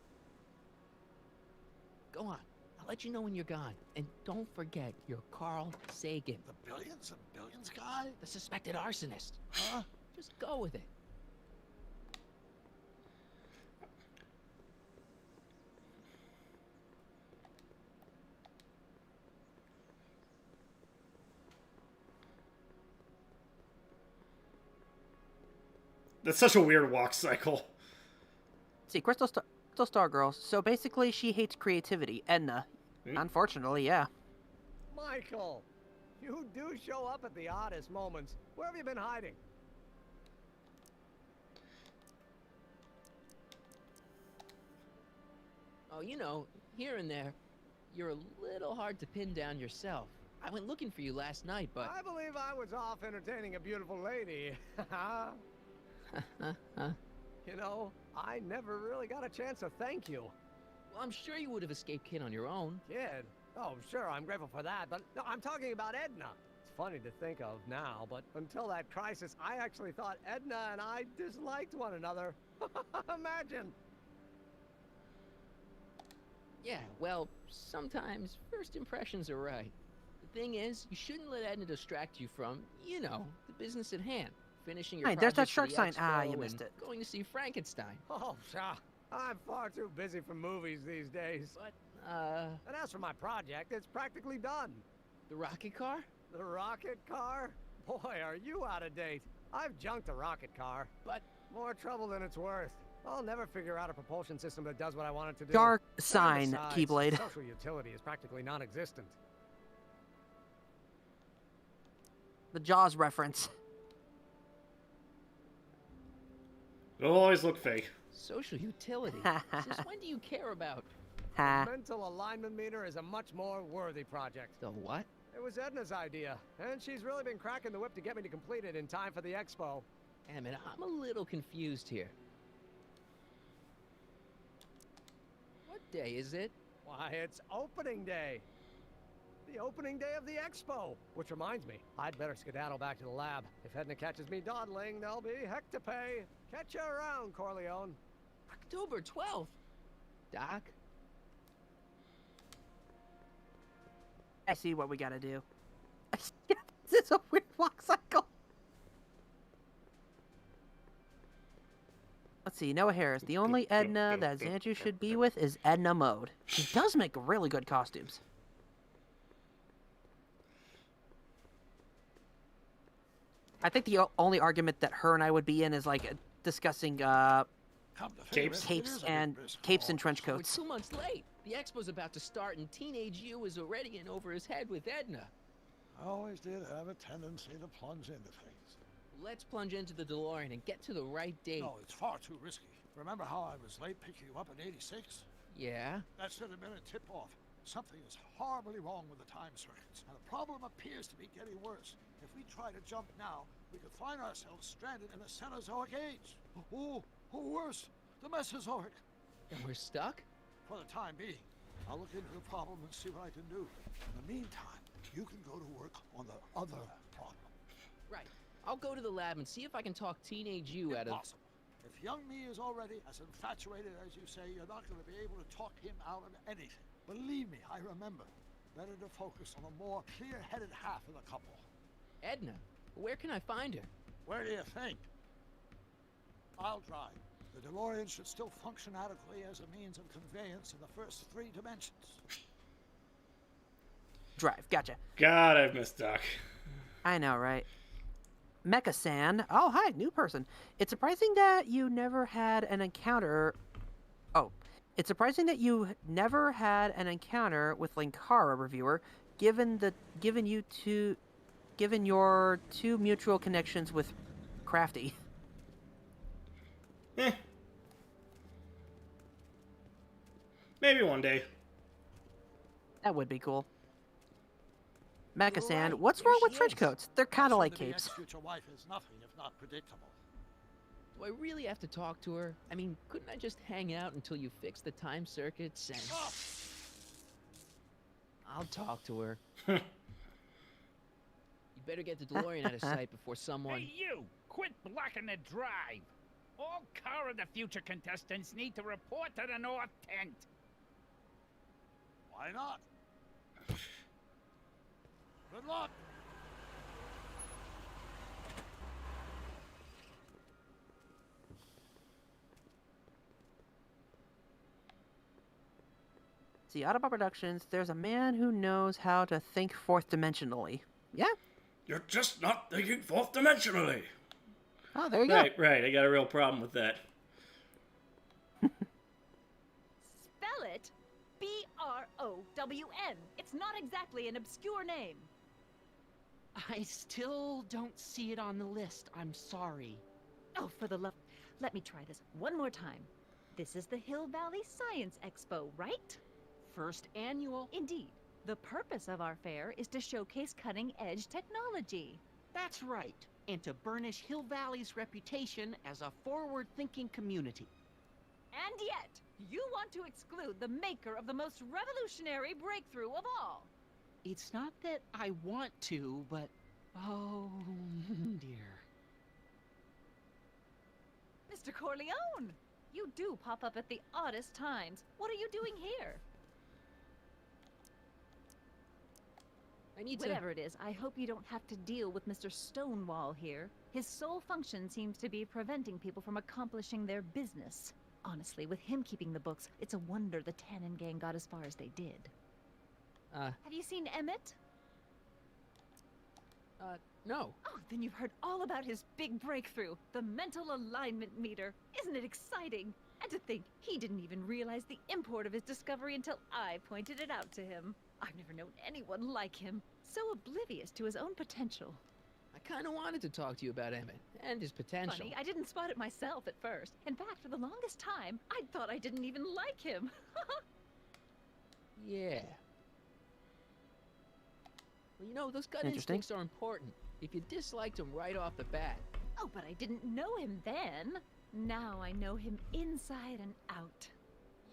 Go on. I'll let you know when you're gone. And don't forget, you're Carl Sagan. The billions and billions guy? The suspected arsonist. Huh? Just go with it. That's such a weird walk cycle. See, Crystal Star Girls. So basically, she hates creativity. Edna. Unfortunately, yeah. Michael, you do show up at the oddest moments. Where have you been hiding? Oh, you know, here and there, you're a little hard to pin down yourself. I went looking for you last night, but... I believe I was off entertaining a beautiful lady. You know, I never really got a chance to thank you. Well, I'm sure you would have escaped Kid on your own. Kid? Oh, sure, I'm grateful for that, but no, I'm talking about Edna. It's funny to think of now, but until that crisis, I actually thought Edna and I disliked one another. Imagine! Yeah, well, sometimes first impressions are right. The thing is, you shouldn't let Edna distract you from, you know, the business at hand. Finishing your Hey, there's that project shark for the sign. Ah, expo you and missed it. Going to see Frankenstein. Oh, pshaw. I'm far too busy for movies these days. But, And as for my project, it's practically done. The rocket car? The rocket car? Boy, are you out of date. I've junked the rocket car. But... more trouble than it's worth. I'll never figure out a propulsion system that does what I want it to do. Dark And sign, besides, Keyblade. Social utility is practically non-existent. The Jaws reference. It'll always look fake. Social utility? Since when do you care about... The mental alignment meter is a much more worthy project. The what? It was Edna's idea, and she's really been cracking the whip to get me to complete it in time for the expo. Damn it, I'm a little confused here. What day is it? Why, it's opening day. The opening day of the expo. Which reminds me, I'd better skedaddle back to the lab. If Edna catches me dawdling, there'll be heck to pay. Catch you around, Corleone. October 12th? Doc? I see what we gotta do. This is a weird walk cycle. Let's see, Noah Harris. The only Edna that Xanchu should be with is Edna Mode. She does make really good costumes. I think the only argument that her and I would be in is like discussing capes and trench We're coats. 2 months late. The expo's about to start and Teenage You is already in over his head with Edna. I always did have a tendency to plunge into things. Let's plunge into the DeLorean and get to the right date. No, it's far too risky. Remember how I was late picking you up in '86? Yeah? That should have been a tip-off. Something is horribly wrong with the time circuits, and the problem appears to be getting worse. If we try to jump now, we could find ourselves stranded in the Cenozoic age. Or worse, the Mesozoic. And we're stuck? For the time being. I'll look into the problem and see what I can do. In the meantime, you can go to work on the other problem. Right. I'll go to the lab and see if I can talk Teenage You out of... Impossible. If young me is already as infatuated as you say, you're not going to be able to talk him out of anything. Believe me, I remember. Better to focus on the more clear-headed half of the couple. Edna, where can I find her? Where do you think? I'll drive. The DeLorean should still function adequately as a means of conveyance in the first 3 dimensions. Drive, gotcha. God, I've missed Doc. I know, right? Mecha-san. Oh, hi, new person. It's surprising that you never had an encounter... Oh. It's surprising that you never had an encounter with Linkara, reviewer, given your 2 mutual connections with Crafty. Maybe one day. That would be cool. Mecha-san, what's wrong with trench coats? They're kind of like The capes. future wife is nothing if not predictable. Do I really have to talk to her? I mean, couldn't I just hang out until you fix the time circuits and... I'll talk to her. You better get the DeLorean out of sight before someone... Hey, you! Quit blocking the drive! All Car of the Future contestants need to report to the North Tent. Why not? Good luck. See, Autobot Productions, there's a man who knows how to think fourth dimensionally. Yeah? You're just not thinking fourth dimensionally. Oh, there you go. Right. I got a real problem with that. Spell it B-R-O-W-N. It's not exactly an obscure name. I still don't see it on the list. I'm sorry. Oh, for the love... Let me try this one more time. This is the Hill Valley Science Expo, right? First annual. Indeed. The purpose of our fair is to showcase cutting-edge technology. That's right. And to burnish Hill Valley's reputation as a forward-thinking community. And yet, you want to exclude the maker of the most revolutionary breakthrough of all. It's not that I want to, but... oh, dear. Mr. Corleone! You do pop up at the oddest times. What are you doing here? I need Whatever it is, I hope you don't have to deal with Mr. Stonewall here. His sole function seems to be preventing people from accomplishing their business. Honestly, with him keeping the books, it's a wonder the Tannen gang got as far as they did. Have you seen Emmett? No. Oh, then you've heard all about his big breakthrough, the mental alignment meter. Isn't it exciting? And to think, he didn't even realize the import of his discovery until I pointed it out to him. I've never known anyone like him, so oblivious to his own potential. I kind of wanted to talk to you about Emmett and his potential. Funny, I didn't spot it myself at first. In fact, for the longest time, I thought I didn't even like him. Yeah. Well, you know, those gut instincts are important. If you disliked him right off the bat. Oh, but I didn't know him then. Now I know him inside and out.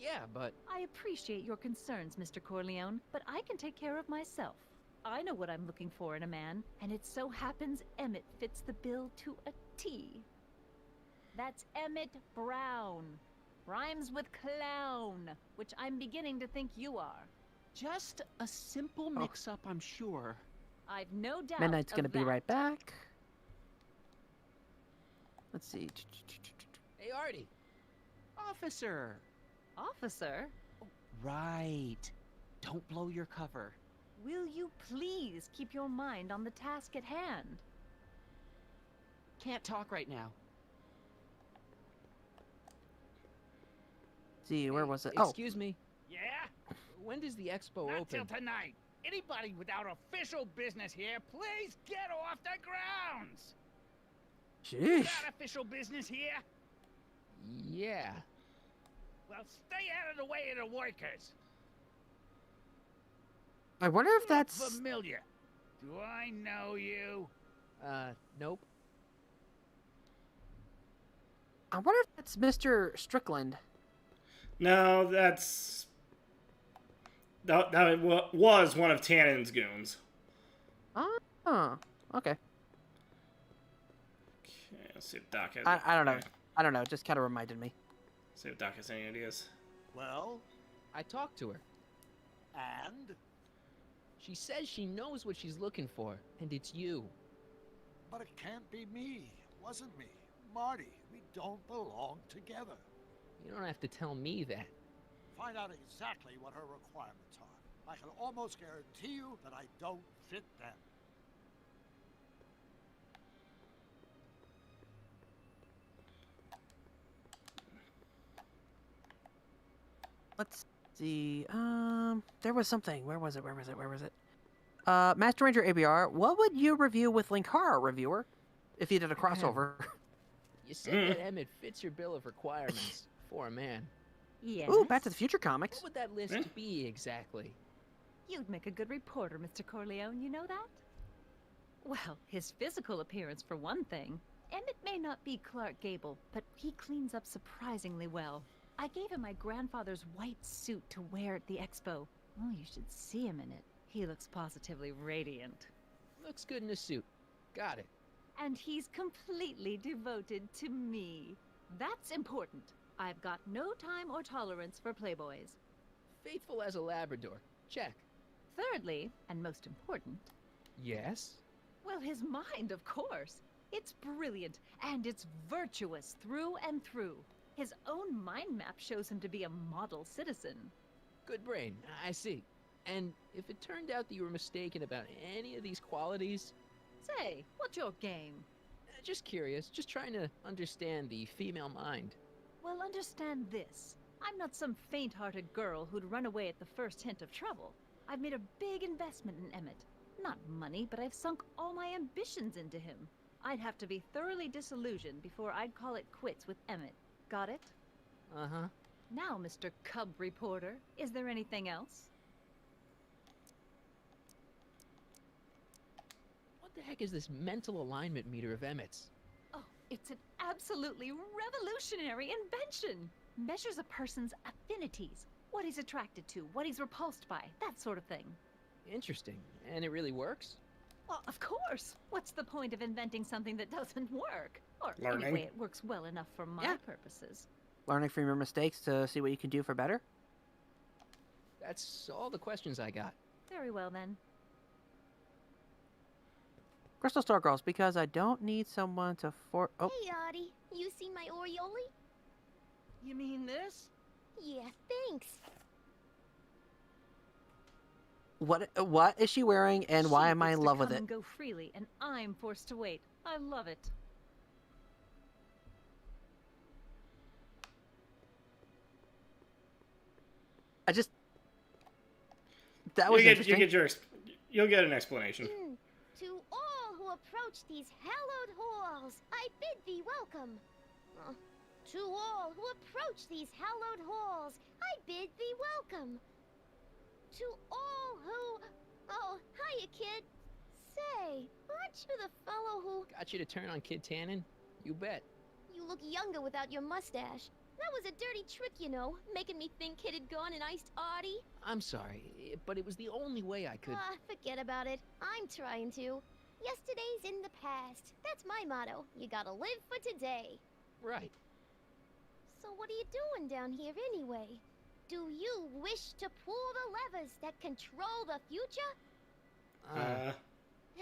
Yeah, but... I appreciate your concerns, Mr. Corleone, but I can take care of myself. I know what I'm looking for in a man, and it so happens Emmett fits the bill to a T. That's Emmett Brown. Rhymes with clown, which I'm beginning to think you are. Just a simple mix-up, I'm sure. I've no doubt Midnight's gonna of be that. right back. Let's see. Hey, Artie. Officer. Officer? Right. Don't blow your cover. Will you please keep your mind on the task at hand? Can't talk right now. See, where was it? Excuse me. Yeah? When does the expo Not open? till tonight. Anybody without official business here, please get off the grounds! Sheesh. Got official business here? Yeah. Well, stay out of the way of the workers. I wonder if that's... Familiar. Do I know you? Nope. I wonder if that's Mr. Strickland. No, that's... That was one of Tannen's goons. Oh, okay. Okay, let's see if Doc has... I don't know. I don't know. It just kind of reminded me. See if Doc has any ideas. Well? I talked to her. And? She says she knows what she's looking for, and it's you. But it can't be me. It wasn't me. Marty, we don't belong together. You don't have to tell me that. Find out exactly what her requirements are. I can almost guarantee you that I don't fit them. Let's see. There was something. Where was it? Master Ranger ABR, what would you review with Linkara, reviewer, if you did a crossover? You said that Emmett fits your bill of requirements for a man. Yes. Ooh, Back to the Future comics. What would that list be exactly? You'd make a good reporter, Mr. Corleone, you know that? Well, his physical appearance for one thing. Emmett may not be Clark Gable, but he cleans up surprisingly well. I gave him my grandfather's white suit to wear at the expo. Oh, you should see him in it. He looks positively radiant. Looks good in a suit. Got it. And he's completely devoted to me. That's important. I've got no time or tolerance for playboys. Faithful as a Labrador. Check. Thirdly, and most important... Yes? Well, his mind, of course. It's brilliant, and it's virtuous through and through. His own mind map shows him to be a model citizen. Good brain. I see. And if it turned out that you were mistaken about any of these qualities... Say, what's your game? Just curious. Just trying to understand the female mind. Well, understand this. I'm not some faint-hearted girl who'd run away at the first hint of trouble. I've made a big investment in Emmett. Not money, but I've sunk all my ambitions into him. I'd have to be thoroughly disillusioned before I'd call it quits with Emmett. Got it? Uh-huh. Now, Mr. Cub Reporter, is there anything else? What the heck is this mental alignment meter of Emmett's? Oh, it's an absolutely revolutionary invention! Measures a person's affinities, what he's attracted to, what he's repulsed by, that sort of thing. Interesting. And it really works? Well, of course! What's the point of inventing something that doesn't work? Or Learning. anyway, it works well enough for my purposes. Learning from your mistakes to see what you can do for better? That's all the questions I got. Very well, then. Crystal Star Girls, because I don't need someone to Oh, Hey, Audie. You seen my Oriole? You mean this? Yeah, thanks. what is she wearing, and why She am I gets in to love with come it? and go freely, and I'm forced to wait. I love it. That was interesting. You'll get an explanation. To all who approach these hallowed halls, I bid thee welcome. To all who approach these hallowed halls, I bid thee welcome. To all who... Oh, hiya, kid. Say, aren't you the fellow who... Got you to turn on Kid Tannen? You bet. You look younger without your mustache. That was a dirty trick, you know, making me think Kid had gone and iced Artie. I'm sorry, but it was the only way I could. Ah, forget about it. I'm trying to. Yesterday's in the past. That's my motto. You gotta live for today. Right. So what are you doing down here anyway? Do you wish to pull the levers that control the future?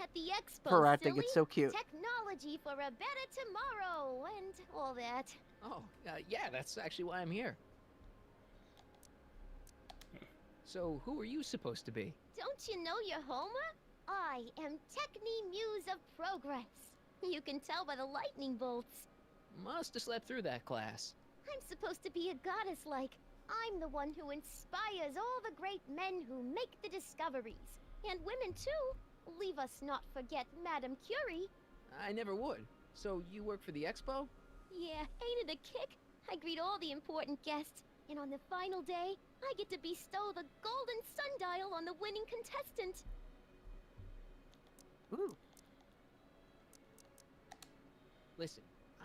At the expo, Her acting, silly. it's so cute. Technology for a better tomorrow and all that. Oh, yeah, that's actually why I'm here. So, who are you supposed to be? Don't you know your Homer? I am Techni Muse of Progress. You can tell by the lightning bolts. Must have slept through that class. I'm supposed to be a goddess like. I'm the one who inspires all the great men who make the discoveries. And women too. Leave us not forget Madame Curie. I never would. So, you work for the expo? Yeah, ain't it a kick? I greet all the important guests. And on the final day, I get to bestow the golden sundial on the winning contestant. Ooh. Listen,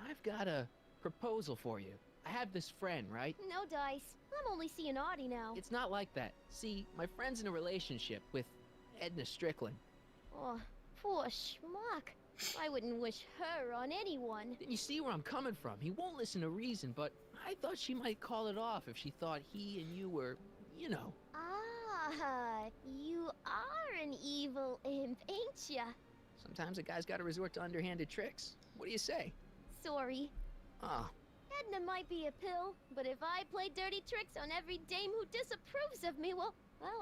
I've got a proposal for you. I have this friend, right? No dice. I'm only seeing Artie now. It's not like that. See, my friend's in a relationship with Edna Strickland. Oh, poor schmuck. I wouldn't wish her on anyone. Then you see where I'm coming from. He won't listen to reason, but I thought she might call it off if she thought he and you were, you know. Ah, you are an evil imp, ain't ya? Sometimes a guy's got to resort to underhanded tricks. What do you say? Sorry. Oh, Edna might be a pill, but if I play dirty tricks on every dame who disapproves of me, well,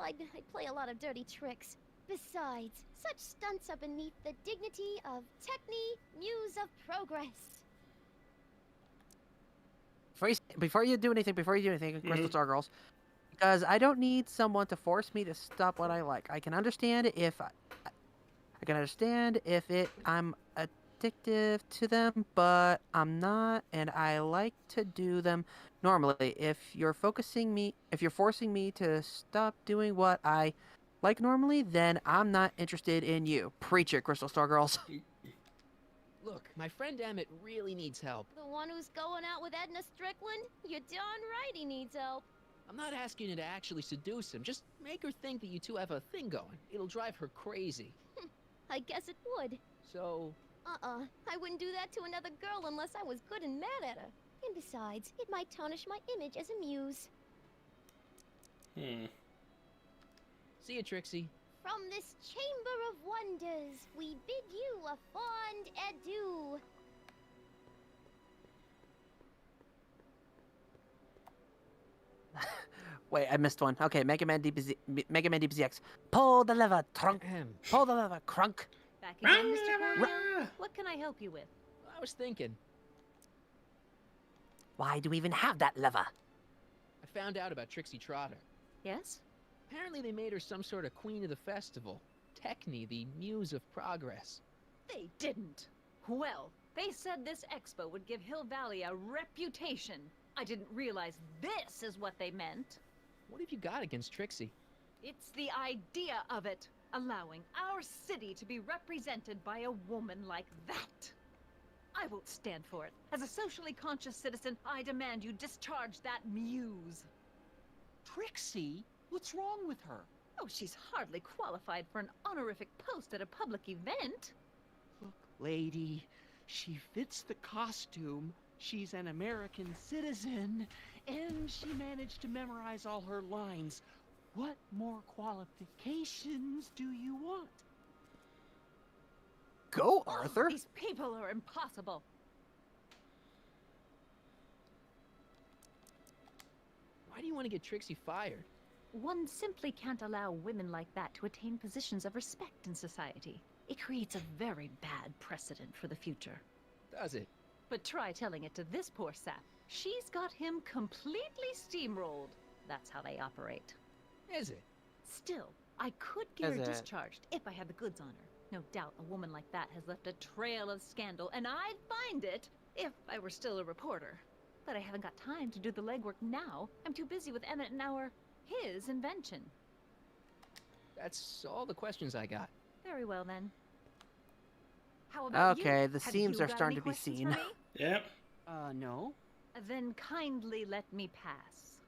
I'd play a lot of dirty tricks. Besides, such stunts are beneath the dignity of Techni, Muse of Progress. Before you do anything, Crystal Star Girls, because I don't need someone to force me to stop what I like. I can understand if I'm addictive to them, but I'm not, and I like to do them normally. If you're forcing me to stop doing what I like normally, then I'm not interested in you. Preach it, Crystal Star Girls. look, my friend Emmett really needs help. The one who's going out with Edna Strickland? You're darn right he needs help. I'm not asking you to actually seduce him. Just make her think that you two have a thing going. It'll drive her crazy. I guess it would. So... I wouldn't do that to another girl unless I was good and mad at her. And besides, it might tarnish my image as a muse. See you, Trixie. From this chamber of wonders, we bid you a fond adieu. Wait, I missed one. Okay, Mega Man DBZX. Pull the lever, trunk. Pull the lever, crunk. Back again, Mr. Cornell? What can I help you with? I was thinking. Why do we even have that lever? I found out about Trixie Trotter. Yes? Apparently they made her some sort of queen of the festival. Techni, the muse of progress. They didn't. Well, they said this expo would give Hill Valley a reputation. I didn't realize this is what they meant. What have you got against Trixie? It's the idea of it. Allowing our city to be represented by a woman like that. I won't stand for it. As a socially conscious citizen, I demand you discharge that muse. Trixie? What's wrong with her? Oh, she's hardly qualified for an honorific post at a public event. Look, lady, she fits the costume. She's an American citizen, and she managed to memorize all her lines. What more qualifications do you want? Go, Arthur! These people are impossible. Why do you want to get Trixie fired? One simply can't allow women like that to attain positions of respect in society. It creates a very bad precedent for the future. Does it? But try telling it to this poor sap. She's got him completely steamrolled. That's how they operate. Is it? Still, I could get her Is it? discharged if I had the goods on her. No doubt a woman like that has left a trail of scandal, and I'd find it if I were still a reporter. But I haven't got time to do the legwork now. I'm too busy with Emmett and his invention. That's all the questions I got. Very well, then. How about you? Okay, the Have seams you are got starting any to be questions seen. for me? Yep. No. Then kindly let me pass.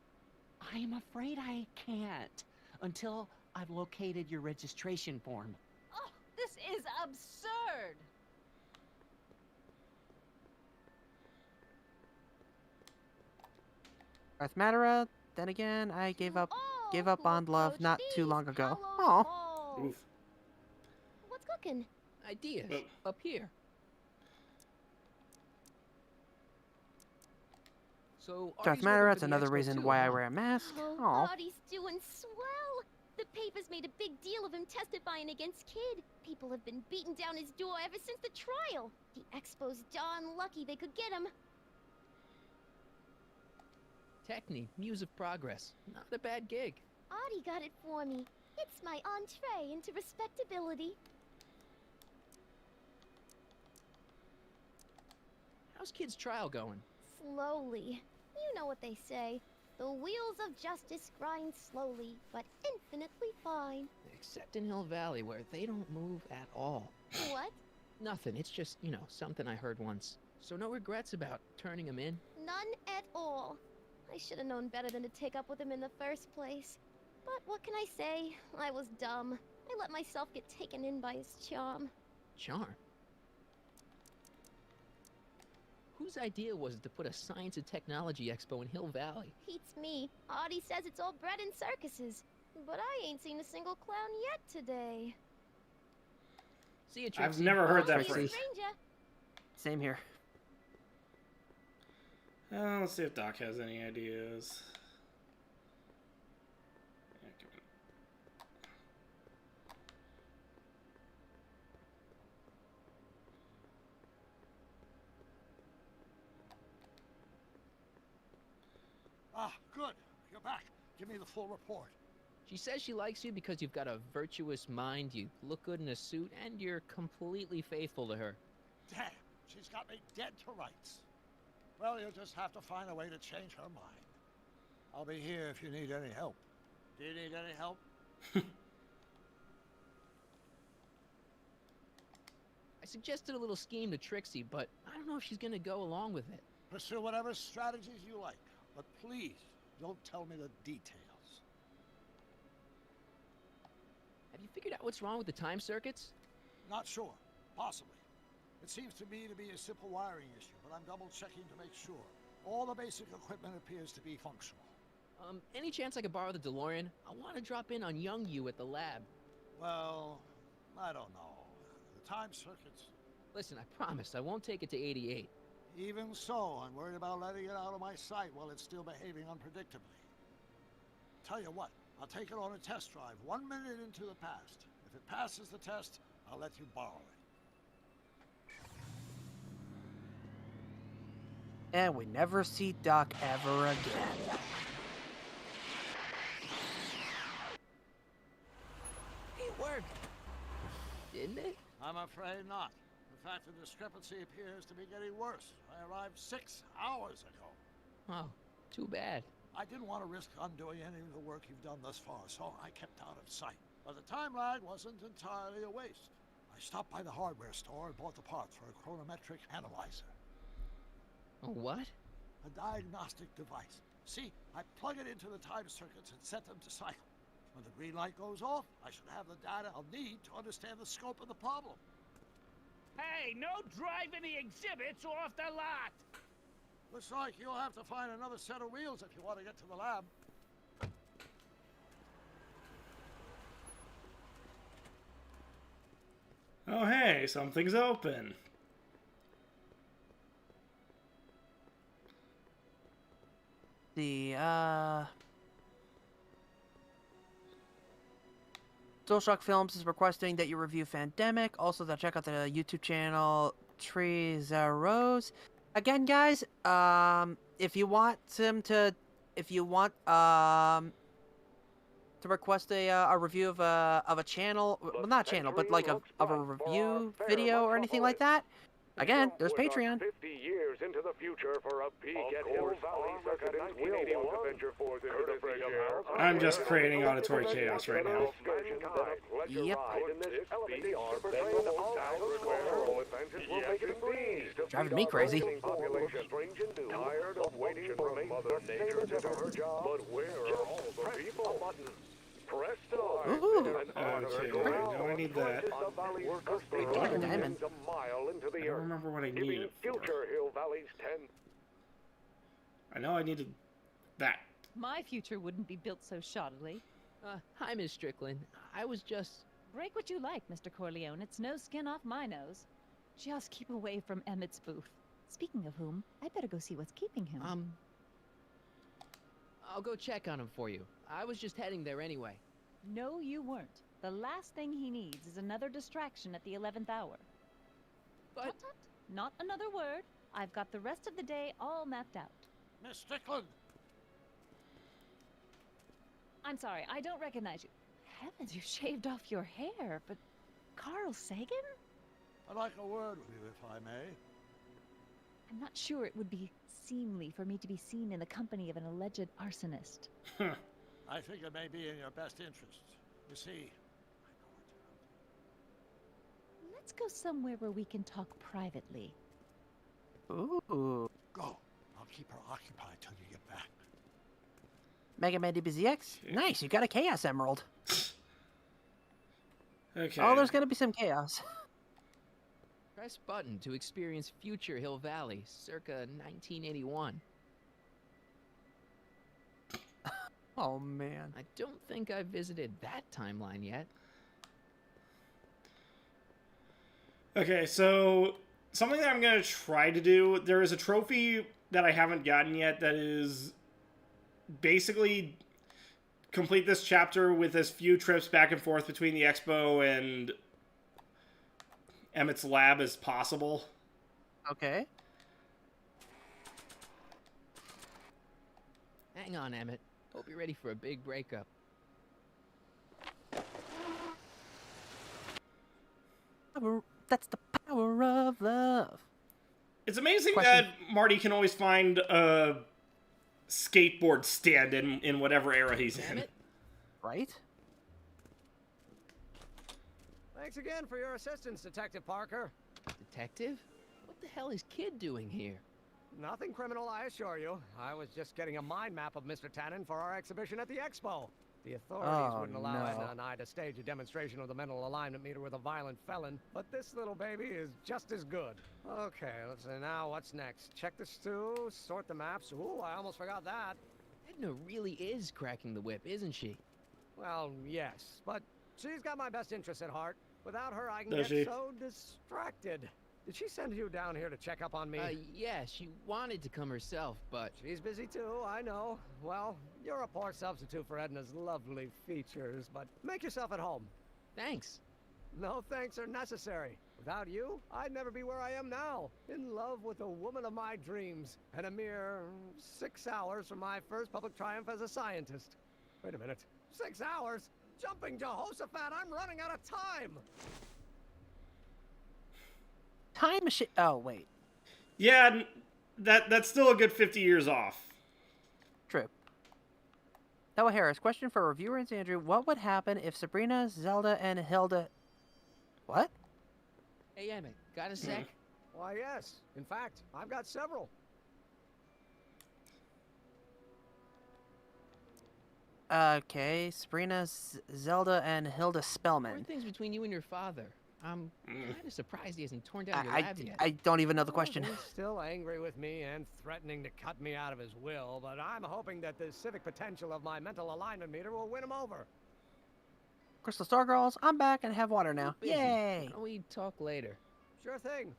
I am afraid I can't until I've located your registration form. Oh, this is absurd! Darth Madara, then again, I gave up on love not too long ago. Oh. Oof. What's cooking? Ideas. Up here. So, Darth Madara, that's another reason why I wear a mask. Oh, Artie's doing swell. The papers made a big deal of him testifying against Kid. People have been beating down his door ever since the trial. The Expo's darn lucky they could get him. Techne, Muse of Progress. Not a bad gig. Artie got it for me. It's my entree into respectability. How's Kid's trial going? Slowly. You know what they say. The wheels of justice grind slowly, but infinitely fine. Except in Hill Valley, where they don't move at all. What? Nothing. It's just, you know, something I heard once. So no regrets about turning him in? None at all. I should have known better than to take up with him in the first place. But what can I say? I was dumb. I let myself get taken in by his charm. Charm? Whose idea was it to put a science and technology expo in Hill Valley? Beats me. Artie says it's all bred in circuses. But I ain't seen a single clown yet today. See you, I've never heard that Stranger. phrase. Same here. Let's see if Doc has any ideas. Yeah, give it- Ah, good. You're back. Give me the full report. She says she likes you because you've got a virtuous mind, you look good in a suit, and you're completely faithful to her. Damn, she's got me dead to rights. Well, you'll just have to find a way to change her mind. I'll be here if you need any help. Do you need any help? I suggested a little scheme to Trixie, but I don't know if she's gonna go along with it. Pursue whatever strategies you like, but please don't tell me the details. Have you figured out what's wrong with the time circuits? Not sure. Possibly. It seems to me to be a simple wiring issue, but I'm double-checking to make sure. All the basic equipment appears to be functional. Any chance I could borrow the DeLorean? I want to drop in on young you at the lab. Well, I don't know. The time circuits... Listen, I promise I won't take it to 88. Even so, I'm worried about letting it out of my sight while it's still behaving unpredictably. Tell you what, I'll take it on a test drive 1 minute into the past. If it passes the test, I'll let you borrow it. And we never see Doc ever again. It worked. Didn't it? I'm afraid not. In fact, the discrepancy appears to be getting worse. I arrived 6 hours ago. Oh, too bad. I didn't want to risk undoing any of the work you've done thus far, so I kept out of sight. But the time lag wasn't entirely a waste. I stopped by the hardware store and bought the parts for a chronometric analyzer. A what? A diagnostic device. See, I plug it into the time circuits and set them to cycle. When the green light goes off, I should have the data I'll need to understand the scope of the problem. Hey, no driving the exhibits off the lot! Looks like you'll have to find another set of wheels if you want to get to the lab. Oh, hey, something's open. Soulshock Films is requesting that you review Fandemic. Also, that check out the YouTube channel Trees Rose. Again, guys, if you want to request a review of a channel, well, not channel, but like of a review video or anything like that, Again, there's Patreon. 50 years into the future for a peek at Hill Valley circa 1981 adventure for the courtesy of House. I'm just creating auditory chaos right now. Yep. Driving me crazy. Tired of waiting for Mother Nature to do her job? But where are all the people? Press star. Okay, no, I need that. Diamond. I don't remember what I needed it for. Future Hill Valley's 10. I know I needed that. My future wouldn't be built so shoddily. Hi, Miss Strickland. I was just... Break what you like, Mr. Corleone. It's no skin off my nose. Just keep away from Emmett's booth. Speaking of whom, I better go see what's keeping him. I'll go check on him for you. I was just heading there anyway. No, you weren't. The last thing he needs is another distraction at the 11th hour. But... Tut, tut. Not another word. I've got the rest of the day all mapped out. Miss Strickland! I'm sorry, I don't recognize you. Heavens, you shaved off your hair, but... Carl Sagan? I'd like a word with you, if I may. I'm not sure it would be seemly for me to be seen in the company of an alleged arsonist. I think it may be in your best interest. You see, Let's go somewhere where we can talk privately. Ooh. Go. I'll keep her occupied till you get back. Mega Man DBZX? Nice, you got a Chaos Emerald. Okay. Oh, there's gonna be some chaos. Press button to experience future Hill Valley, circa 1981. Oh, man. I don't think I've visited that timeline yet. Okay, so something that I'm going to try to do, there is a trophy that I haven't gotten yet that is basically complete this chapter with as few trips back and forth between the expo and Emmett's lab as possible. Okay. Hang on, Emmett. Hope you're ready for a big breakup. That's the power of love. It's amazing Question. that Marty can always find a skateboard stand in whatever era he's in. Right? Thanks again for your assistance, Detective Parker. Detective? What the hell is Kid doing here? Nothing criminal, I assure you. I was just getting a mind map of Mr. Tannen for our exhibition at the expo. The authorities wouldn't allow Edna and I to stage a demonstration of the mental alignment meter with a violent felon, but this little baby is just as good. Okay, let's see now, what's next? Check the stew, sort the maps. Ooh, I almost forgot that. Edna really is cracking the whip, isn't she? Well, yes, but she's got my best interests at heart. Without her, I can Does get she? so distracted. Did she send you down here to check up on me? Yeah, she wanted to come herself, but... She's busy too, I know. Well, you're a poor substitute for Edna's lovely features, but make yourself at home. Thanks. No thanks are necessary. Without you, I'd never be where I am now. In love with the woman of my dreams. And a mere 6 hours from my first public triumph as a scientist. Wait a minute. 6 hours? Jumping Jehoshaphat, I'm running out of time! Time machine. Oh, wait. Yeah, that's still a good 50 years off. True. Noah Harris, question for reviewer and Andrew. What would happen if Sabrina, Zelda, and Hilda... What? Hey, Emmett, got a sec? Why, yes. In fact, I've got several. Okay, Sabrina, Zelda, and Hilda Spellman. What are things between you and your father? I'm kind of surprised he hasn't torn down your I lab yet. I don't even know the question. He's still angry with me and threatening to cut me out of his will, but I'm hoping that the civic potential of my mental alignment meter will win him over. Crystal Star Girls, I'm back and have water now. Busy. Yay! Why don't we talk later? Sure thing.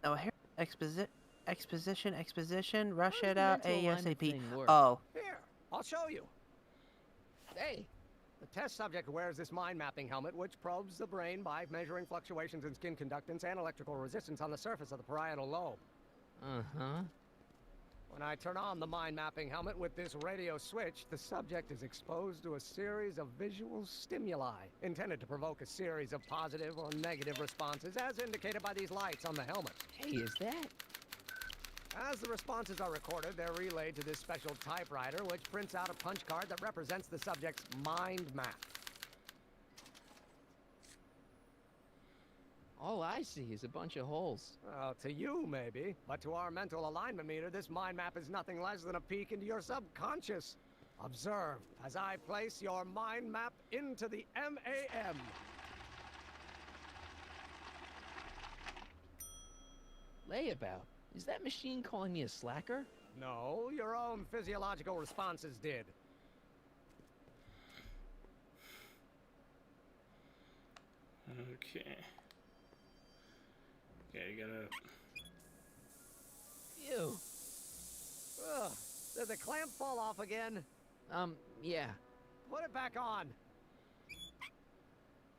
Noah Harris, exposition, rush How does it the out mental alignment ASAP. thing work? Oh. Here, I'll show you. Hey, The test subject wears this mind-mapping helmet, which probes the brain by measuring fluctuations in skin conductance and electrical resistance on the surface of the parietal lobe. Uh-huh. When I turn on the mind-mapping helmet with this radio switch, the subject is exposed to a series of visual stimuli, intended to provoke a series of positive or negative responses, as indicated by these lights on the helmet. Hey, is that? As the responses are recorded, they're relayed to this special typewriter, which prints out a punch card that represents the subject's mind map. All I see is a bunch of holes. Well, to you, maybe. But to our mental alignment meter, this mind map is nothing less than a peek into your subconscious. Observe as I place your mind map into the MAM. Layabout. Is that machine calling me a slacker? No, your own physiological responses did. Okay. Okay, you gotta... Ew. Ugh. Did the clamp fall off again? Yeah. Put it back on.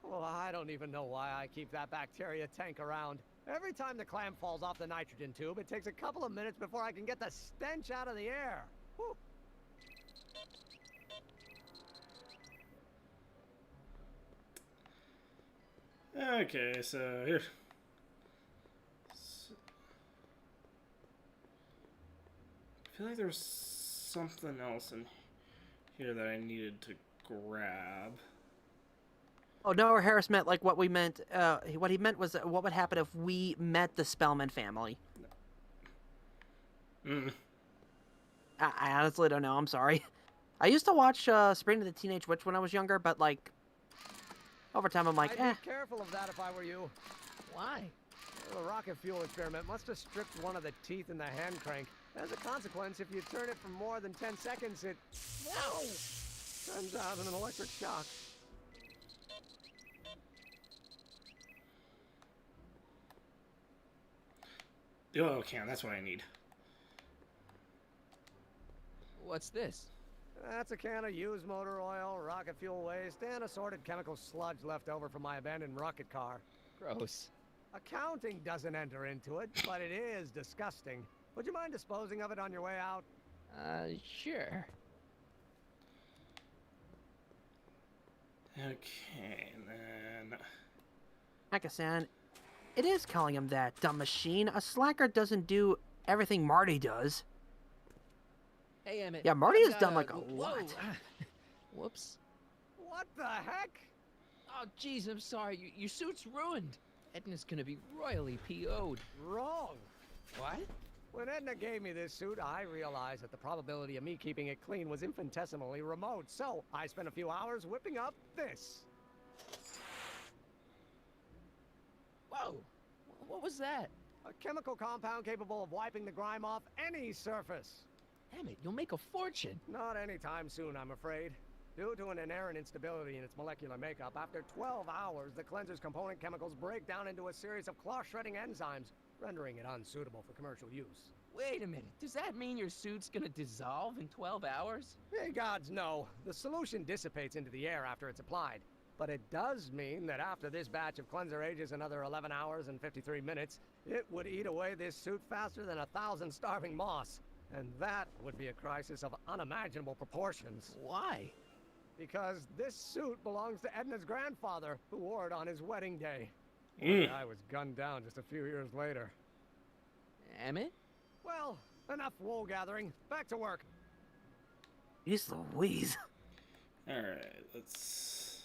Oh, I don't even know why I keep that bacteria tank around. Every time the clamp falls off the nitrogen tube, it takes a couple of minutes before I can get the stench out of the air. Whew. Okay, so here. I feel like there's something else in here that I needed to grab. Oh no, Harris meant like what we meant. What he meant was what would happen if we met the Spellman family. I honestly don't know. I'm sorry. I used to watch Sabrina the Teenage Witch when I was younger, but like over time I'm like, I'd be careful of that if I were you. Why? Well, the rocket fuel experiment must have stripped one of the teeth in the hand crank. As a consequence, if you turn it for more than 10 seconds, it sends out an electric shock. The oil can, that's what I need. What's this? That's a can of used motor oil, rocket fuel waste, and assorted chemical sludge left over from my abandoned rocket car. Gross. Accounting doesn't enter into it, but it is disgusting. Would you mind disposing of it on your way out? Sure. Okay, and then... Naka-san, it is calling him that, dumb machine. A slacker doesn't do everything Marty does. Hey, Emmett. Yeah, Marty has done like a Whoa. lot. Whoops. What the heck? Oh, jeez, I'm sorry. Your suit's ruined. Edna's gonna be royally PO'd. Wrong. What? When Edna gave me this suit, I realized that the probability of me keeping it clean was infinitesimally remote, so I spent a few hours whipping up this. Whoa! What was that? A chemical compound capable of wiping the grime off any surface. Damn it, you'll make a fortune. Not anytime soon, I'm afraid. Due to an inherent instability in its molecular makeup, after 12 hours, the cleanser's component chemicals break down into a series of cloth-shredding enzymes, rendering it unsuitable for commercial use. Wait a minute, does that mean your suit's gonna dissolve in 12 hours? Hey, gods, no. The solution dissipates into the air after it's applied. But it does mean that after this batch of cleanser ages another 11 hours and 53 minutes, it would eat away this suit faster than 1,000 starving moths. And that would be a crisis of unimaginable proportions. Why? Because this suit belongs to Edna's grandfather, who wore it on his wedding day. Mm. I was gunned down just a few years later. Emmett? Well, enough wool gathering. Back to work. Jeez Louise. Alright, let's...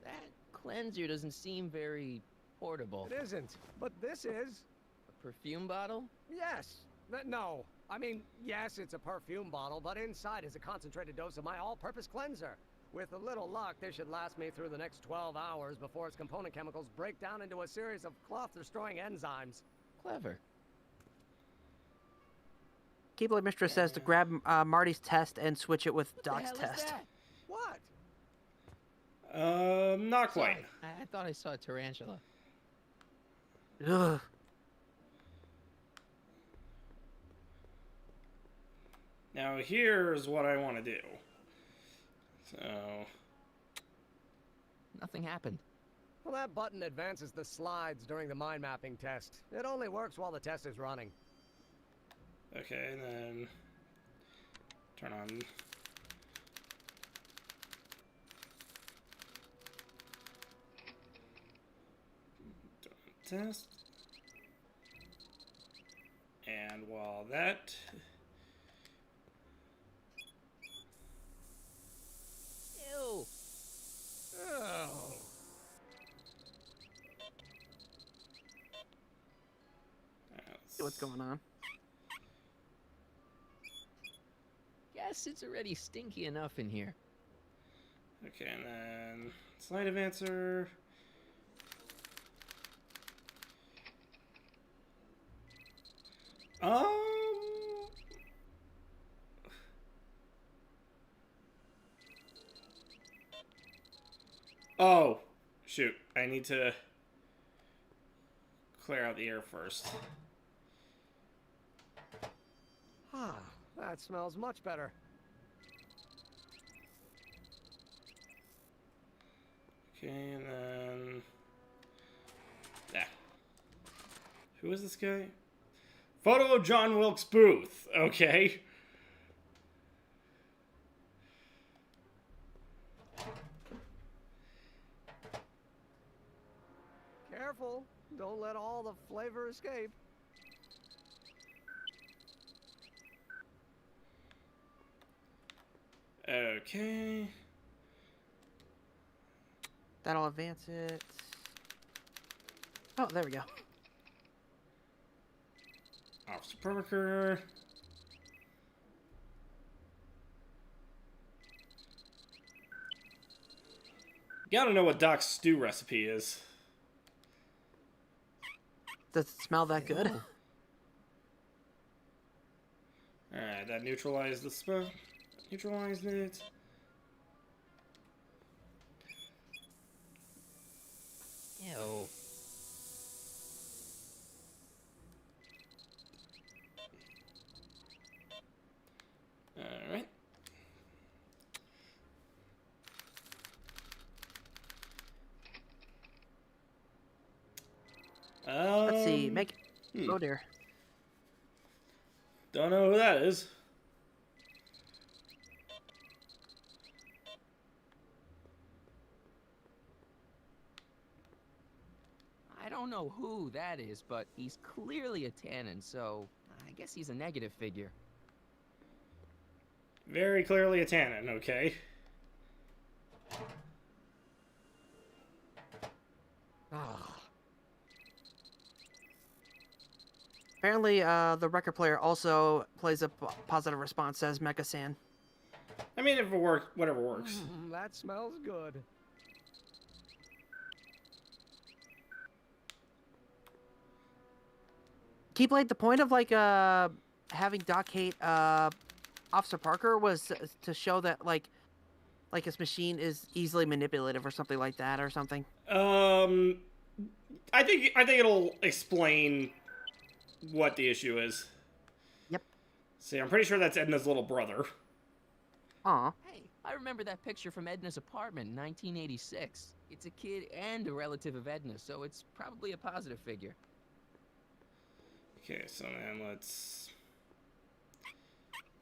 That cleanser doesn't seem very portable. It isn't, but this is. A perfume bottle? Yes. No. I mean, yes, it's a perfume bottle, but inside is a concentrated dose of my all-purpose cleanser. With a little luck, this should last me through the next 12 hours before its component chemicals break down into a series of cloth-destroying enzymes. Clever. Keyblade Mistress says to grab Marty's test and switch it with Doc's test. What? Not quite. I thought I saw a tarantula. Ugh. Now here's what I want to do. So... Nothing happened. Well, that button advances the slides during the mind mapping test. It only works while the test is running. Okay, and then... Turn on... Test. And while that... Ew. Oh. See what's going on. Guess it's already stinky enough in here. Okay, and then... Slide advancer... Oh, shoot. I need to clear out the air first. Ah, that smells much better. Okay, and then... Yeah. Who is this guy? Photo of John Wilkes Booth. Okay. Careful. Don't let all the flavor escape. Okay. That'll advance it. Oh, there we go. Officer Parker. Gotta know what Doc's stew recipe is. Does it smell that good? Alright, that neutralized the smell. Neutralized it. Ew. Alright. Let's see. Make. Oh dear. Don't know who that is. I don't know who that is, but he's clearly a Tannen, so I guess he's a negative figure. Very clearly a Tannen, okay. Apparently, the record player also plays a positive response as Mecha-san. I mean, if it works, whatever works. That smells good. Keyblade, the point of like having Doc hate Officer Parker was to show that like his machine is easily manipulative or something like that or something. I think it'll explain what the issue is. Yep. See, I'm pretty sure that's Edna's little brother. Aw. Hey, I remember that picture from Edna's apartment in 1986. It's a kid and a relative of Edna, so it's probably a positive figure. Okay, so then let's...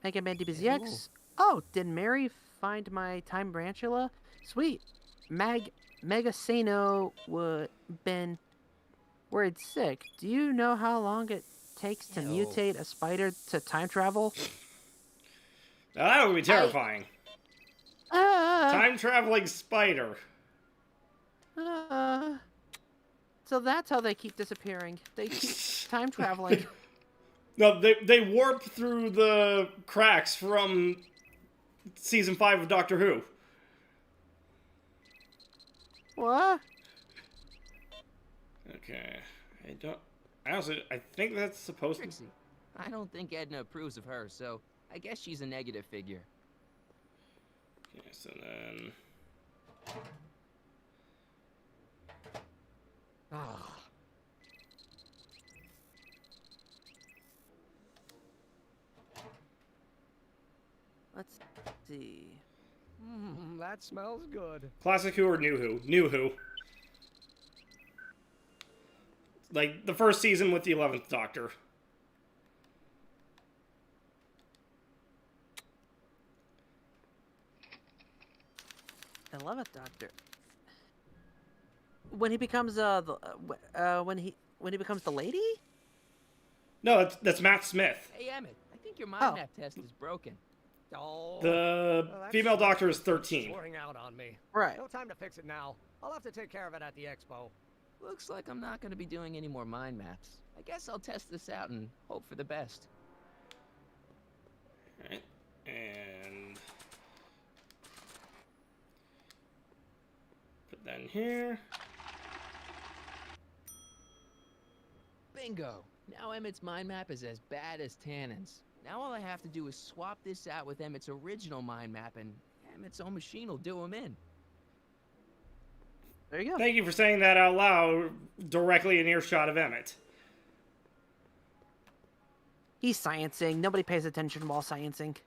Mega Man DBZX. Oh, did Mary find my Time Branchula? Sweet. Mega Sano been worried sick. Do you know how long it takes to mutate a spider to time travel? Now that would be terrifying. Time traveling spider. So that's how they keep disappearing. They keep time traveling. No, they warp through the cracks from season 5 of Doctor Who. What? Okay, I think that's supposed Trixie, I don't think Edna approves of her, so I guess she's a negative figure. Okay, so then... Let's see. that smells good. Classic Who or New Who? New Who. Like, the first season with the 11th Doctor. The 11th Doctor. When he becomes when he becomes the lady? No, that's Matt Smith. Hey, Emmett, I think your mind map test is broken. Oh, The female Doctor is 13. Pouring out on me. Right. No time to fix it now. I'll have to take care of it at the expo. Looks like I'm not going to be doing any more mind maps. I guess I'll test this out and hope for the best. Alright, and put that in here. Bingo! Now Emmett's mind map is as bad as Tannen's. Now all I have to do is swap this out with Emmett's original mind map, and Emmett's own machine will do him in. There you go. Thank you for saying that out loud, directly in earshot of Emmett. He's sciencing. Nobody pays attention while sciencing.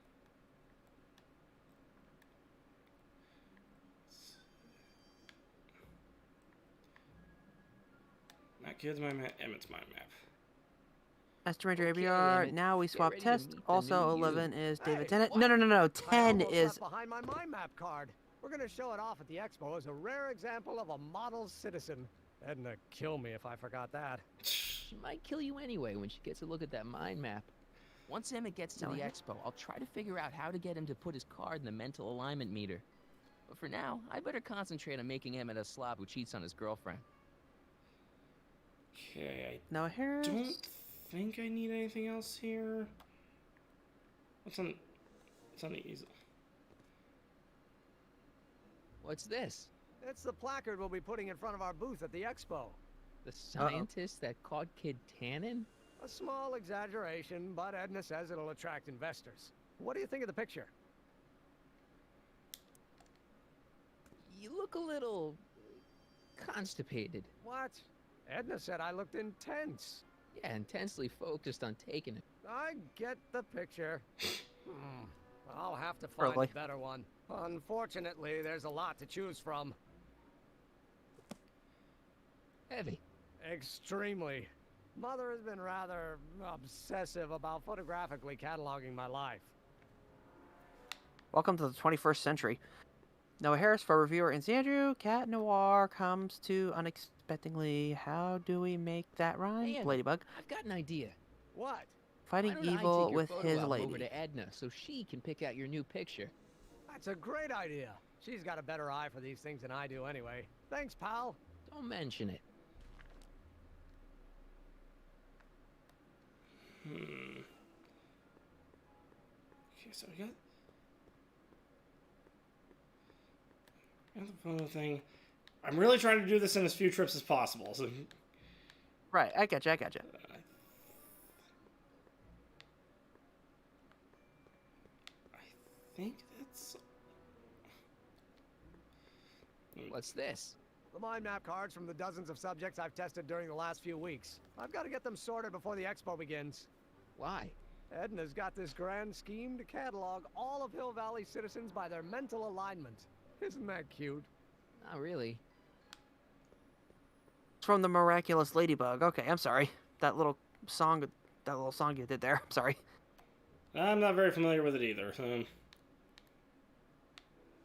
Not kids' mind map, Emmett's mind map. Master Ranger Okay, ABR. Emmett, Now we get swap ready to test. meet the Also, new you. 11 is David Hey, Tennant. what? No. I 10 almost is. left behind my mind map card. We're gonna show it off at the expo as a rare example of a model citizen. Edna kill me if I forgot that. She might kill you anyway when she gets a look at that mind map. Once Emmett gets to No, the yeah. expo, I'll try to figure out how to get him to put his card in the mental alignment meter. But for now, I better concentrate on making Emmett a slob who cheats on his girlfriend. Okay, No I Harris. don't think I need anything else here. What's on the easel? What's this? It's the placard we'll be putting in front of our booth at the expo. The scientist that caught Kid Tannen? A small exaggeration, but Edna says it'll attract investors. What do you think of the picture? You look a little constipated. What? Edna said I looked intense. Yeah, intensely focused on taking it. I get the picture. I'll have to find Probably. a better one. Unfortunately, there's a lot to choose from. Heavy. Extremely. Mother has been rather obsessive about photographically cataloging my life. Welcome to the 21st century. Noah Harris for reviewer and Andrew. Cat Noir comes to unexpectedly. How do we make that rhyme? Hey, Emma, Ladybug. I've got an idea. What? Fighting Why don't I evil take your with photo his album lady. over to Edna so she can pick out your new picture. That's a great idea. She's got a better eye for these things than I do anyway. Thanks, pal. Don't mention it. Okay, so I got the photo thing. I'm really trying to do this in as few trips as possible. So Right, I gotcha. I think that's. What's this? The mind map cards from the dozens of subjects I've tested during the last few weeks. I've got to get them sorted before the expo begins. Why? Edna's got this grand scheme to catalog all of Hill Valley citizens by their mental alignment. Isn't that cute? Not really. It's from the Miraculous Ladybug. Okay, I'm sorry. That little song you did there. I'm sorry. I'm not very familiar with it either. So.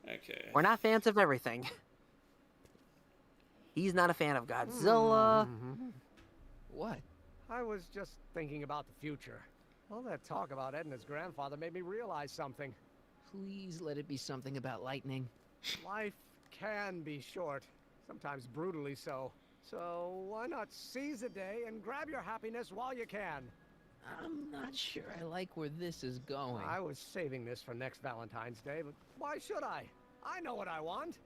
Okay. We're not fans of everything. He's not a fan of Godzilla. What? I was just thinking about the future. All that talk about Edna's grandfather made me realize something. Please let it be something about lightning. Life can be short, sometimes brutally so. So why not seize the day and grab your happiness while you can? I'm not sure I like where this is going. I was saving this for next Valentine's Day, but why should I? I know what I want.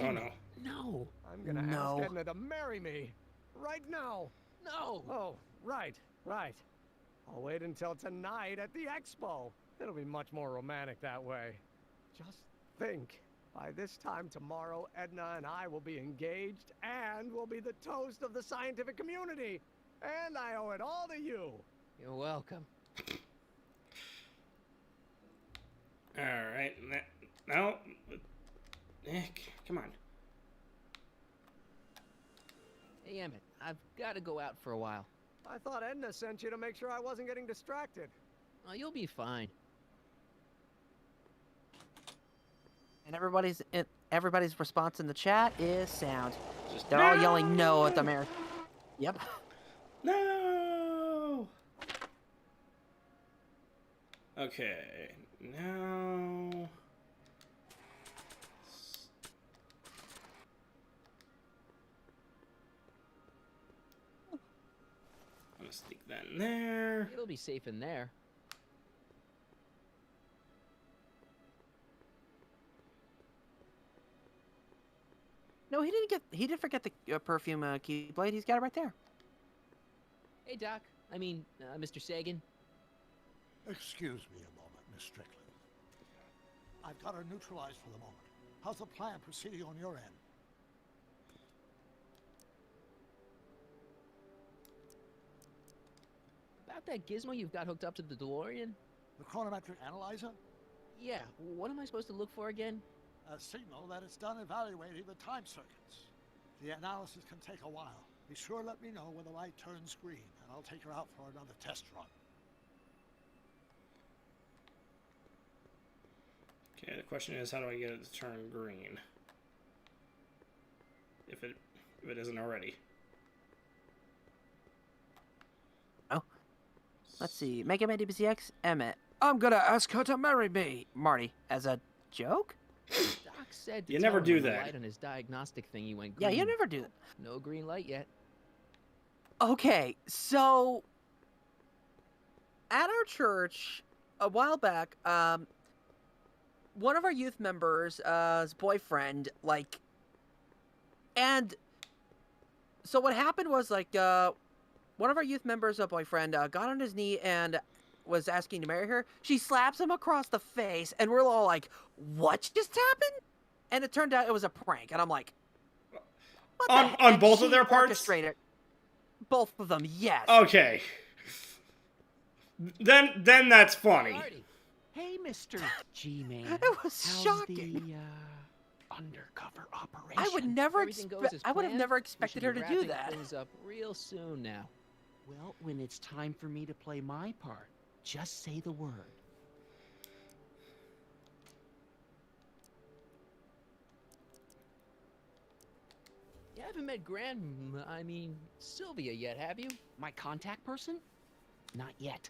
Oh no. No. I'm gonna ask Edna to marry me. Right now. No. Oh, right. I'll wait until tonight at the expo. It'll be much more romantic that way. Just think. By this time tomorrow, Edna and I will be engaged and will be the toast of the scientific community. And I owe it all to you. You're welcome. Alright. Now, Come on. Hey, Emmett, I've got to go out for a while. I thought Edna sent you to make sure I wasn't getting distracted. Oh, you'll be fine. And everybody's response in the chat is sound. They're all yelling no at the mayor. Yep. No. Okay. Now. I'm gonna stick that in there. It'll be safe in there. No, he didn't forget the perfume Keyblade. He's got it right there. Hey, Doc. I mean, Mr. Sagan. Excuse me a moment, Miss Strickland. I've got her neutralized for the moment. How's the plan proceeding on your end? About that gizmo you've got hooked up to the DeLorean? The chronometric analyzer? Yeah, what am I supposed to look for again? A signal that it's done evaluating the time circuits. The analysis can take a while. Be sure to let me know when the light turns green, and I'll take her out for another test run. Okay, the question is, how do I get it to turn green? If it isn't already. Oh. Let's see. Mega Man DBZX, Emmett. I'm gonna ask her to marry me. Marty, as a joke? Doc said to You tell never him do when the that. light on his diagnostic thing he went Yeah, green. you never do that. No green light yet. Okay, so at our church a while back, one of our youth members' boyfriend, like, and so what happened was, like, one of our youth members' boyfriend got on his knee and was asking to marry her. She slaps him across the face, and we're all like, "What just happened?" And it turned out it was a prank, and I'm like, what the heck? On And both of she their parts? orchestrated both of them, yes. Okay. Then that's funny. Hey, Mr. G-Man. It was How's shocking. the undercover operation? I would never Everything goes as I would have planned? never We expected should her be to do wrapping that. Things up real soon now. Well, when it's time for me to play my part, just say the word. You haven't met Sylvia yet, have you? My contact person? Not yet.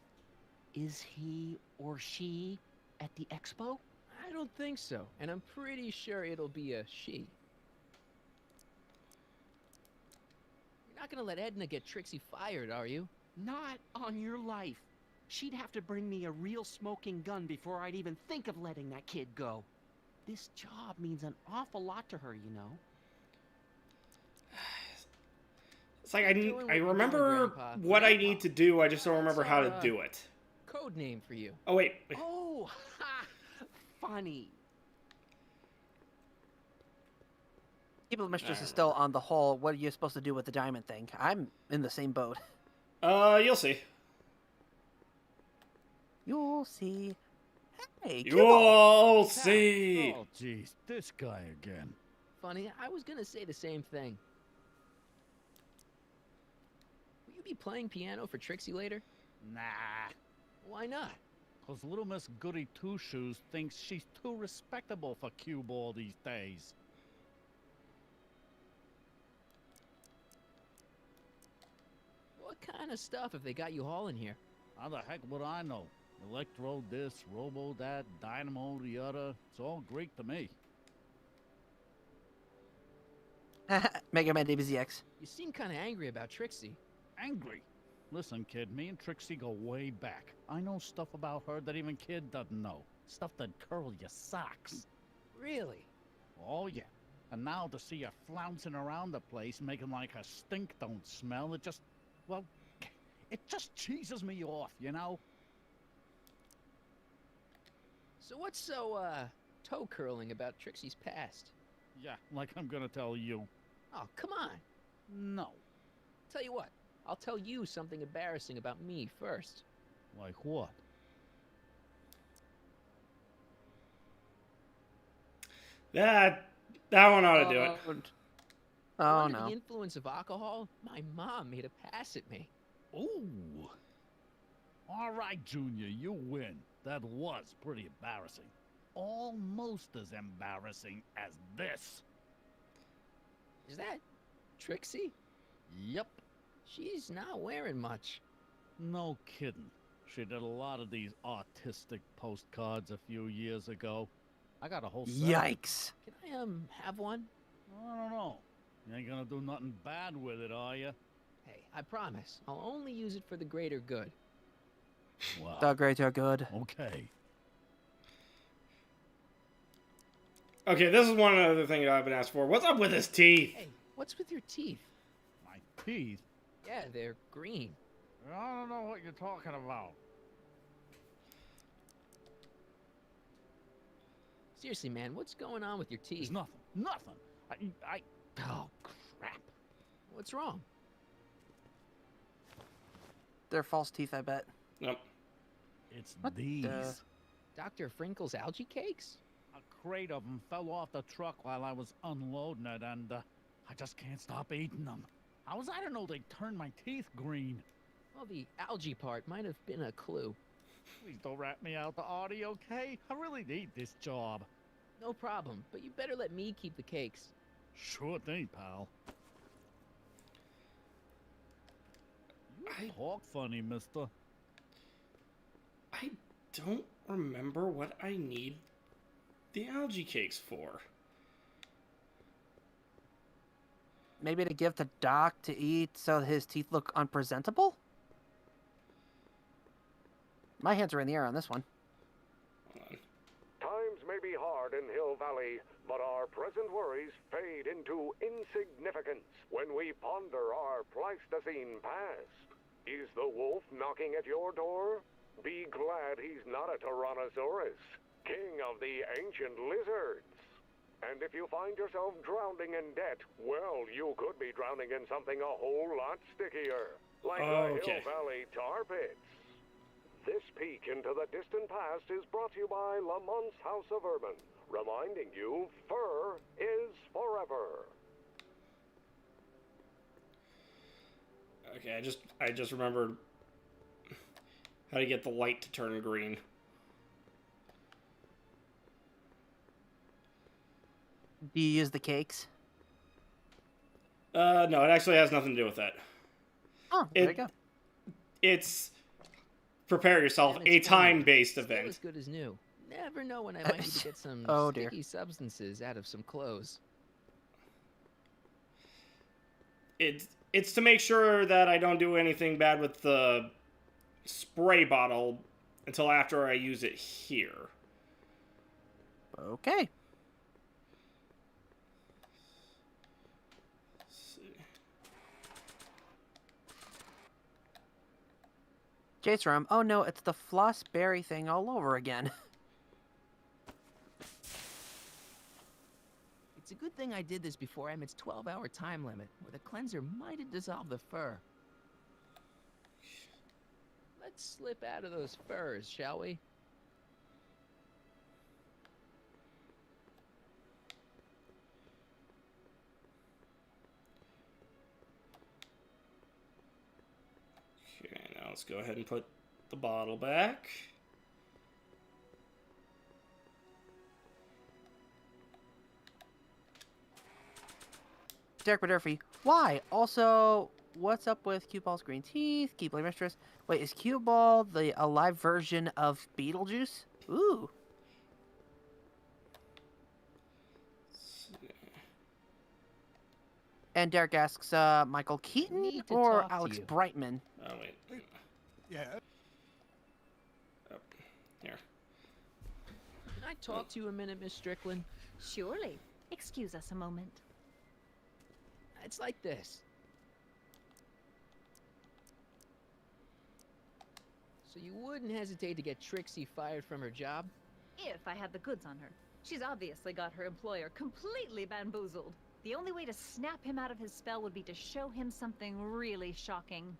Is he or she at the expo? I don't think so, and I'm pretty sure it'll be a she. You're not gonna let Edna get Trixie fired, are you? Not on your life. She'd have to bring me a real smoking gun before I'd even think of letting that kid go. This job means an awful lot to her, you know. It's like I remember what I need to do, I just don't remember how to do it. Code name for you. Oh, wait. Oh, ha! Funny. People Mistress is still on the whole, what are you supposed to do with the diamond thing? I'm in the same boat. You'll see. You'll see. Hey, You'll see. Oh, jeez, this guy again. Funny, I was gonna say the same thing. Will you be playing piano for Trixie later? Nah. Why not? Cause little Miss Goody Two Shoes thinks she's too respectable for cue ball these days. What kind of stuff have they got you hauling here? How the heck would I know? Electro this, Robo that, Dynamo the other. It's all Greek to me. Mega Man DBZX. You seem kind of angry about Trixie. Angry? Listen, kid, me and Trixie go way back. I know stuff about her that even kid doesn't know. Stuff that curl your socks. Really? Oh, yeah. And now to see her flouncing around the place, making like her stink don't smell, it just, well, it just cheeses me off, you know? So what's so, toe curling about Trixie's past? Yeah, like I'm gonna tell you. Oh, come on. No. Tell you what, I'll tell you something embarrassing about me first. Like what? That one ought to do it. Oh, Under no. the influence of alcohol, my mom made a pass at me. Ooh. All right, Junior, you win. That was pretty embarrassing. Almost as embarrassing as this. Is that Trixie? Yep. She's not wearing much. No kidding. She did a lot of these artistic postcards a few years ago. I got a whole set. Yikes. Can I, have one? I don't know. You ain't gonna do nothing bad with it, are you? Hey, I promise. I'll only use it for the greater good. Well, The greater good. okay. Okay, this is one other thing that I've been asked for. What's up with his teeth? Hey, what's with your teeth? My teeth? Yeah, they're green. I don't know what you're talking about. Seriously, man, what's going on with your teeth? It's nothing. Nothing. Oh, crap. What's wrong? They're false teeth, I bet. Nope. It's What these. the- Dr. Frinkle's algae cakes? A crate of them fell off the truck while I was unloading it, and I just can't stop eating them. How was I to know they turned my teeth green? Well, the algae part might have been a clue. Please don't rat me out the audio, okay? I really need this job. No problem, but you better let me keep the cakes. Sure thing, pal. You talk funny, mister. I don't remember what I need the algae cakes for. Maybe to give to Doc to eat so his teeth look unpresentable? My hands are in the air on this one. Times may be hard in Hill Valley, but our present worries fade into insignificance when we ponder our Pleistocene past. Is the wolf knocking at your door? Be glad he's not a Tyrannosaurus, king of the ancient lizards. And if you find yourself drowning in debt, well, you could be drowning in something a whole lot stickier, like the Okay. Hill Valley tar pits. This peek into the distant past is brought to you by Lamont's House of Urban, reminding you fur is forever. Okay, I just remembered how to get the light to turn green. Do you use the cakes? No, it actually has nothing to do with that. Oh, there you go. It's prepare yourself, Damn, a it's funny. time-based Still event. as good as new. Never know when I might need to get some Oh, dear. sticky substances out of some clothes. It's to make sure that I don't do anything bad with the spray bottle until after I use it here. Okay. Jace room. Oh no, it's the floss berry thing all over again. It's a good thing I did this before Emmett's 12-hour time limit, or the cleanser might have dissolved the fur. Let's slip out of those furs, shall we? Okay, now let's go ahead and put the bottle back. Derek Murphy. Why? Also, what's up with Cue Ball's green teeth? Keyblade Mistress. Wait, is Cue Ball the alive version of Beetlejuice? Ooh. And Derek asks, Michael Keaton Need to or talk to Alex you. Oh Brightman? wait. Yeah. Oh, here. Can I talk to you a minute, Miss Strickland? Surely. Excuse us a moment. It's like this. So you wouldn't hesitate to get Trixie fired from her job? If I had the goods on her. She's obviously got her employer completely bamboozled. The only way to snap him out of his spell would be to show him something really shocking.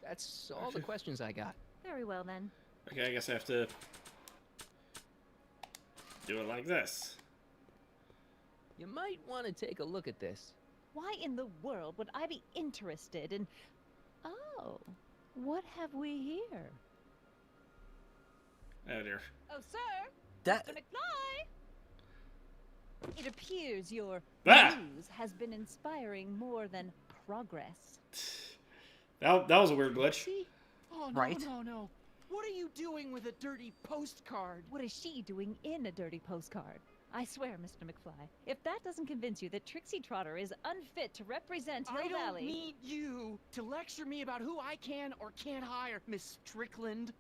That's all the questions I got. Very well then. Okay, I guess I have to do it like this. You might want to take a look at this. Why in the world would I be interested in... Oh, what have we here? Oh dear. Oh, sir! That- Mr. McFly! It appears your Ah! news has been inspiring more than progress. That was a weird glitch. Oh, no, Right. no. What are you doing with a dirty postcard? What is she doing in a dirty postcard? I swear, Mr. McFly, if that doesn't convince you that Trixie Trotter is unfit to represent Hill I don't Valley... need you to lecture me about who I can or can't hire, Miss Strickland.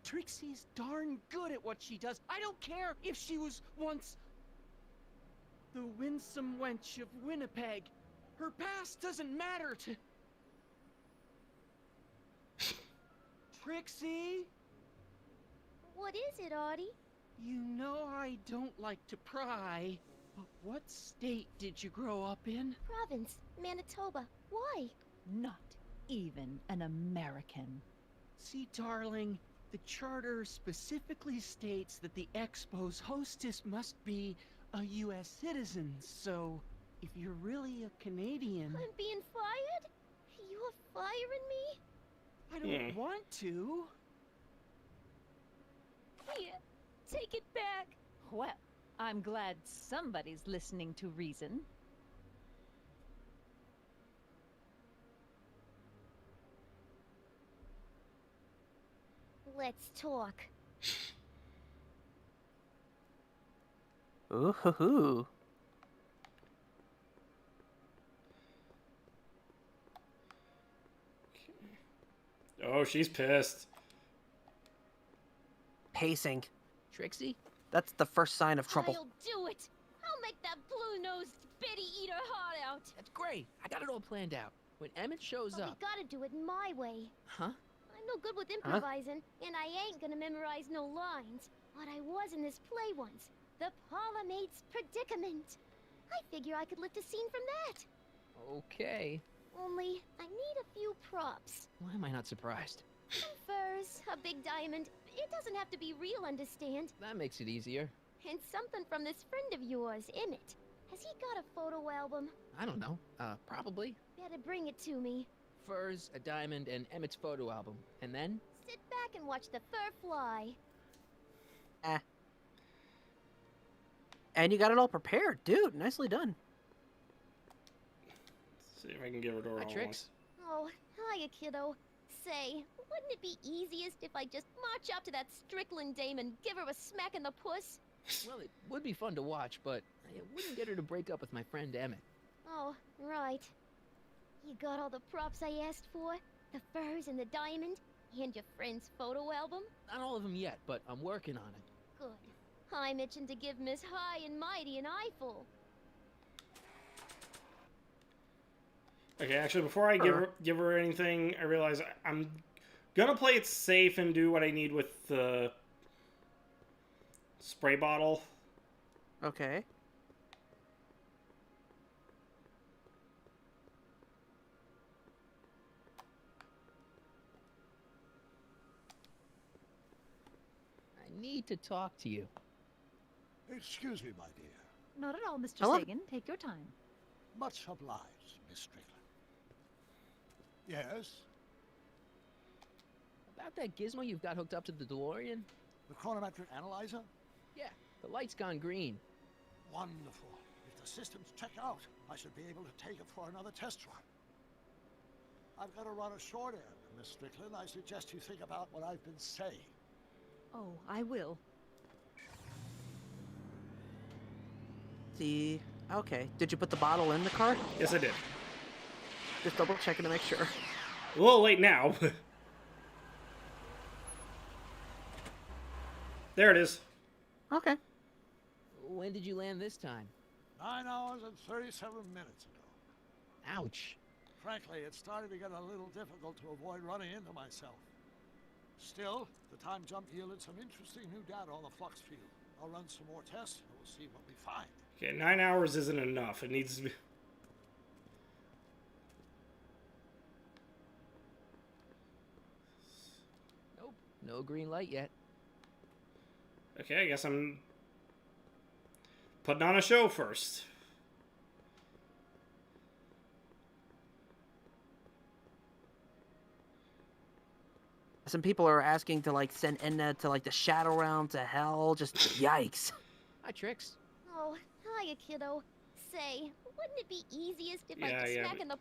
Trixie's darn good at what she does. I don't care if she was once the winsome wench of Winnipeg. Her past doesn't matter to... Trixie? What is it, Artie? You know I don't like to pry, but what state did you grow up in? Province, Manitoba. Why? Not even an American. See, darling, the charter specifically states that the Expo's hostess must be a U.S. citizen, so if you're really a Canadian... I'm being fired? You're firing me? I don't want to. Here, take it back. Well, I'm glad somebody's listening to reason. Let's talk. Ooh hoo hoo. Oh, she's pissed. Pacing. Trixie? That's the first sign of trouble. I'll do it. I'll make that blue-nosed bitty eat her heart out. That's great. I got it all planned out. When Emmett shows But up... we gotta do it my way. Huh? I'm no good with improvising, and I ain't gonna memorize no lines. But I was in this play once. The Parlor-Maid's Predicament. I figure I could lift a scene from that. Okay. Only, I need a few props. Why am I not surprised? Some furs, a big diamond. It doesn't have to be real, understand? That makes it easier. And something from this friend of yours, Emmett. Has he got a photo album? I don't know. Probably. Better bring it to me. Furs, a diamond, and Emmett's photo album. And then? Sit back and watch the fur fly. And you got it all prepared, dude. Nicely done. Let's see if I can give her to her. Hi, Trix. Oh, hiya, kiddo. Say, wouldn't it be easiest if I just march up to that Strickland dame and give her a smack in the puss? Well, it would be fun to watch, but it wouldn't get her to break up with my friend Emmett. Oh, right. You got all the props I asked for? The furs and the diamond? And your friend's photo album? Not all of them yet, but I'm working on it. Good. I'm itching to give Miss High and Mighty an eyeful. Okay, actually, before I give her anything, I realize I'm gonna play it safe and do what I need with the spray bottle. Okay. I need to talk to you. Excuse me, my dear. Not at all, Mr. Hello? Sagan. Take your time. Much obliged, Miss Strickland. Yes? About that gizmo you've got hooked up to the DeLorean? The chronometric analyzer? Yeah, the light's gone green. Wonderful. If the systems check out, I should be able to take it for another test run. I've got to run a short end, Miss Strickland. I suggest you think about what I've been saying. Oh, I will. See. Okay. Did you put the bottle in the cart? Yes, I did. Just double checking to make sure. A little late now. There it is. Okay. When did you land this time? 9 hours and 37 minutes ago. Ouch. Frankly, it's starting to get a little difficult to avoid running into myself. Still, the time jump yielded some interesting new data on the flux field. I'll run some more tests and we'll see what we find. Okay, 9 hours isn't enough. It needs to be... Nope. No green light yet. Okay, I guess I'm putting on a show first. Some people are asking to like send Edna to like the Shadow Realm, to hell. Just yikes. Hi, Trix. Oh, hiya, kiddo. Say, wouldn't it be easiest if I Yeah, could yeah, snack but- in the...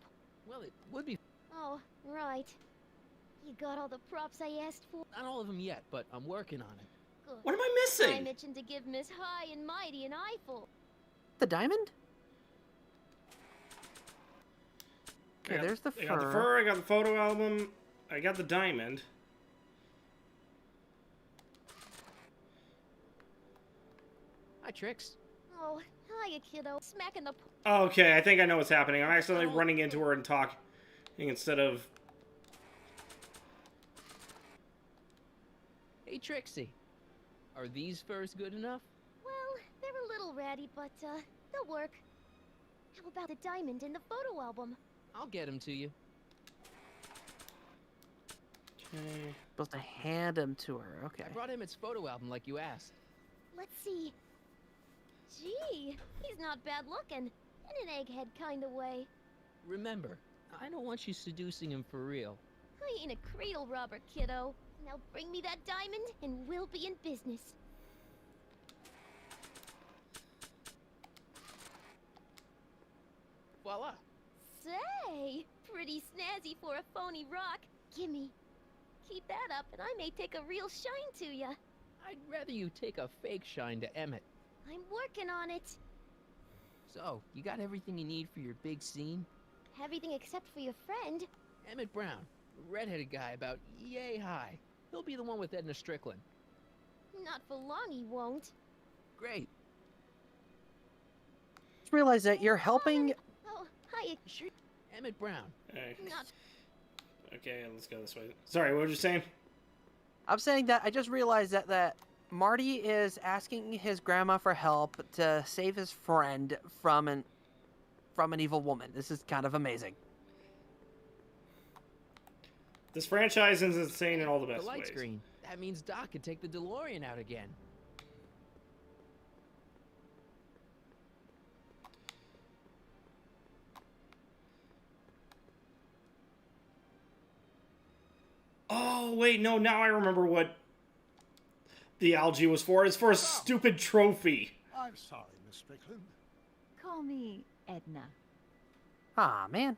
Well, it would be. Oh, right. You got all the props I asked for? Not all of them yet, but I'm working on it. Good. What am I missing? I'm itching to give Miss High and Mighty an eyeful. The diamond? I Okay, got- there's the I got the fur. fur, I got the photo album, I got the diamond. Hi, Trix. Oh, hiya, kiddo. Smacking the... Okay, I think I know what's happening. I'm accidentally running into her and talking instead of... Hey, Trixie. Are these furs good enough? Well, they're a little ratty, but, they'll work. How about the diamond in the photo album? I'll get them to you. Okay. Supposed to hand him to her. Okay. I brought him its photo album like you asked. Let's see. Gee, he's not bad looking. In an egghead kind of way. Remember, I don't want you seducing him for real. I ain't a cradle robber, kiddo. Now bring me that diamond, and we'll be in business. Voila. Say, pretty snazzy for a phony rock. Gimme. Keep that up, and I may take a real shine to ya. I'd rather you take a fake shine to Emmett. I'm working on it. So, you got everything you need for your big scene? Everything except for your friend. Emmett Brown, the redheaded guy about yay high. He'll be the one with Edna Strickland. Not for long, he won't. Great. Just realize that you're helping. Oh, hiya. Emmett Brown. Hey. Not... Okay, let's go this way. Sorry, what were you saying? I'm saying that I just realized that Marty is asking his grandma for help to save his friend from an evil woman. This is kind of amazing. This franchise is insane in all the The best light ways. screen. That means Doc could take the DeLorean out again. Oh, wait, no, now I remember what the algae was for. It's for a stupid trophy. I'm sorry, Miss Strickland. Call me Edna. Ah, man.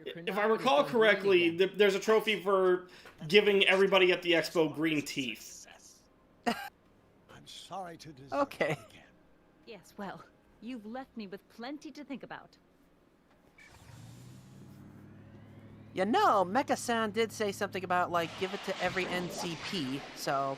If I recall correctly, there's a trophy for giving everybody at the expo green teeth. I'm sorry to disappoint Okay. again. Yes, well, you've left me with plenty to think about. You know, Mecha-san did say something about, like, give it to every NCP, so...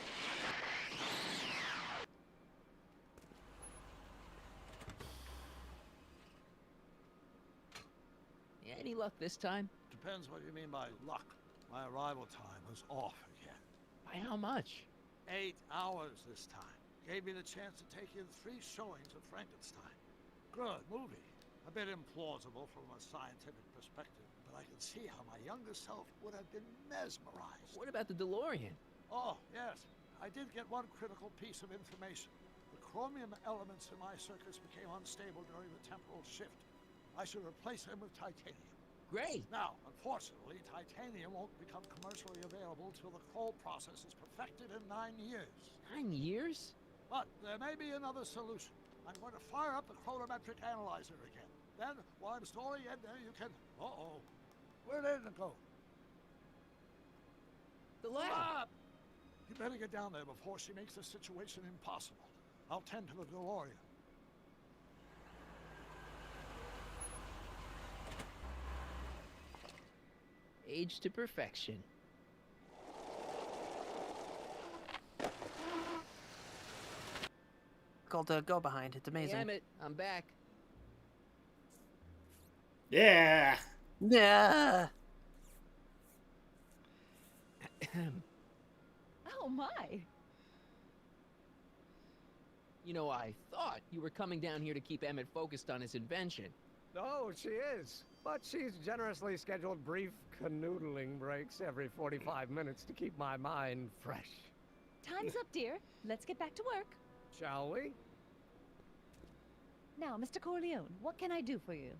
Any luck this time? Depends what you mean by luck. My arrival time was off again. By how much? 8 hours this time. Gave me the chance to take in 3 showings of Frankenstein. Good movie. A bit implausible from a scientific perspective, but I can see how my younger self would have been mesmerized. What about the DeLorean? Oh, yes. I did get one critical piece of information. The chromium elements in my circuits became unstable during the temporal shift. I should replace them with titanium. Great. Now, unfortunately, titanium won't become commercially available till the Kroll process is perfected in 9 years. 9 years? But there may be another solution. I'm going to fire up the chronometric analyzer again. Then, while I'm storing it there, you can... Uh-oh. Where did it go? The lab! You better get down there before she makes the situation impossible. I'll tend to the DeLorean. Age to perfection. Called to go behind. It's amazing. Hey, Emmett, I'm back. Yeah. Yeah. Oh my! You know, I thought you were coming down here to keep Emmett focused on his invention. Oh, she is. But she's generously scheduled brief canoodling breaks every 45 minutes to keep my mind fresh. Time's up, dear. Let's get back to work. Shall we? Now, Mr. Corleone, what can I do for you?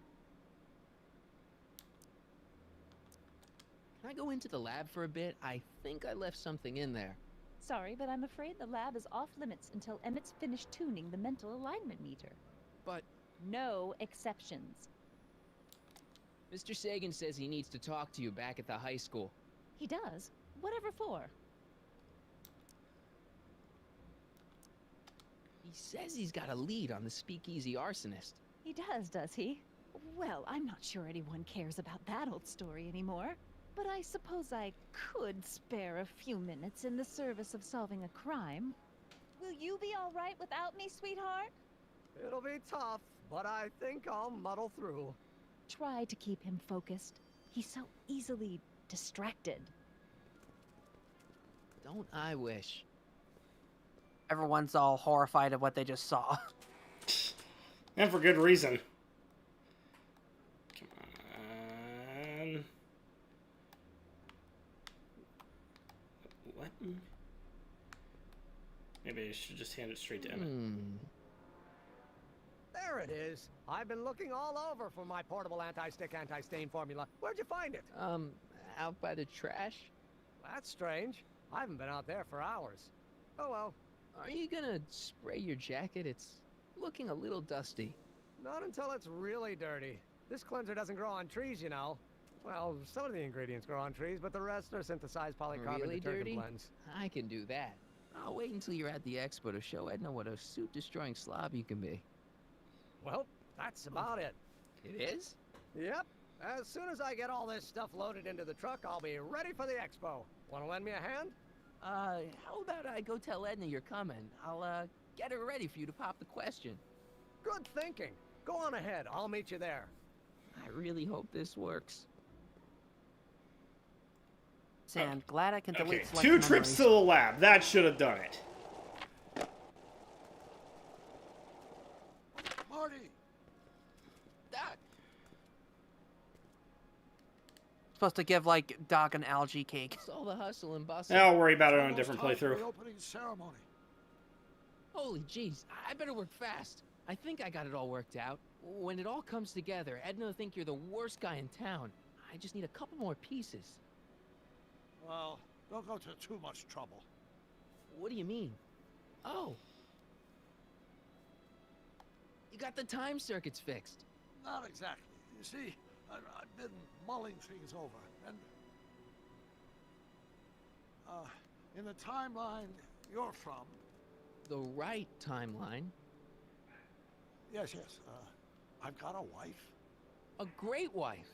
Can I go into the lab for a bit? I think I left something in there. Sorry, but I'm afraid the lab is off limits until Emmett's finished tuning the mental alignment meter. But no exceptions. Mr. Sagan says he needs to talk to you back at the high school. He does? Whatever for? He says he's got a lead on the speakeasy arsonist. He does he? Well, I'm not sure anyone cares about that old story anymore. But I suppose I could spare a few minutes in the service of solving a crime. Will you be all right without me, sweetheart? It'll be tough, but I think I'll muddle through. Try to keep him focused. He's so easily distracted. Don't I wish? Everyone's all horrified of what they just saw. And for good reason. Come on. What? Maybe I should just hand it straight to Emmett. There it is. I've been looking all over for my portable anti-stick, anti-stain formula. Where'd you find it? Out by the trash. That's strange. I haven't been out there for hours. Oh well. Are you gonna spray your jacket? It's looking a little dusty. Not until it's really dirty. This cleanser doesn't grow on trees, you know. Well, some of the ingredients grow on trees, but the rest are synthesized polycarbonate Really detergent dirty? blends. I can do that. I'll wait until you're at the expo to show Edna what a suit-destroying slob you can be. Well, that's about it. It is? Yep. As soon as I get all this stuff loaded into the truck, I'll be ready for the expo. Want to lend me a hand? How about I go tell Edna you're coming? I'll, get her ready for you to pop the question. Good thinking. Go on ahead. I'll meet you there. I really hope this works. Sand, glad I can delete Okay, select 2 memories. trips to the lab. That should have done it. Marty! Doc! Supposed to give, like, Doc an algae cake. It's all the hustle and bustle. I'll worry about it on a Almost different time for playthrough. the opening ceremony. Holy jeez, I better work fast. I think I got it all worked out. When it all comes together, Edna will think you're the worst guy in town. I just need a couple more pieces. Well, don't go to too much trouble. What do you mean? Oh. You got the time circuits fixed. Not exactly. You see, I've been mulling things over, and in the timeline you're from. The right timeline? Yes. I've got a wife. A great wife.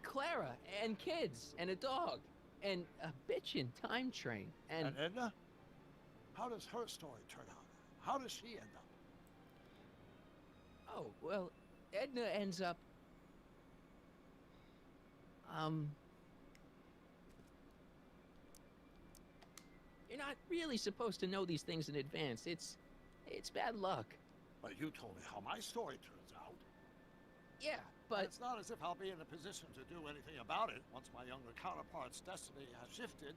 Clara, and kids, and a dog, and a bitchin' time train, and... And Edna? How does her story turn out? How does she end up? Oh, well, Edna ends up... You're not really supposed to know these things in advance. It's bad luck. But you told me how my story turns out. Yeah, but... It's not as if I'll be in a position to do anything about it once my younger counterpart's destiny has shifted.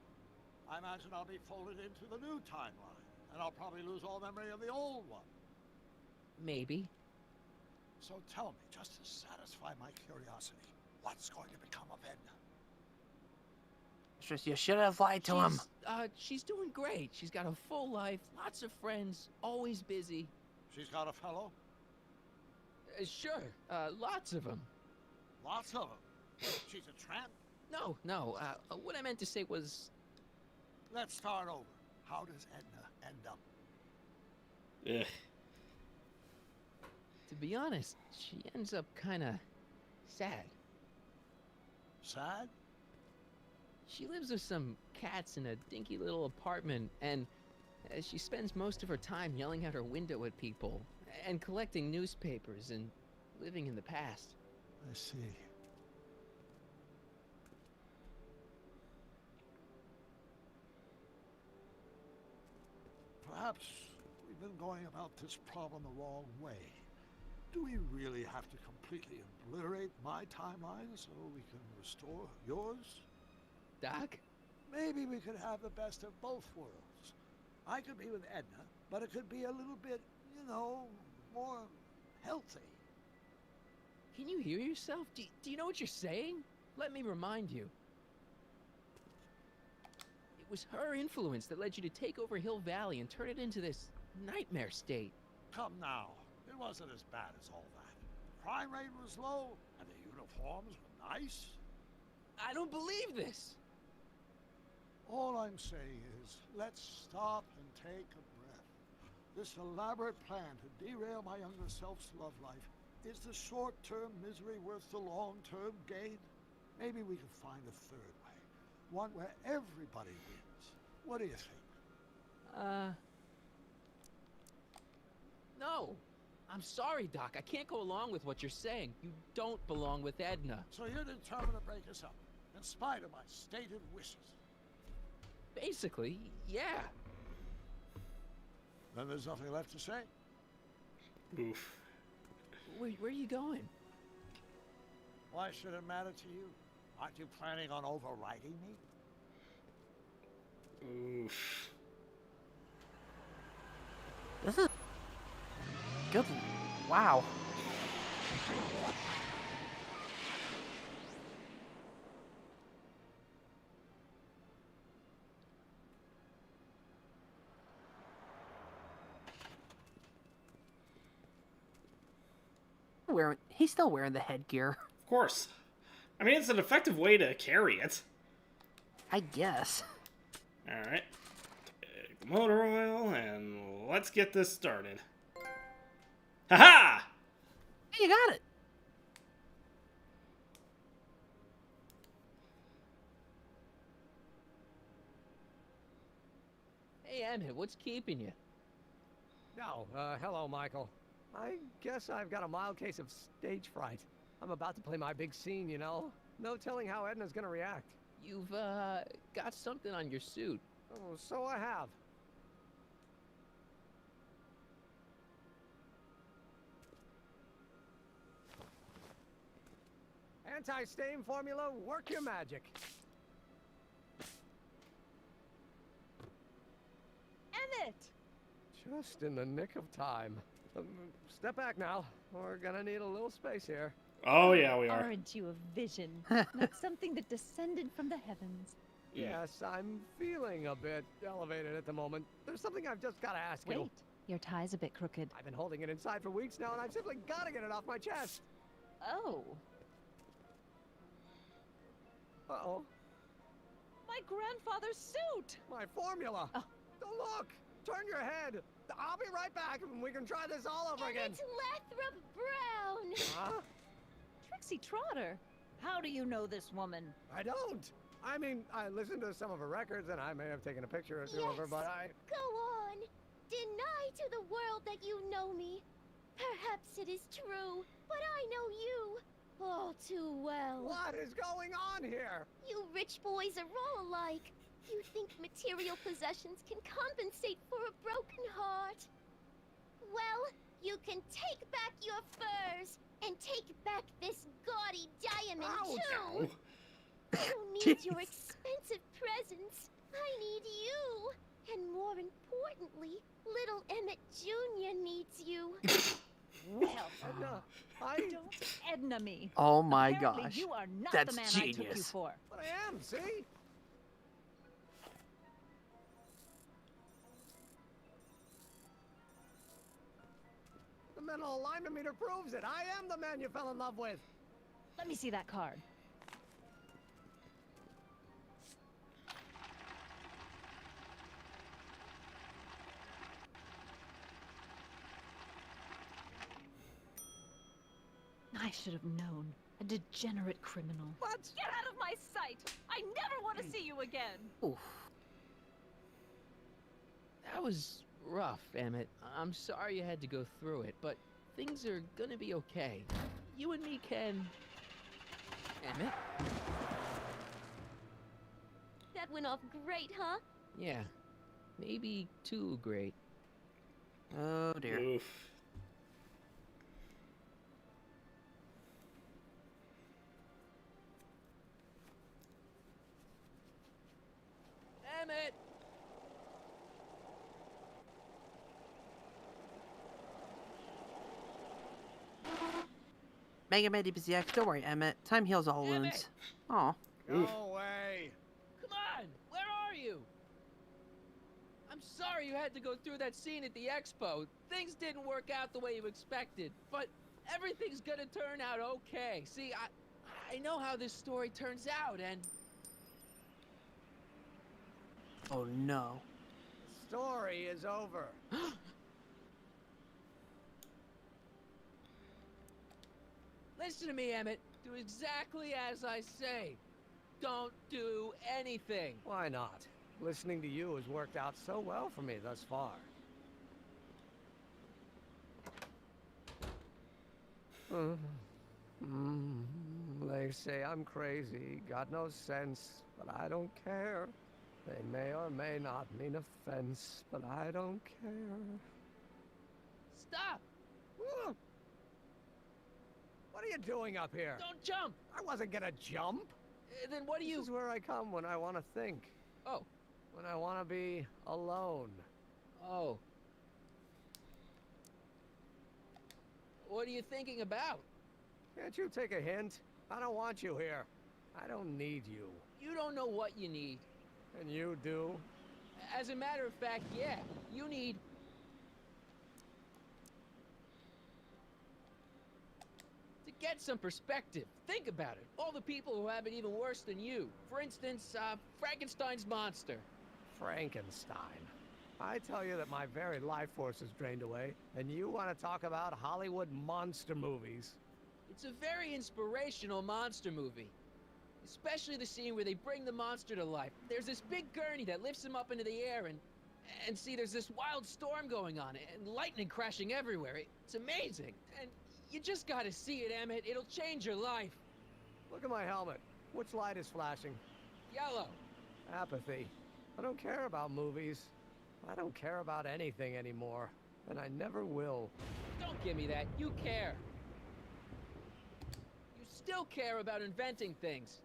I imagine I'll be folded into the new timeline, and I'll probably lose all memory of the old one. Maybe. So tell me, just to satisfy my curiosity, what's going to become of Edna? You should have lied to him. She's doing great. She's got a full life, lots of friends, always busy. She's got a fellow? Sure, lots of them. Lots of them? She's a tramp? No, what I meant to say was... Let's start over. How does Edna end up? Ugh. To be honest, she ends up kinda... sad. Sad? She lives with some cats in a dinky little apartment, and she spends most of her time yelling out her window at people, and collecting newspapers, and living in the past. I see. Perhaps we've been going about this problem the wrong way. Do we really have to completely obliterate my timeline so we can restore yours? Doc? Maybe we could have the best of both worlds. I could be with Edna, but it could be a little bit, you know, more healthy. Can you hear yourself? Do you know what you're saying? Let me remind you. It was her influence that led you to take over Hill Valley and turn it into this nightmare state. Come now, it wasn't as bad as all that. The crime rate was low, and the uniforms were nice. I don't believe this. All I'm saying is, let's stop and take a breath. This elaborate plan to derail my younger self's love life, is the short-term misery worth the long-term gain? Maybe we can find a third way. One where everybody wins. What do you think? No. I'm sorry, Doc. I can't go along with what you're saying. You don't belong with Edna. So you're determined to break us up, in spite of my stated wishes? Basically, yeah. Then there's nothing left to say. Oof. Where are you going? Why should it matter to you? Aren't you planning on overriding me? Oof. This is good. Wow. He's still wearing the headgear. Of course. I mean, it's an effective way to carry it. I guess. Alright. Take the motor oil, and let's get this started. Haha! Hey, you got it! Hey, Emmett, what's keeping you? No, hello, Michael. I guess I've got a mild case of stage fright. I'm about to play my big scene, you know? No telling how Edna's gonna react. You've, got something on your suit. Oh, so I have. Anti-stain formula, work your magic. Emmett! Just in the nick of time. Step back now. We're gonna need a little space here. Oh, yeah, we are. Aren't you a vision? Not something that descended from the heavens. Yes, I'm feeling a bit elevated at the moment. There's something I've just gotta ask you. Wait, your tie's a bit crooked. I've been holding it inside for weeks now, and I've simply gotta get it off my chest. Oh. Uh-oh. My grandfather's suit! My formula! Oh. Don't look! Turn your head! I'll be right back, and we can try this all over again. It's Lathrop Brown! Huh? Trixie Trotter! How do you know this woman? I don't! I mean, I listened to some of her records, and I may have taken a picture or two of her, but I... Go on! Deny to the world that you know me. Perhaps it is true, but I know you all too well. What is going on here? You rich boys are all alike. You think material possessions can compensate for a broken heart? Well, you can take back your furs and take back this gaudy diamond too. I don't need your expensive presents. I need you. And more importantly, little Emmett Jr. needs you. Well, Edna, don't Edna me. Oh my Apparently gosh. You are not That's the man genius. I took you for. But I am, see? The mental alignment meter proves it. I am the man you fell in love with. Let me see that card. I should have known. A degenerate criminal. What? Get out of my sight! I never want to see you again! Oof. That was rough, Emmett. I'm sorry you had to go through it, but things are gonna be okay. You and me can... Emmett? That went off great, huh? Yeah. Maybe too great. Oh dear. Oof. Emmett! Mega Man DPCX, don't worry, Emmett. Time heals all wounds. Aw. Go away. Come on, where are you? I'm sorry you had to go through that scene at the expo. Things didn't work out the way you expected, but everything's gonna turn out okay. See, I know how this story turns out, and... Oh no. Story is over. Listen to me, Emmett. Do exactly as I say. Don't do anything. Why not? Listening to you has worked out so well for me thus far. They say I'm crazy, got no sense, but I don't care. They may or may not mean offense, but I don't care. Stop! What are you doing up here? Don't jump! I wasn't gonna jump. Then what do you... This is where I come when I want to think. Oh. When I want to be alone. Oh. What are you thinking about? Can't you take a hint? I don't want you here. I don't need you. You don't know what you need. And you do? As a matter of fact, yeah. You need... to get some perspective. Think about it. All the people who have it even worse than you. For instance, Frankenstein's monster. Frankenstein. I tell you that my very life force is drained away, and you want to talk about Hollywood monster movies. It's a very inspirational monster movie. Especially the scene where they bring the monster to life. There's this big gurney that lifts him up into the air, and see, there's this wild storm going on, and lightning crashing everywhere. It's amazing. And you just gotta see it, Emmett. It'll change your life. Look at my helmet. Which light is flashing? Yellow. Apathy. I don't care about movies. I don't care about anything anymore. And I never will. Don't give me that. You care. You still care about inventing things.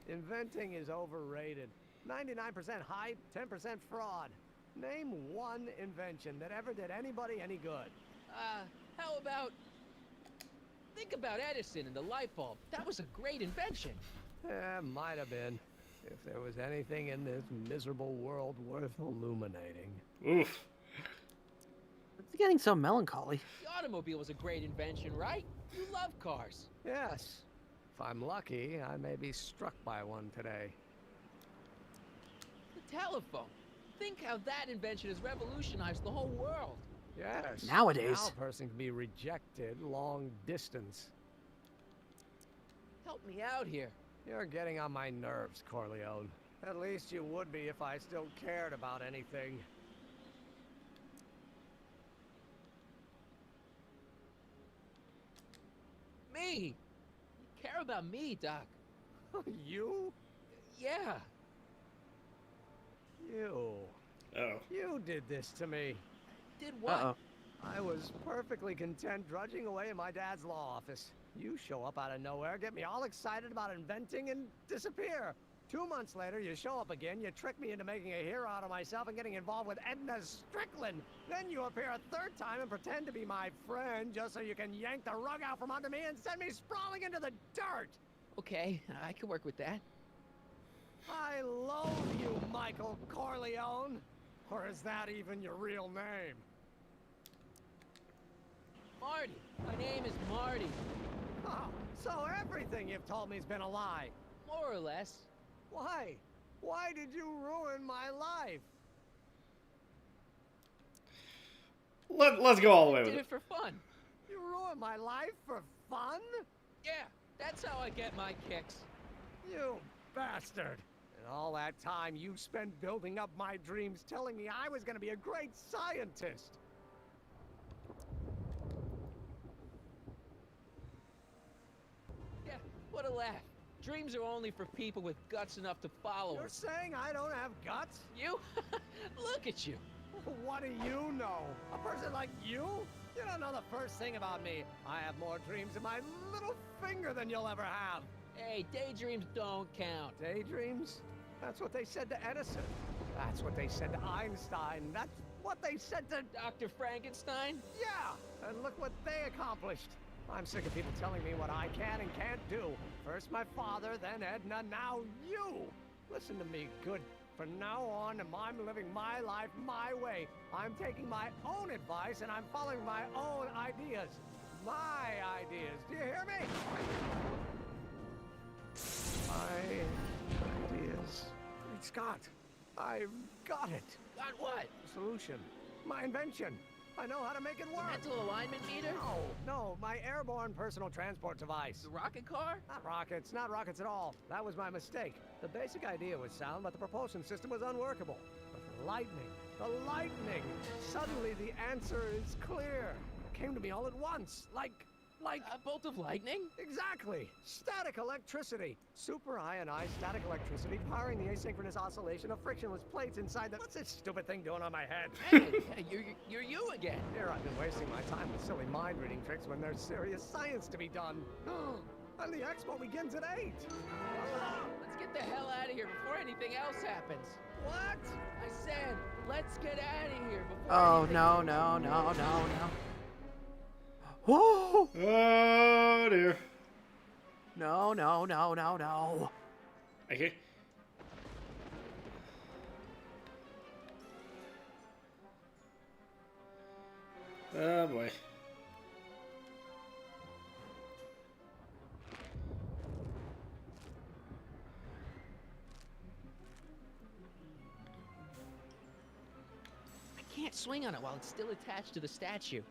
Inventing is overrated. 99% hype, 10% fraud. Name one invention that ever did anybody any good. How about... Think about Edison and the light bulb. That was a great invention. Might have been. If there was anything in this miserable world worth illuminating. Oof. It's getting so melancholy. The automobile was a great invention, right? You love cars. Yes. If I'm lucky, I may be struck by one today. The telephone. Think how that invention has revolutionized the whole world. Yes. Nowadays. Now a person can be rejected long distance. Help me out here. You're getting on my nerves, Corleone. At least you would be if I still cared about anything. Me? You care about me, Doc. You? Yeah. You. Oh. You did this to me. Did what? Uh-oh. I was perfectly content drudging away in my dad's law office. You show up out of nowhere, get me all excited about inventing, and disappear. 2 months later, you show up again, you trick me into making a hero out of myself and getting involved with Edna Strickland. Then you appear a third time and pretend to be my friend just so you can yank the rug out from under me and send me sprawling into the dirt. Okay, I can work with that. I loathe you, Michael Corleone. Or is that even your real name? Marty. My name is Marty. Oh, so everything you've told me's been a lie. More or less. Why? Why did you ruin my life? Let's go all the way with Did it. it for fun. You ruined my life for fun? Yeah, that's how I get my kicks. You bastard. And all that time you spent building up my dreams, telling me I was going to be a great scientist. Yeah, what a laugh. Dreams are only for people with guts enough to follow You're them. saying I don't have guts? You? Look at you. What do you know? A person like you? You don't know the first thing about me. I have more dreams in my little finger than you'll ever have. Hey, daydreams don't count. Daydreams? That's what they said to Edison. That's what they said to Einstein. That's what they said to... Dr. Frankenstein? Yeah! And look what they accomplished. I'm sick of people telling me what I can and can't do. First my father, then Edna, now you. Listen to me, good. From now on, I'm living my life my way. I'm taking my own advice and I'm following my own ideas. My ideas. Do you hear me? My ideas. Great Scott. I've got it. Got what? Solution. My invention. I know how to make it work. Mental alignment meter? No, my airborne personal transport device. The rocket car? Not rockets at all. That was my mistake. The basic idea was sound, but the propulsion system was unworkable. But the lightning. Suddenly the answer is clear. It came to me all at once, like a bolt of lightning? Exactly. Static electricity. Super ionized static electricity powering the asynchronous oscillation of frictionless plates inside the... What's this stupid thing doing on my head? Hey, you're you again. Here I've been wasting my time with silly mind-reading tricks when there's serious science to be done. And the expo begins at 8. Let's get the hell out of here before anything else happens. What? I said, let's get out of here before Oh, anything... no. Whoa! Oh, dear. No. Okay. Oh, boy. I can't swing on it while it's still attached to the statue.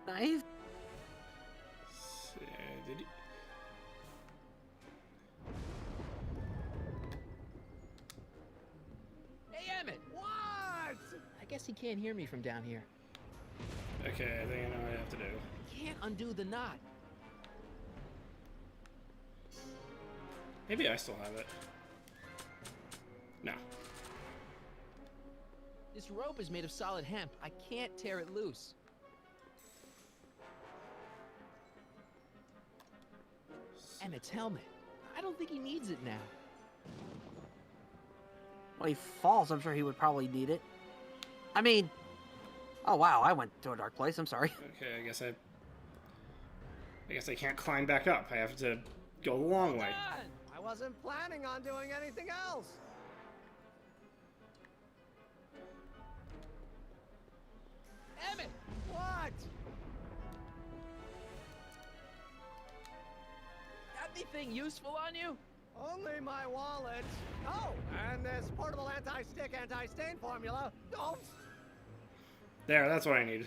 Knife? Did he... Hey, Emmett! What? I guess he can't hear me from down here. Okay, I think I know what I have to do. Can't undo the knot. Maybe I still have it. No. This rope is made of solid hemp. I can't tear it loose. Emmett's helmet. I don't think he needs it now. Well, he falls. I'm sure he would probably need it. I mean... Oh, wow. I went to a dark place. I'm sorry. Okay, I guess I can't climb back up. I have to go the long way. I wasn't planning on doing anything else. Emmett! What? Got anything useful on you? Only my wallet. Oh, and this portable anti-stick, anti-stain formula. Don't. There, that's what I need.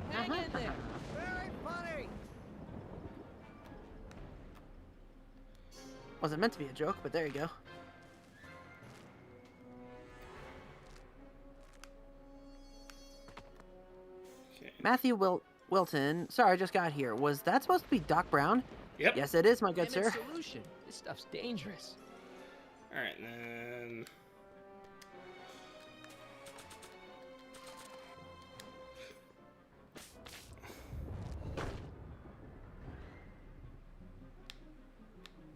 Hang in there. Very funny. Wasn't meant to be a joke, but there you go. Okay. Matthew Wilton. Sorry, I just got here. Was that supposed to be Doc Brown? Yep. Yes, it is, my good Emmett's sir. solution. This stuff's dangerous. Alright, then...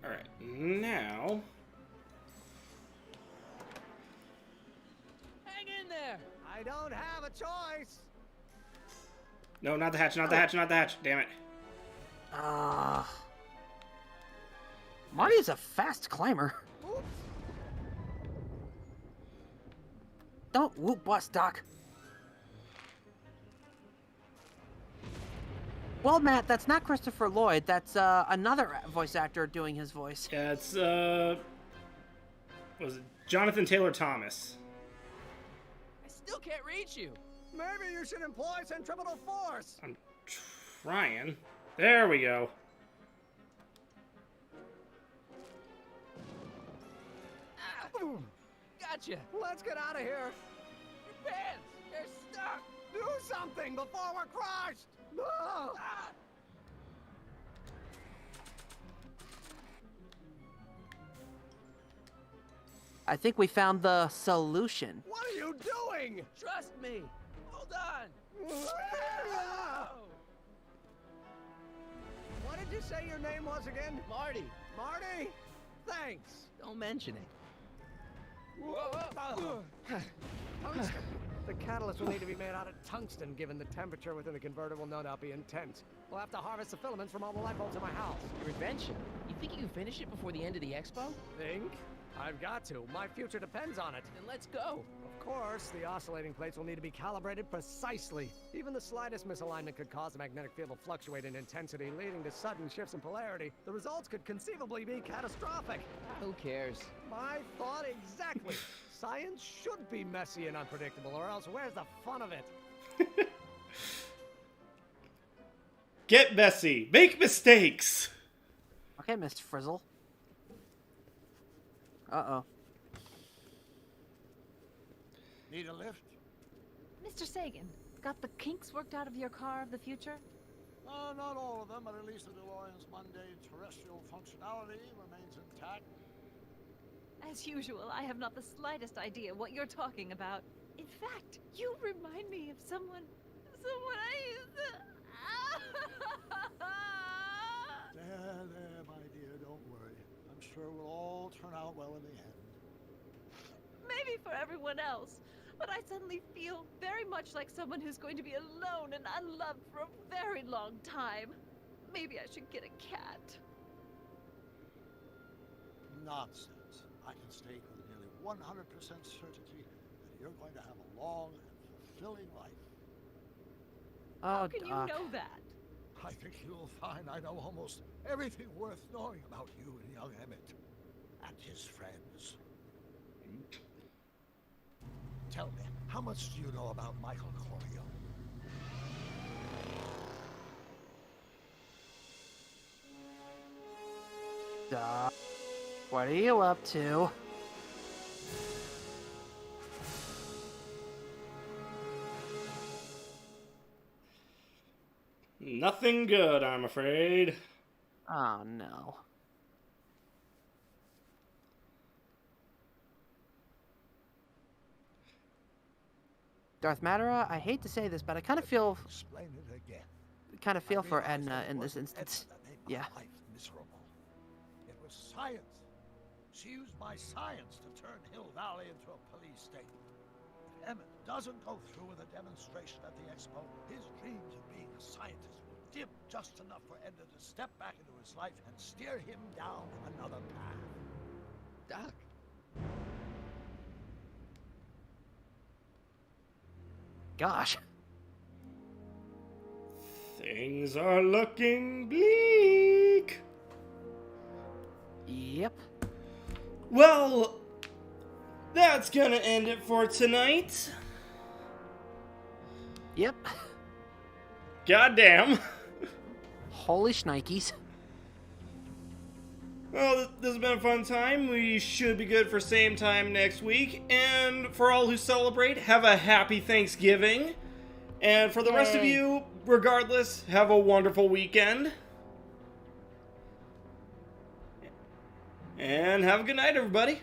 Alright, now... Hang in there. I don't have a choice. No, not the hatch, not the hatch, not the hatch. Damn it. Marty is a fast climber. Oops. Don't whoop bust, Doc. Well, Matt, that's not Christopher Lloyd. That's another voice actor doing his voice. Yeah, it's, was it Jonathan Taylor Thomas? I still can't reach you. Maybe you should employ centripetal force. I'm trying. There we go. Gotcha. Let's get out of here. Your pants. They're stuck. Do something before we're crushed. Ah! I think we found the solution. What are you doing? Trust me. Hold on. What did you say your name was again? Marty. Marty? Thanks. Don't mention it. Whoa. The catalyst will need to be made out of tungsten, given the temperature within the converter will no doubt be intense. We'll have to harvest the filaments from all the light bulbs in my house. Your invention? You think you can finish it before the end of the expo? Think? I've got to. My future depends on it. Then let's go. Of course, the oscillating plates will need to be calibrated precisely. Even the slightest misalignment could cause the magnetic field to fluctuate in intensity, leading to sudden shifts in polarity. The results could conceivably be catastrophic. Who cares? My thought exactly. Science should be messy and unpredictable, or else where's the fun of it? Get messy. Make mistakes. Okay, Mr. Frizzle. Uh-oh. Need a lift? Mr. Sagan, got the kinks worked out of your car of the future? Not all of them, but at least the DeLorean's mundane terrestrial functionality remains intact. As usual, I have not the slightest idea what you're talking about. In fact, you remind me of someone I used to... There, my dear, don't worry. I'm sure we'll all turn out well in the end. Maybe for everyone else, but I suddenly feel very much like someone who's going to be alone and unloved for a very long time. Maybe I should get a cat. Nonsense. I can state with nearly 100% certainty that you're going to have a long and fulfilling life. How can you know that? I think you'll find I know almost everything worth knowing about you and young Emmett and his friends. Tell me, how much do you know about Michael Corleone? What are you up to? Nothing good, I'm afraid. Oh, no. Darth Madara, I hate to say this, but I kind of feel... Explain it again. Kind of feel for Edna in this instance. Yeah. Life miserable. It was science. She used my science to turn Hill Valley into a police state. If Emmett doesn't go through with a demonstration at the expo, his dreams of being a scientist will dim just enough for Edna to step back into his life and steer him down another path. Doc. Gosh. Things are looking bleak. Yep. Well, that's gonna end it for tonight. Yep. Goddamn. Holy shnikes. Well, this has been a fun time. We should be good for same time next week. And for all who celebrate, have a happy Thanksgiving. And for the rest of you, regardless, have a wonderful weekend. And have a good night, everybody.